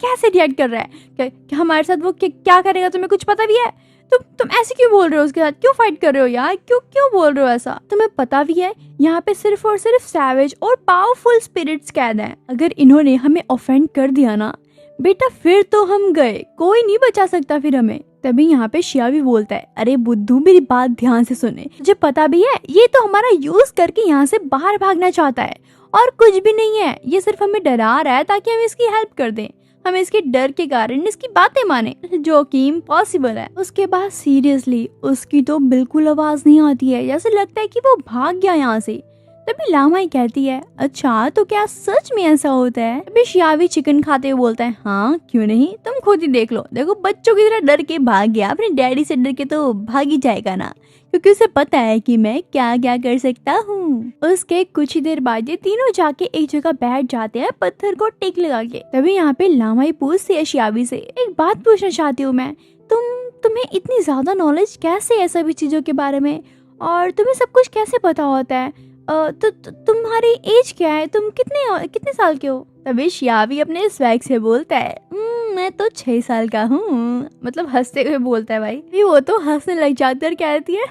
कैसे रिएक्ट कर रहा है? क्या हमारे साथ वो क्या करेगा तुम्हें कुछ पता भी है? तुम ऐसे क्यों बोल रहे हो उसके साथ? क्यों फाइट कर रहे हो यार? क्यों बोल रहे हो ऐसा? तुम्हें पता भी है यहाँ पे सिर्फ और सिर्फ सैवेज और पावरफुल स्पिरिट्स कैद हैं। अगर इन्होंने हमें ऑफेंड कर दिया ना बेटा, फिर तो हम गए, कोई नहीं बचा सकता फिर हमें। तभी यहाँ पे शियावी बोलता है, अरे बुद्धू मेरी बात ध्यान से सुने, मुझे पता भी है ये तो हमारा यूज करके यहाँ से बाहर भागना चाहता है और कुछ भी नहीं है, ये सिर्फ हमें डरा रहा है ताकि हम इसकी हेल्प कर दें, हम इसके डर के कारण इसकी बातें माने, जो कि इम्पॉसिबल है। उसके बाद सीरियसली उसकी तो बिल्कुल आवाज नहीं आती है, जैसे लगता है कि वो भाग गया यहाँ से। तभी लामाई कहती है, अच्छा तो क्या सच में ऐसा होता है? तभी शियावी चिकन खाते हुए बोलता है, हाँ क्यों नहीं, तुम खुद ही देख लो, देखो बच्चों की तरह डर के भाग गया, अपने डैडी से डर के तो भाग ही जाएगा ना, क्योंकि उसे पता है कि मैं क्या क्या कर सकता हूँ। उसके कुछ ही देर बाद ये तीनों जाके एक जगह बैठ जाते हैं पत्थर को टेक लगा के। तभी यहाँ पे लामाई पूछती है शियावी से, एक बात पूछना चाहती हूँ मैं, तुम्हें इतनी ज्यादा नॉलेज कैसे है सभी चीजों के बारे में, और तुम्हें सब कुछ कैसे पता होता है? तो तुम्हारी एज क्या है, तुम कितने साल के हो? तभी शियावी अपने स्वैग से बोलता है, मैं तो 6 साल का हूँ, मतलब हंसते हुए बोलता है भाई। वो तो हंसने लग जाती है और कहती है,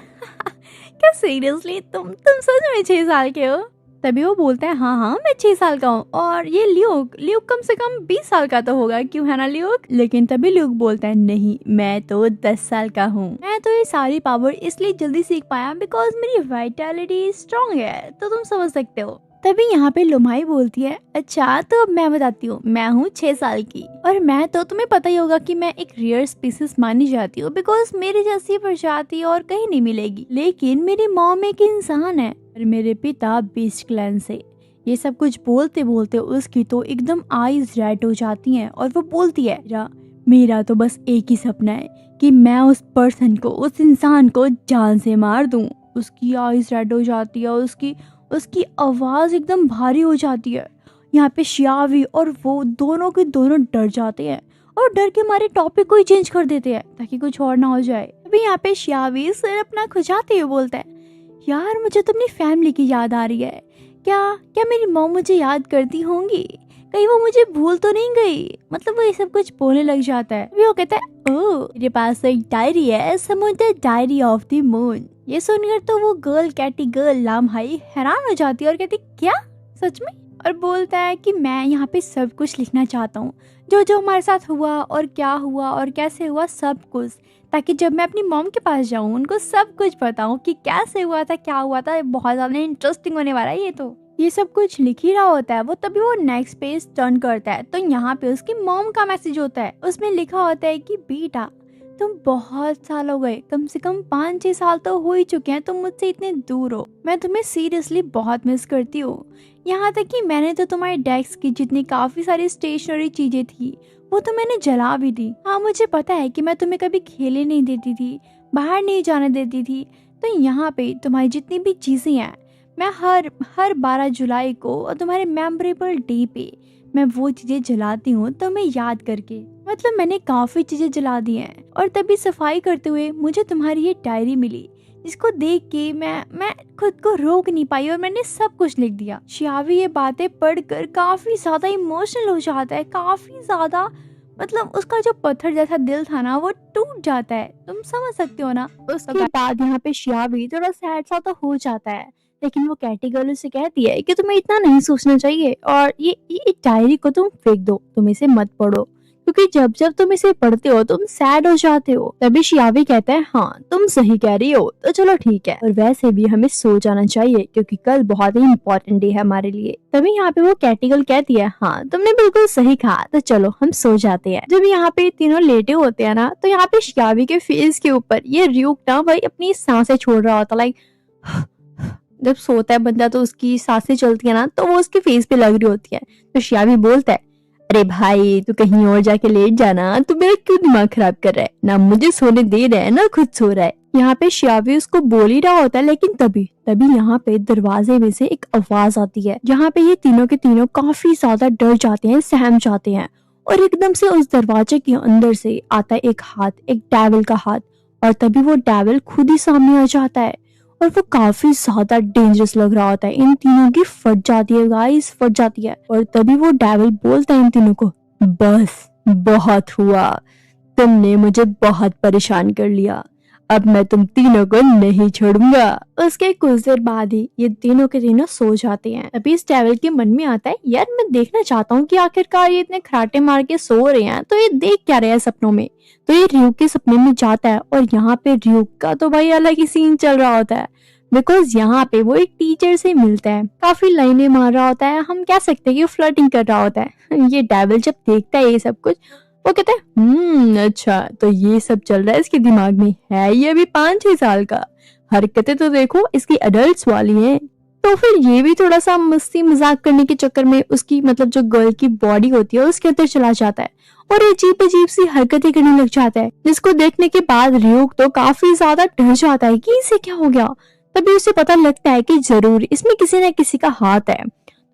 क्या सीरियसली तुम सच में 6 साल के हो? तभी वो बोलता है, हाँ मैं 6 साल का हूँ, और ये ल्यूक कम से कम 20 साल का तो होगा, क्यों है ना ल्यूक? लेकिन तभी ल्यूक बोलता है, नहीं मैं तो 10 साल का हूँ, मैं तो ये सारी पावर इसलिए जल्दी सीख पाया बिकॉज मेरी वाइटैलिटी स्ट्रॉन्ग है, तो तुम समझ सकते हो। तभी यहाँ पे लुमाई बोलती है, अच्छा तो अब मैं बताती हूँ, मैं हूँ 6 साल की, और मैं तो तुम्हें पता ही होगा कि मैं एक रेयर स्पीसीज मानी जाती हूँ बिकॉज मेरी जैसी प्रजाति और कहीं नहीं मिलेगी। लेकिन मेरी मॉम एक इंसान है और मेरे पिता बीस्ट क्लैन से, ये सब कुछ बोलते बोलते उसकी तो एकदम आईज रेड हो जाती हैं और वो बोलती है, मेरा तो बस एक ही सपना है कि मैं उस पर्सन को, उस इंसान को जान से मार दूं। उसकी आईज रेड हो जाती है, उसकी उसकी आवाज़ एकदम भारी हो जाती है। यहाँ पे शियावी और वो दोनों के दोनों डर जाते हैं और डर के मारे टॉपिक को ही चेंज कर देते हैं ताकि कुछ और ना हो जाए। अभी यहाँ पे शियावी सिर अपना खुजाते हुए बोलता है, यार मुझे तो अपनी फैमिली की याद आ रही है। क्या क्या मेरी मॉम मुझे याद करती होंगी? कहीं वो मुझे भूल तो नहीं गई? मतलब वो ये सब कुछ बोलने लग जाता है। अभी वो कहता है, ओह मेरे पास तो एक डायरी है, समुद्र डायरी ऑफ द मून। ये सुनकर तो वो गर्ल कैटी गर्ल लामहाई हैरान हो जाती है और कहती, क्या सच में? और बोलता है कि मैं यहाँ पे सब कुछ लिखना चाहता हूँ, जो जो हमारे साथ हुआ और क्या हुआ और कैसे हुआ सब कुछ, ताकि जब मैं अपनी मॉम के पास जाऊँ उनको सब कुछ बताऊँ कि कैसे हुआ था, क्या हुआ था। बहुत ज़्यादा इंटरेस्टिंग होने वाला है ये सब कुछ लिख ही रहा होता है वो, तभी वो नेक्स्ट पेज टर्न करता है तो यहाँ पे उसकी मॉम का मैसेज होता है। उसमें लिखा होता है कि बेटा तुम बहुत साल हो गए, कम से कम 5-6 साल तो हो ही चुके हैं तुम मुझसे इतने दूर हो। मैं तुम्हें सीरियसली बहुत मिस करती हूँ। यहाँ तक कि मैंने तो तुम्हारे डेस्क की जितनी काफ़ी सारी स्टेशनरी चीज़ें थी वो तो मैंने जला भी दी। हाँ मुझे पता है कि मैं तुम्हें कभी खेलने नहीं देती थी, बाहर नहीं जाने देती थी। तो यहाँ पे तुम्हारी जितनी भी चीज़ें हैं मैं हर 12 जुलाई को और तुम्हारे मेमोरेबल डे पे मैं वो चीज़ें जलाती हूँ तुम्हें याद करके। मतलब मैंने काफ़ी चीज़ें जला दी हैं और तभी सफाई करते हुए मुझे तुम्हारी ये डायरी मिली, जिसको देख के मैं खुद को रोक नहीं पाई और मैंने सब कुछ लिख दिया। शियावी ये बातें पढ़कर काफ़ी ज़्यादा इमोशनल हो जाता है, काफ़ी ज़्यादा। मतलब उसका जो पत्थर जैसा दिल था ना वो टूट जाता है, तुम समझ सकते हो ना। उसके बाद यहाँ पे शियावी थोड़ा सैड सा तो हो जाता है, लेकिन वो कैटी गर्ल उसे कहती है कि तुम्हें इतना नहीं सोचना चाहिए और ये डायरी को तुम फेंक दो, तुम इसे मत पढ़ो, क्योंकि जब जब तुम इसे पढ़ते हो तुम सैड हो जाते हो। तभी शियावी कहता है, हाँ तुम सही कह रही हो, तो चलो ठीक है, और वैसे भी हमें सो जाना चाहिए क्योंकि कल बहुत ही इम्पोर्टेंट डे है हमारे लिए। तभी यहाँ पे वो कैटी गर्ल कहती है, हाँ तुमने बिल्कुल सही कहा, तो चलो हम सो जाते हैं। जब यहाँ पे तीनों लेटे होते हैं ना तो यहाँ पे शियावी के फेस के ऊपर ये र्यूक ना भाई अपनी सांसें छोड़ रहा होता, लाइक जब सोता है बंदा तो उसकी सांसें चलती है ना तो वो उसके फेस पे लग रही होती है। तो शियावी बोलता है, अरे भाई तू कहीं और जाके लेट जाना, तू मेरा क्यों दिमाग खराब कर रहा है, ना मुझे सोने दे रहा है ना खुद सो रहा है। यहाँ पे शियावी उसको बोल ही रहा होता है, लेकिन तभी यहाँ पे दरवाजे में से एक आवाज आती है। यहाँ पे ये तीनों के तीनों काफी ज्यादा डर जाते हैं, सहम जाते हैं, और एकदम से उस दरवाजे के अंदर से आता है एक हाथ, एक डेविल का हाथ, और तभी वो डेविल खुद ही सामने आ जाता है और वो काफी ज्यादा डेंजरस लग रहा होता है। इन तीनों की फट जाती है गाइस, फट जाती है। और तभी वो डेविल बोलता है इन तीनों को, बस बहुत हुआ, तुमने मुझे बहुत परेशान कर लिया, अब मैं तुम तीनों को नहीं छोड़ूंगा। उसके कुछ देर बाद ही ये तीनों के तीनों सो जाते हैं। तभी इस डेविल के मन में आता है, यार मैं देखना चाहता हूँ कि आखिरकार ये इतने खराटे मार के सो रहे हैं तो ये देख क्या रहे हैं सपनों में। तो ये र्यूक के सपने में जाता है और यहाँ पे र्यूक का तो भाई अलग ही सीन चल रहा होता है, बिकॉज यहाँ पे वो एक टीचर से मिलता है, काफी लाइनें मार रहा होता है, हम कह सकते हैं कि वो फ्लर्टिंग कर रहा होता है। ये डेविल जब देखता है ये सब कुछ वो कहता है, अच्छा तो ये सब चल रहा है इसके दिमाग में, है ये अभी 5-6 साल का, हरकतें तो देखो इसकी अडल्ट्स वाली हैं। तो फिर ये भी थोड़ा सा मस्ती मजाक करने के चक्कर में उसकी मतलब जो गर्ल की बॉडी होती है उसके अंदर चला जाता है और अजीब अजीब सी हरकतें करने लग जाता है, जिसको देखने के बाद र्यूक तो काफी ज्यादा डर जाता है कि इसे क्या हो गया। तभी उसे पता लगता है कि जरूर इसमें किसी न किसी का हाथ है।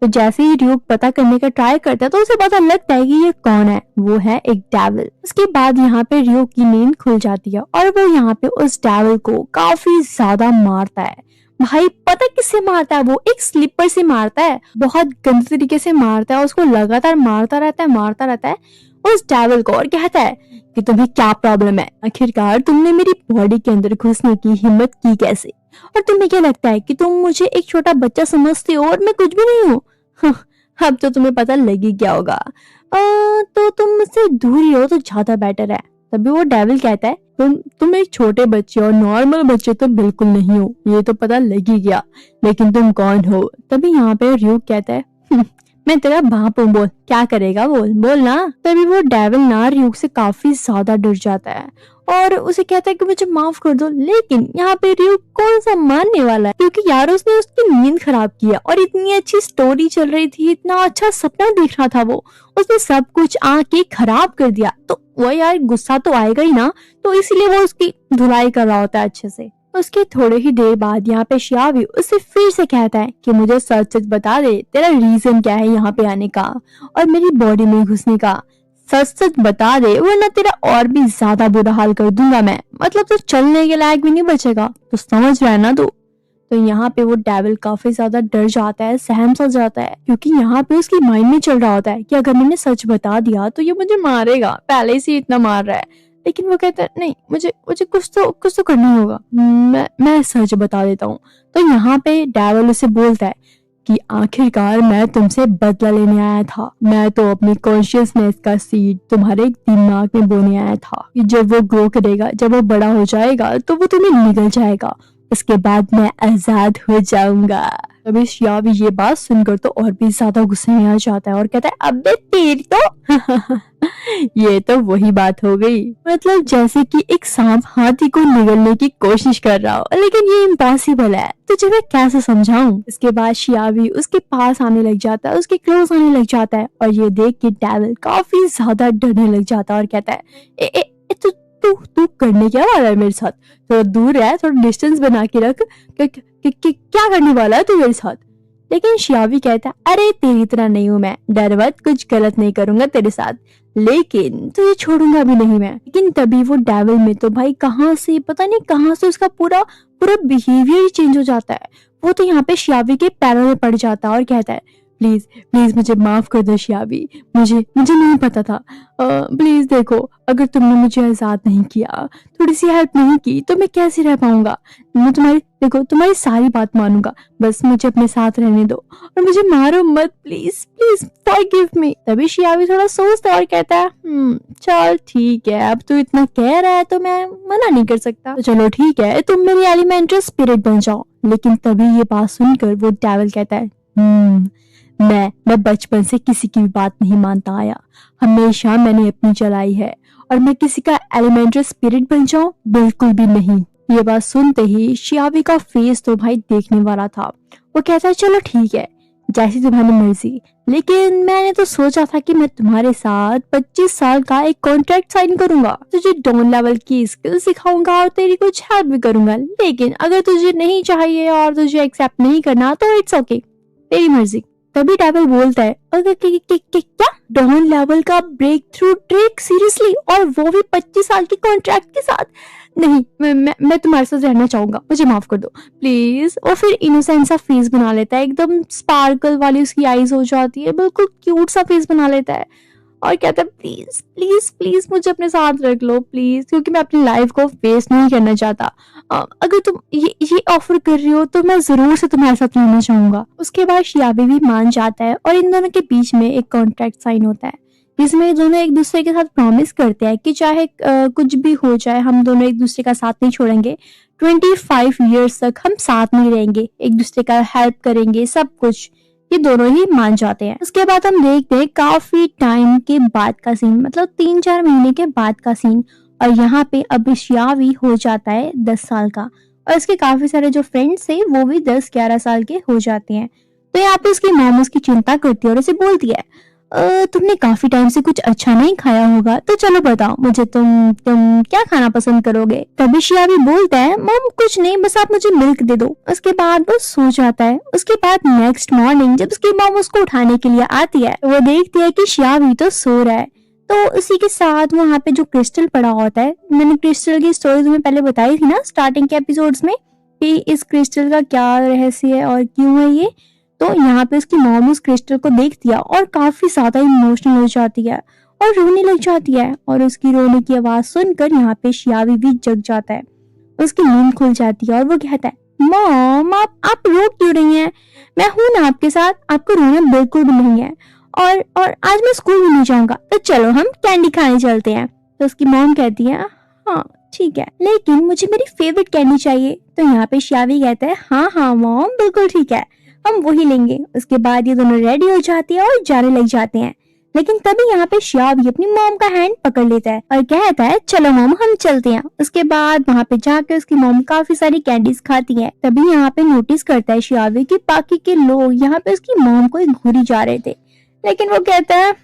तो जैसे ही र्यूक पता करने का ट्राई करता है तो उसे पता लगता है कि ये कौन है, वो है एक डेविल। उसके बाद यहाँ पे र्यूक की नींद खुल जाती है और वो यहाँ पे उस डेविल को काफी ज्यादा मारता है। भाई पता किससे मारता है, वो एक स्लीपर से मारता है, बहुत गंदे तरीके से मारता है, उसको लगातार मारता रहता है उस डेविल को, और कहता है कि तुम्हें क्या प्रॉब्लम है, आखिरकार तुमने मेरी बॉडी के अंदर घुसने की हिम्मत की कैसे, और तुम्हें क्या लगता है कि तुम मुझे एक छोटा बच्चा समझते हो और मैं कुछ भी नहीं हूँ। अब तो तुम्हें पता लगी क्या होगा, तो तुम मुझसे दूर ही हो तो ज्यादा बेटर है। तभी वो डेविल कहता है, तुम एक छोटे बच्चे और नॉर्मल बच्चे तो बिल्कुल नहीं हो, ये तो पता लग ही गया, लेकिन तुम कौन हो। तभी यहाँ पे र्यूक कहता है, मैं तेरा बाप हूँ, बोल क्या करेगा, बोल बोल ना। तभी वो डेविल ना रियूक से काफी ज्यादा डर जाता है और उसे कहता है कि मुझे माफ कर दो। लेकिन यहाँ पे रियूक कौन सा मानने वाला है, क्योंकि यार उसने उसकी नींद खराब किया और इतनी अच्छी स्टोरी चल रही थी, इतना अच्छा सपना देख रहा था वो, उसने सब कुछ आके खराब कर दिया। तो वो यार गुस्सा तो आएगा ही ना, तो इसीलिए वो उसकी धुलाई कर रहा होता है अच्छे से। उसके थोड़े ही देर बाद यहाँ पे शियावी उससे फिर से कहता है कि मुझे सच सच बता दे, तेरा रीजन क्या है यहाँ पे आने का और मेरी बॉडी में घुसने का। सच सच बता दे वरना तेरा और भी ज्यादा बुरा हाल कर दूंगा मैं, मतलब तो चलने के लायक भी नहीं बचेगा, तो समझ रहा है ना तू। तो यहाँ पे वो डेविल काफी ज्यादा डर जाता है, सहम सा जाता है, क्योंकि यहाँ पे उसकी माइंड में चल रहा होता है कि अगर मैंने सच बता दिया तो ये मुझे मारेगा, पहले से ही इतना मार रहा है। लेकिन वो कहता है नहीं, मुझे मुझे कुछ तो करना ही होगा, मैं सच बता देता हूँ। तो यहाँ पे डेविल उसे बोलता है कि आखिरकार मैं तुमसे बदला लेने आया था, मैं तो अपनी कॉन्शियसनेस का सीड तुम्हारे दिमाग में बोने आया था कि जब वो ग्रो करेगा, जब वो बड़ा हो जाएगा तो वो तुम्हें निगल जाएगा, उसके बाद मैं आजाद हो जाऊंगा। तभी शियावी ये बात सुनकर तो और भी ज्यादा गुस्से में आ जाता है और कहता है अबे तेरी तो ये तो वही बात हो गई, मतलब जैसे कि एक सांप हाथी को निगलने की कोशिश कर रहा हो, लेकिन ये इम्पॉसिबल है, तुझे मैं कैसे समझाऊं। इसके बाद शियावी उसके पास आने लग जाता है, उसके क्लोज आने लग जाता है और ये देख के डेविल काफी ज्यादा डरने लग जाता है और कहता है ए, ए, ए, तू तू तू करने क्या वाला है मेरे साथ, थोड़ा दूर है, थोड़ा डिस्टेंस बना के रख, क्या करने वाला है तू मेरे साथ। लेकिन शियावी कहता है अरे तेरी तरह नहीं हूं मैं, डर मत, कुछ गलत नहीं करूंगा तेरे साथ, लेकिन तुझे छोड़ूंगा भी नहीं मैं। लेकिन तभी वो डेविल में तो भाई कहाँ से पता नहीं कहाँ से उसका पूरा पूरा बिहेवियर चेंज हो जाता है। वो तो यहाँ पे शियावी के पैरों में पड़ जाता है और कहता है प्लीज प्लीज मुझे माफ कर दो शियावी, मुझे मुझे नहीं पता था, प्लीज देखो अगर तुमने मुझे आजाद नहीं किया, थोड़ी सी हेल्प नहीं की तो मैं कैसे रह पाऊंगा। मैं तुम्हारी सारी बात मानूंगा, बस मुझे अपने साथ रहने दो और मुझे मारो मत, प्लीज प्लीज फॉरगिव मी। तभी शियावी थोड़ा सोचता है और कहता है चल ठीक है, अब तू इतना कह रहा है तो मैं मना नहीं कर सकता, तो चलो ठीक है तुम मेरी एलिमेंटल स्पिरिट बन जाओ। लेकिन तभी ये बात सुनकर वो डेविल कहता है मैं बचपन से किसी की भी बात नहीं मानता आया, हमेशा मैंने अपनी चलाई है, और मैं किसी का एलिमेंटल स्पिरिट बन जाऊं, बिल्कुल भी नहीं। ये बात सुनते ही शियावी का फेस तो भाई देखने वाला था। वो कहता है चलो ठीक है जैसी तुम्हारी मर्जी, लेकिन मैंने तो सोचा था कि मैं तुम्हारे साथ 25 साल का एक कॉन्ट्रैक्ट साइन करूंगा, तुझे डॉन लेवल की स्किल सिखाऊंगा और तेरी कुछ हेल्प भी करूंगा, लेकिन अगर तुझे नहीं चाहिए और तुझे एक्सेप्ट नहीं करना तो इट्स ओके, तेरी मर्जी। तभी डेविल बोलता है अगर क्या डॉन लेवल का ब्रेक थ्रू ट्रिक, सीरियसली, और वो भी 25 साल की कॉन्ट्रैक्ट के साथ, नहीं मैं तुम्हारे साथ रहना चाहूंगा, मुझे माफ कर दो प्लीज। और फिर इनोसेंट सा फेस बना लेता है, एकदम स्पार्कल वाली उसकी आईज हो जाती है, बिल्कुल क्यूट सा फेस बना लेता है और कहता है प्लीज प्लीज प्लीज मुझे अपने साथ रख लो प्लीज, क्योंकि मैं अपनी लाइफ को वेस्ट नहीं करना चाहता। अगर तुम ये ऑफर कर रही हो तो मैं जरूर से तुम्हारे साथ रहना चाहूंगा। उसके बाद शियाबी भी मान जाता है और इन दोनों के बीच में एक कॉन्ट्रैक्ट साइन होता है, जिसमें दोनों एक दूसरे के साथ प्रॉमिस करते हैं कि चाहे कुछ भी हो जाए हम दोनों एक दूसरे का साथ नहीं छोड़ेंगे, 25 ईयर्स तक हम साथ में रहेंगे, एक दूसरे का हेल्प करेंगे, सब कुछ। ये दोनों ही मान जाते हैं। उसके बाद हम देखते हैं काफी टाइम के बाद का सीन, मतलब 3-4 महीने के बाद का सीन, और यहाँ पे अब शियावी हो जाता है 10 साल का और इसके काफी सारे जो फ्रेंड्स थे वो भी 10-11 साल के हो जाते हैं। तो यहाँ पे उसकी मॉम उसकी चिंता करती है और उसे बोलती है तुमने काफी टाइम से कुछ अच्छा नहीं खाया होगा, तो चलो बताओ मुझे तुम क्या खाना पसंद करोगे। तभी शियावी बोलता है मॉम कुछ नहीं, बस आप मुझे मिल्क दे दो। उसके बाद वो सो जाता है। उसके बाद नेक्स्ट मॉर्निंग जब उसकी मॉम उसको उठाने के लिए आती है तो वो देखती है कि शियावी तो सो रहा है। तो उसी के साथ वहाँ पे जो क्रिस्टल पड़ा होता है, मैंने क्रिस्टल की स्टोरी तुम्हें पहले बताई थी ना स्टार्टिंग के एपिसोड्स में कि इस क्रिस्टल का क्या रहस्य है और क्यों है ये। तो यहाँ पे उसकी मॉम उस क्रिस्टल को देखती है और काफी ज्यादा इमोशनल हो जाती है और रोने लग जाती है, और उसकी रोने की आवाज सुनकर यहाँ पे शियावी भी जग जाता है, उसकी नींद खुल जाती है और वो कहता है मॉम आप रो क्यों रही हैं, मैं हूं ना आपके साथ, आपको रोना बिल्कुल भी नहीं है, और आज मैं स्कूल भी नहीं जाऊंगा, तो चलो हम कैंडी खाने चलते हैं। तो उसकी मॉम कहती है हाँ ठीक है, लेकिन मुझे मेरी फेवरेट कैंडी चाहिए। तो यहाँ पे शियावी कहता है हाँ हाँ मॉम बिल्कुल ठीक है, हम वही लेंगे। उसके बाद ये दोनों रेडी हो जाते हैं और जाने लग जाते हैं। लेकिन तभी यहाँ पे शियावी अपनी मॉम का हैंड पकड़ लेता है और कहता है चलो मॉम हम चलते हैं। उसके बाद वहाँ पे जाके उसकी मॉम काफी सारी कैंडीज खाती है। तभी यहाँ पे नोटिस करता है शियावी कि बाकी के लोग यहाँ पे उसकी मॉम को घूरी जा रहे थे। लेकिन वो कहता है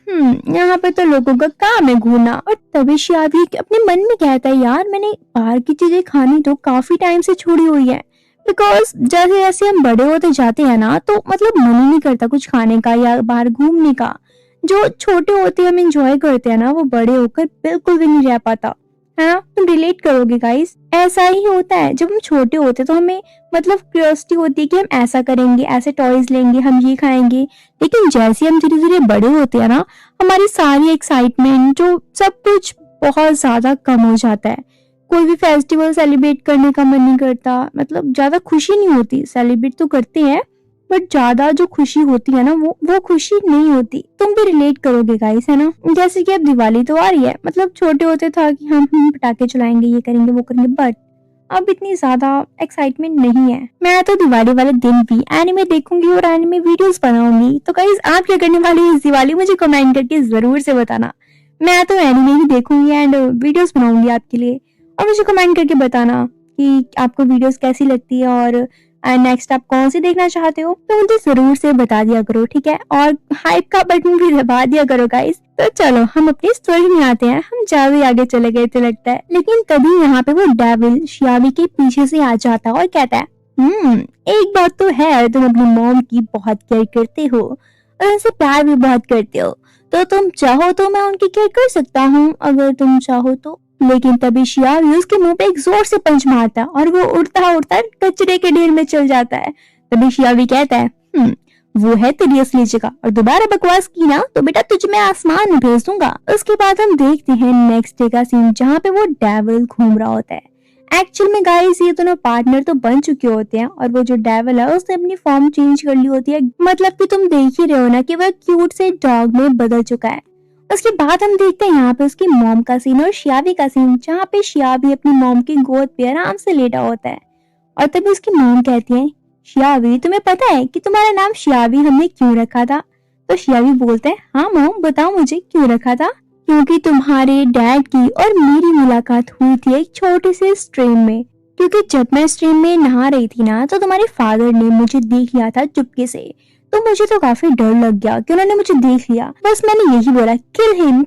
यहाँ पे तो लोगों का काम है घूरना। और तभी शियावी अपने मन में कहता है यार मैंने बाहर की चीजें खानी तो काफी टाइम से छोड़ी हुई है। बिकॉज जैसे जैसे हम बड़े होते जाते हैं ना तो मतलब मन ही नहीं करता कुछ खाने का या बाहर घूमने का। जो छोटे होते हम एंजॉय करते हैं ना वो बड़े होकर बिल्कुल भी नहीं रह पाता है ना। तुम रिलेट करोगे गाइस, ऐसा ही होता है। जब हम छोटे होते तो हमें मतलब क्यूरियोसिटी होती है कि हम ऐसा करेंगे, ऐसे टॉयज लेंगे, हम ये खाएंगे। लेकिन जैसे हम धीरे धीरे बड़े होते हैं ना हमारी सारी एक्साइटमेंट जो सब कुछ बहुत ज्यादा कम हो जाता है। कोई भी फेस्टिवल सेलिब्रेट करने का मन नहीं करता, मतलब ज्यादा खुशी नहीं होती। सेलिब्रेट तो करते हैं बट ज्यादा जो खुशी होती है ना वो खुशी नहीं होती। तुम भी रिलेट करोगे गाइस है ना। जैसे कि अब दिवाली तो आ रही है, मतलब छोटे होते था कि हम पटाखे चलाएंगे, ये करेंगे वो करेंगे, बट अब इतनी ज्यादा एक्साइटमेंट नहीं है। मैं तो दिवाली वाले दिन भी एनिमे देखूंगी और एनिमे वीडियोस बनाऊंगी। तो गाइस आप क्या करने वाले हो इस दिवाली, मुझे कमेंट करके जरूर से बताना। मैं तो एनिमे ही देखूंगी एंड वीडियोस बनाऊंगी आपके लिए। और मुझे कमेंट करके बताना कि आपको वीडियोस कैसी लगती है और नेक्स्ट आप कौन सी देखना चाहते हो, तो मुझे जरूर से बता दिया करो, ठीक है। और हाइप का बटन भी दबा दिया करो गाइस। तो चलो हम अपनी स्टोरी में आते हैं। हम ज्यादा ही आगे चले गए तो लगता है। लेकिन तभी यहाँ पे वो डेविल शियावी के पीछे से आ जाता है और कहता है एक बात तो है, तुम अपनी मॉम की बहुत केयर करते हो और उनसे प्यार भी बहुत करते हो, तो तुम चाहो तो मैं उनकी केयर कर सकता हूँ अगर तुम चाहो तो। लेकिन तभी शियावी उसके मुंह पे एक जोर से पंच मारता है और वो उड़ता उड़ता कचरे के ढेर में चल जाता है। तभी शियावी कहता है वो है तेरी असली जगह और दोबारा बकवास की ना तो बेटा तुझे मैं आसमान में भेज दूंगा। उसके बाद हम देखते हैं नेक्स्ट डे का सीन जहाँ पे वो डेविल घूम रहा होता है। एक्चुअल में गाइस ये दोनों पार्टनर तो बन चुके होते हैं और वो जो डेविल है उसने अपनी फॉर्म चेंज कर ली होती है। मतलब कि तुम देख ही रहे हो ना कि वह क्यूट से डॉग में बदल चुका है। उसके बाद हम देखते हैं यहाँ पे उसकी मॉम का सीन और शियावी का सीन जहाँ पे शियावी अपनी मॉम की गोद पे आराम से लेटा होता है। और तभी उसकी मॉम कहती है शियावी तुम्हें पता है कि तुम्हारा नाम शियावी हमने क्यों रखा था। तो शियावी बोलता है हाँ मॉम बताओ मुझे क्यों रखा था। क्योंकि तुम्हारे डैड की और मेरी मुलाकात हुई थी एक छोटे से स्ट्रीम में। क्योंकि जब मैं स्ट्रीम में नहा रही थी ना तो तुम्हारे फादर ने मुझे देख लिया था चुपके से। तो मुझे तो काफी डर लग गया कि उन्होंने मुझे देख लिया। बस मैंने यही बोला किल हिम।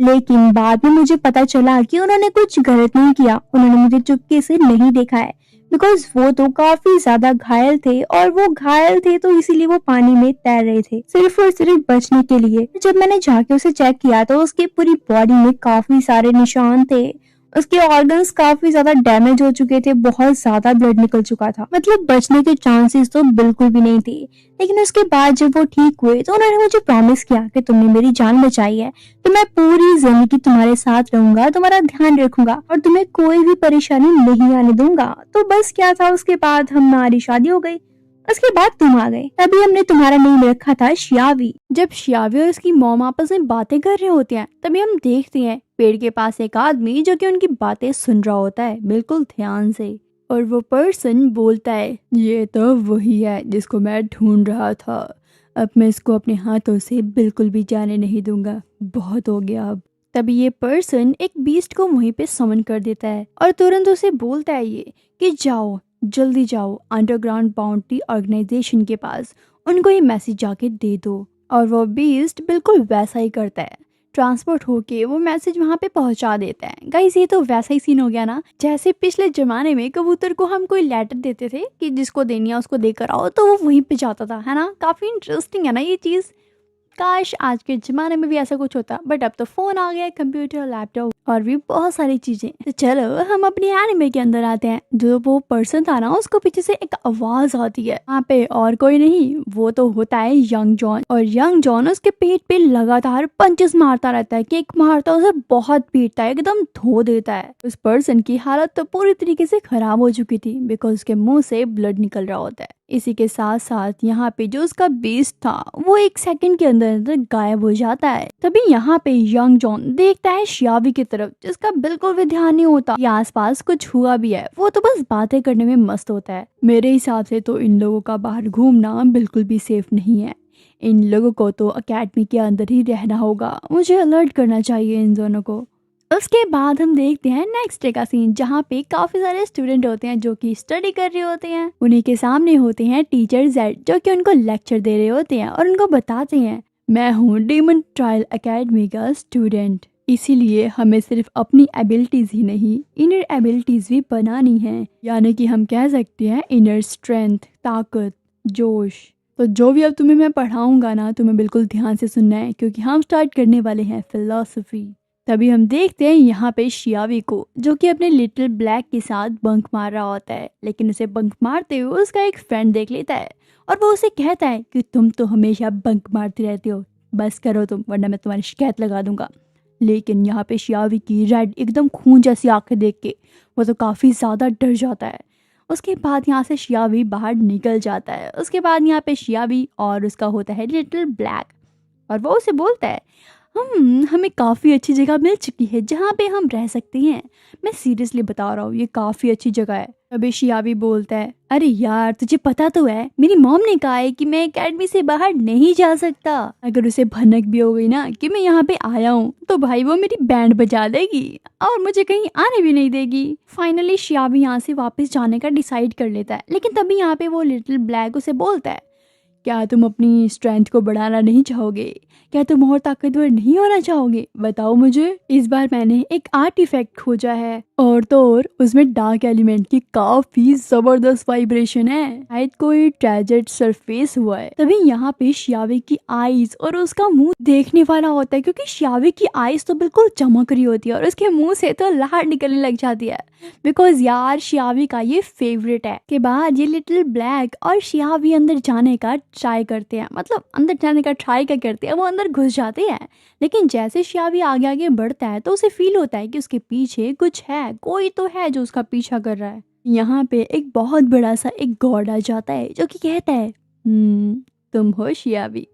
लेकिन बाद में मुझे पता चला कि उन्होंने कुछ गलत नहीं किया, उन्होंने मुझे चुपके से नहीं देखा है। बिकॉज वो तो काफी ज्यादा घायल थे और वो घायल थे तो इसीलिए वो पानी में तैर रहे थे सिर्फ और सिर्फ बचने के लिए। जब मैंने जाके उसे चेक किया तो उसकी पूरी बॉडी में काफी सारे निशान थे। उसके ऑर्गन्स काफी ज्यादा डैमेज हो चुके थे, बहुत ज्यादा ब्लड निकल चुका था, मतलब बचने के चांसेस तो बिल्कुल भी नहीं थे। लेकिन उसके बाद जब वो ठीक हुए तो उन्होंने मुझे प्रॉमिस किया कि तुमने मेरी जान बचाई है तो मैं पूरी जिंदगी तुम्हारे साथ रहूंगा, तुम्हारा ध्यान रखूंगा और तुम्हें कोई भी परेशानी नहीं आने दूंगा। तो बस क्या था, उसके बाद हमारी शादी हो गई। उसके बाद तुम आ गए, तभी हमने तुम्हारा नेम रखा था शियावी। जब शियावी और उसकी मॉम आपस में बातें कर रहे होते हैं तभी हम देखते हैं पेड़ के पास एक आदमी जो कि उनकी बातें सुन रहा होता है बिल्कुल ध्यान से। और वो पर्सन बोलता है ये तो वही है जिसको मैं ढूंढ रहा था, अब मैं इसको अपने हाथों से बिल्कुल भी जाने नहीं दूंगा, बहुत हो गया अब। तभी ये पर्सन एक बीस्ट को वहीं पे समन कर देता है और तुरंत उसे बोलता है ये कि जाओ जल्दी जाओ अंडरग्राउंड बाउंड्री ऑर्गेनाइजेशन के पास, उनको ये मैसेज जाके दे दो। और वो बीस्ट बिल्कुल वैसा ही करता है, ट्रांसपोर्ट होके वो मैसेज वहां पे पहुंचा देता है। गाइस ये तो वैसा ही सीन हो गया ना जैसे पिछले जमाने में कबूतर को हम कोई लेटर देते थे कि जिसको देनी है उसको देकर आओ, तो वो वहीं पे जाता था, है ना। काफी इंटरेस्टिंग है ना ये चीज। काश आज के जमाने में भी ऐसा कुछ होता, बट अब तो फोन आ गया, कंप्यूटर, लैपटॉप और भी बहुत सारी चीजें। तो चलो हम अपने एनिमे के अंदर आते हैं। जो वो पर्सन था ना उसको पीछे से एक आवाज आती है, वहाँ पे और कोई नहीं वो तो होता है यंग जॉन। और यंग जॉन उसके पेट पे लगातार पंचेस मारता रहता है, किक मारता है, उसे बहुत पीटता है, एकदम धो देता है। उस पर्सन की हालत तो पूरी तरीके से खराब हो चुकी थी बिकॉज उसके मुंह से ब्लड निकल रहा होता है। इसी के साथ साथ यहाँ पे जो उसका बेस था वो 1 सेकंड के अंदर अंदर गायब हो जाता है। तभी यहाँ पे यंग जॉन देखता है शियावी की तरफ, जिसका बिल्कुल भी ध्यान नहीं होता कि आसपास कुछ हुआ भी है। वो तो बस बातें करने में मस्त होता है। मेरे हिसाब से तो इन लोगों का बाहर घूमना बिल्कुल भी सेफ नहीं है। इन लोगों को तो अकेडमी के अंदर ही रहना होगा। मुझे अलर्ट करना चाहिए इन दोनों को। उसके बाद हम देखते हैं नेक्स्ट डे का सीन, जहाँ पे काफी सारे स्टूडेंट होते हैं जो कि स्टडी कर रहे होते हैं। उन्हीं के सामने होते हैं टीचर जेड, जो कि उनको लेक्चर दे रहे होते हैं और उनको बताते हैं, मैं हूँ डीमन ट्रायल एकेडमी का स्टूडेंट, इसीलिए हमें सिर्फ अपनी एबिलिटीज ही नहीं इनर एबिलिटीज भी बनानी है। यानी कि हम कह सकते हैं इनर स्ट्रेंथ, ताकत, जोश। तो जो भी अब तुम्हें मैं पढ़ाऊंगा ना, तुम्हें बिल्कुल ध्यान से सुनना है, क्योंकि हम स्टार्ट करने वाले हैं फिलॉसफी। तभी हम देखते हैं यहाँ पे शियावी को, जो कि अपने लिटिल ब्लैक के साथ बंक मार रहा होता है। लेकिन उसे बंक मारते हुए उसका एक फ्रेंड देख लेता है और वो उसे कहता है कि तुम तो हमेशा बंक मारती रहती हो, बस करो तुम, वरना मैं तुम्हारी शिकायत लगा दूंगा। लेकिन यहाँ पे शियावी की रेड एकदम खून जैसी आंखें देख के वो तो काफ़ी ज़्यादा डर जाता है। उसके बाद यहाँ से शियावी बाहर निकल जाता है। उसके बाद यहाँ पे शियावी और उसका होता है लिटिल ब्लैक, और वो उसे बोलता है, हमें काफ़ी अच्छी जगह मिल चुकी है जहाँ पे हम रह सकते हैं। मैं सीरियसली बता रहा हूँ, ये काफ़ी अच्छी जगह है। अभी शियावी बोलता है, अरे यार तुझे पता तो है मेरी मॉम ने कहा है कि मैं एकेडमी से बाहर नहीं जा सकता। अगर उसे भनक भी हो गई ना कि मैं यहाँ पे आया हूँ, तो भाई वो मेरी बैंड बजा देगी और मुझे कहीं आने भी नहीं देगी। फाइनली शियावी यहाँ से वापस जाने का डिसाइड कर लेता है। लेकिन तभी यहाँ पे वो लिटिल ब्लैक उसे बोलता है, क्या तुम अपनी स्ट्रेंथ को बढ़ाना नहीं चाहोगे? क्या तुम और ताकतवर नहीं होना चाहोगे? बताओ मुझे। इस बार मैंने एक आर्टिफैक्ट खोजा है, और तो और उसमें डार्क एलिमेंट की काफी जबरदस्त वाइब्रेशन है। शायद कोई ट्रेजर्ड सरफेस हुआ है। तभी यहाँ पे शियावी की आईज और उसका मुंह देखने वाला होता है, क्योंकि शियावी की आईज तो बिल्कुल चमक रही होती है और उसके मुंह से तो लार निकलने लग जाती है, बिकॉज यार शियावी का ये फेवरेट है। के बाद ये लिटिल ब्लैक और शियावी अंदर जाने का ट्राई करते हैं, मतलब अंदर जाने का ट्राई क्या करते हैं, वो अंदर घुस जाते हैं। लेकिन जैसे शियावी आगे आगे बढ़ता है तो उसे फील होता है कि उसके पीछे कुछ है, कोई तो है जो उसका पीछा कर रहा है। यहाँ पे एक बहुत बड़ा सा एक गॉड आ जाता है, जो कि कहता है, तुम हो शियावी।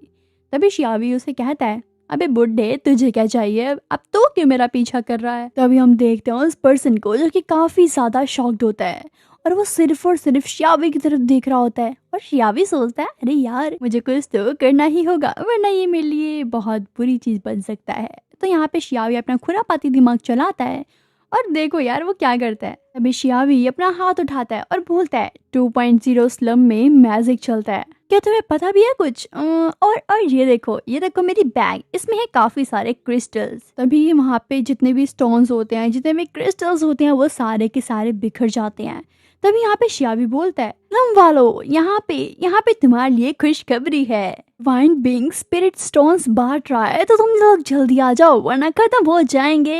तभी शियावी उसे कहता है, अबे बुड्ढे तुझे क्या चाहिए, अब तो क्यों मेरा पीछा कर रहा है? तभी हम देखते हैं उस पर्सन को, जो कि काफी ज्यादा शॉक्ड होता है और वो सिर्फ और सिर्फ शियावी की तरफ देख रहा होता है। और शियावी सोचता है, अरे यार मुझे कुछ तो करना ही होगा, वरना ये मेरे लिए बहुत बुरी चीज बन सकता है। तो यहाँ पे शियावी अपना खुरापाती दिमाग चलाता है और देखो यार वो क्या करता है। तभी शियावी अपना हाथ उठाता है और बोलता है, 2.0 स्लम में मैजिक चलता है, क्या तुम्हें पता भी है कुछ? और ये देखो मेरी बैग, इसमें है काफी सारे क्रिस्टल्स। तभी वहाँ पे जितने भी स्टोन्स होते हैं, जितने भी क्रिस्टल्स होते हैं, वो सारे के सारे बिखर जाते हैं। तभी यहाँ पे शियावी बोलता है, हम वालों यहाँ पे तुम्हारे लिए खुशखबरी है, वाइंड बिंग स्पिरिट स्टोन्स बांट रहा है, तो तुम लोग जल्दी आ जाओ वरना खत्म हो जाएंगे।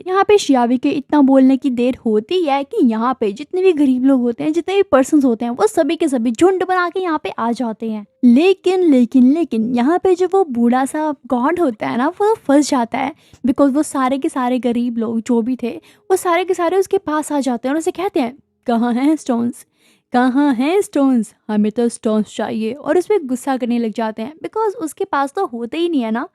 यहाँ पे शियावी के इतना बोलने की देर होती है कि यहाँ पे जितने भी गरीब लोग होते हैं, जितने भी पर्सन होते हैं, वो सभी के सभी झुंड बना के यहाँ पे आ जाते हैं। लेकिन यहाँ पे जो वो बूढ़ा सा गॉड होता है ना, वो फंस जाता है, बिकॉज वो सारे के सारे गरीब लोग जो भी थे, वो सारे के सारे उसके पास आ जाते हैं और उसे कहते हैं, कहाँ हैं स्टोन्स, कहाँ हैं स्टोन्स, हमें तो स्टोन्स चाहिए। और उस पर गुस्सा करने लग जाते हैं, बिकॉज उसके पास तो होते ही नहीं है ना।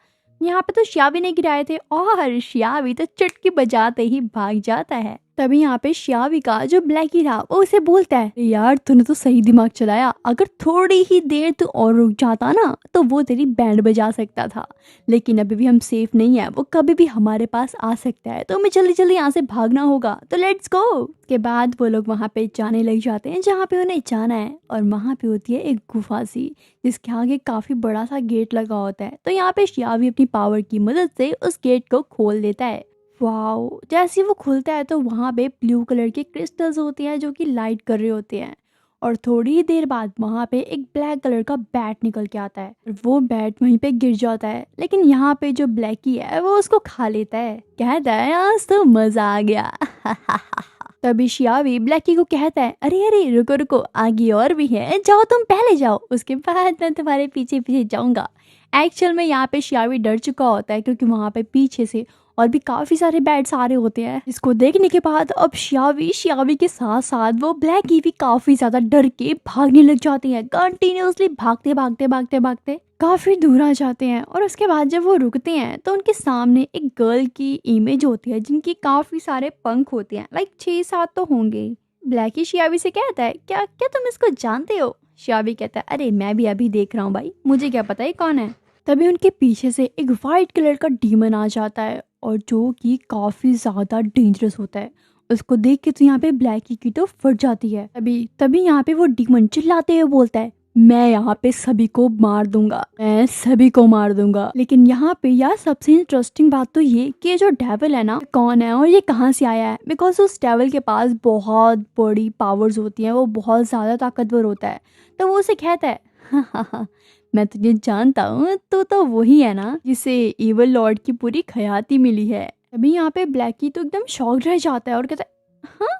यहाँ पे तो शियावी ने गिराए थे और शियावी तो चुटकी बजाते ही भाग जाता है। तभी यहाँ पे शियावी का जो ब्लैकी रहा, वो उसे बोलता है, यार तूने तो सही दिमाग चलाया, अगर थोड़ी ही देर तू और रुक जाता ना, तो वो तेरी बैंड बजा सकता था। लेकिन अभी भी हम सेफ नहीं है, वो कभी भी हमारे पास आ सकता है, तो हमें जल्दी जल्दी यहाँ से भागना होगा, तो लेट्स गो। के बाद वो लोग वहाँ पे जाने लग जाते हैं जहाँ पे उन्हें जाना है, और वहाँ पे होती है एक गुफा सी, जिसके आगे काफी बड़ा सा गेट लगा होता है। तो यहाँ पे शियावी अपनी पावर की मदद से उस गेट को खोल देता है। वाओ, जैसे ही वो खुलता है तो वहाँ पे ब्लू कलर के क्रिस्टल्स होते हैं जो कि लाइट कर रहे होते हैं, और थोड़ी ही देर बाद वहाँ पे एक ब्लैक कलर का बैट निकल के आता है, और वो बैट वहीं पे गिर जाता है। लेकिन यहाँ पे जो ब्लैकी है वो उसको खा लेता है, कहता है आज तो मजा आ गया। तभी शियावी ब्लैकी को कहता है, अरे रुको रुको, आगे और भी है, जाओ तुम पहले जाओ, उसके बाद मैं तुम्हारे पीछे पीछे जाऊंगा। एक्चुअल में यहाँ पे शियावी डर चुका होता है, क्योंकि वहाँ पे पीछे से और भी काफ़ी सारे बैट्स आ रहे होते हैं। इसको देखने के बाद अब शियावी के साथ साथ वो ब्लैकी भी काफ़ी ज़्यादा डर के भागने लग जाती है। कंटिन्यूसली भागते भागते भागते भागते काफ़ी दूर आ जाते हैं और उसके बाद जब वो रुकते हैं तो उनके सामने एक गर्ल की इमेज होती है जिनकी काफ़ी सारे पंख होते हैं, लाइक 6-7 तो होंगे। ब्लैकी शियावी से कहता है क्या क्या तुम इसको जानते हो? शियावी कहता है अरे मैं भी अभी देख रहा हूँ भाई, मुझे क्या पता ये कौन है। तभी उनके पीछे से एक वाइट कलर का डीमन आ जाता है और जो कि काफ़ी ज़्यादा डेंजरस होता है। उसको देख के तो यहाँ पे ब्लैकी की तो फट जाती है। तभी तभी यहाँ पे वो डीमन चिल्लाते हुए बोलता है मैं यहाँ पे सभी को मार दूंगा, मैं सभी को मार दूंगा। लेकिन यहाँ पे यार सबसे इंटरेस्टिंग बात तो ये कि ये जो डेविल है ना कौन है और ये कहाँ से आया है, बिकॉज उस डेविल के पास बहुत बड़ी पावर्स होती हैं, वो बहुत ज़्यादा ताकतवर होता है। तो वो उसे कहता है हाँ मैं तुझे जानता हूँ, तो वही है ना जिसे इवल लॉर्ड की पूरी खयाती मिली है। अभी यहाँ पे ब्लैकी तो एकदम शॉक्ड रह जाता है और कहता है हाँ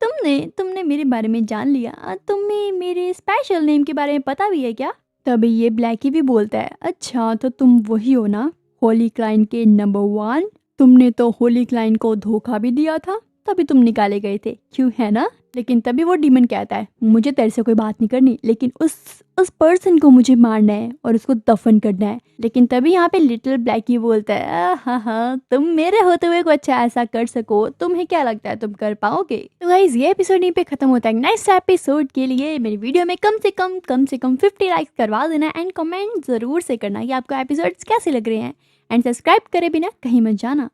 तुमने मेरे बारे में जान लिया, तुम्हें मेरे स्पेशल नेम के बारे में पता भी है क्या? तभी ये ब्लैकी भी बोलता है अच्छा तो तुम वही हो ना होली क्लाइन के नंबर 1, तुमने तो होली क्लाइन को धोखा भी दिया था तभी तुम निकाले गए थे, क्यों है ना? लेकिन तभी वो डीमन कहता है मुझे तेरे से कोई बात नहीं करनी, लेकिन उस पर्सन को मुझे मारना है और उसको दफन करना है। लेकिन तभी यहाँ पे लिटिल ब्लैकी बोलता है हाँ तुम मेरे होते हुए कुछ ऐसा कर सको, तुम्हें क्या लगता है तुम कर पाओगे? तो गाइस ये एपिसोड यहीं पे खत्म होता है। नेक्स्ट एपिसोड के लिए मेरी वीडियो में कम से कम 50 लाइक्स करवा देना एंड कमेंट जरूर से करना कि आपको एपिसोड्स कैसे लग रहे हैं एंड सब्सक्राइब करे बिना कहीं मत जाना।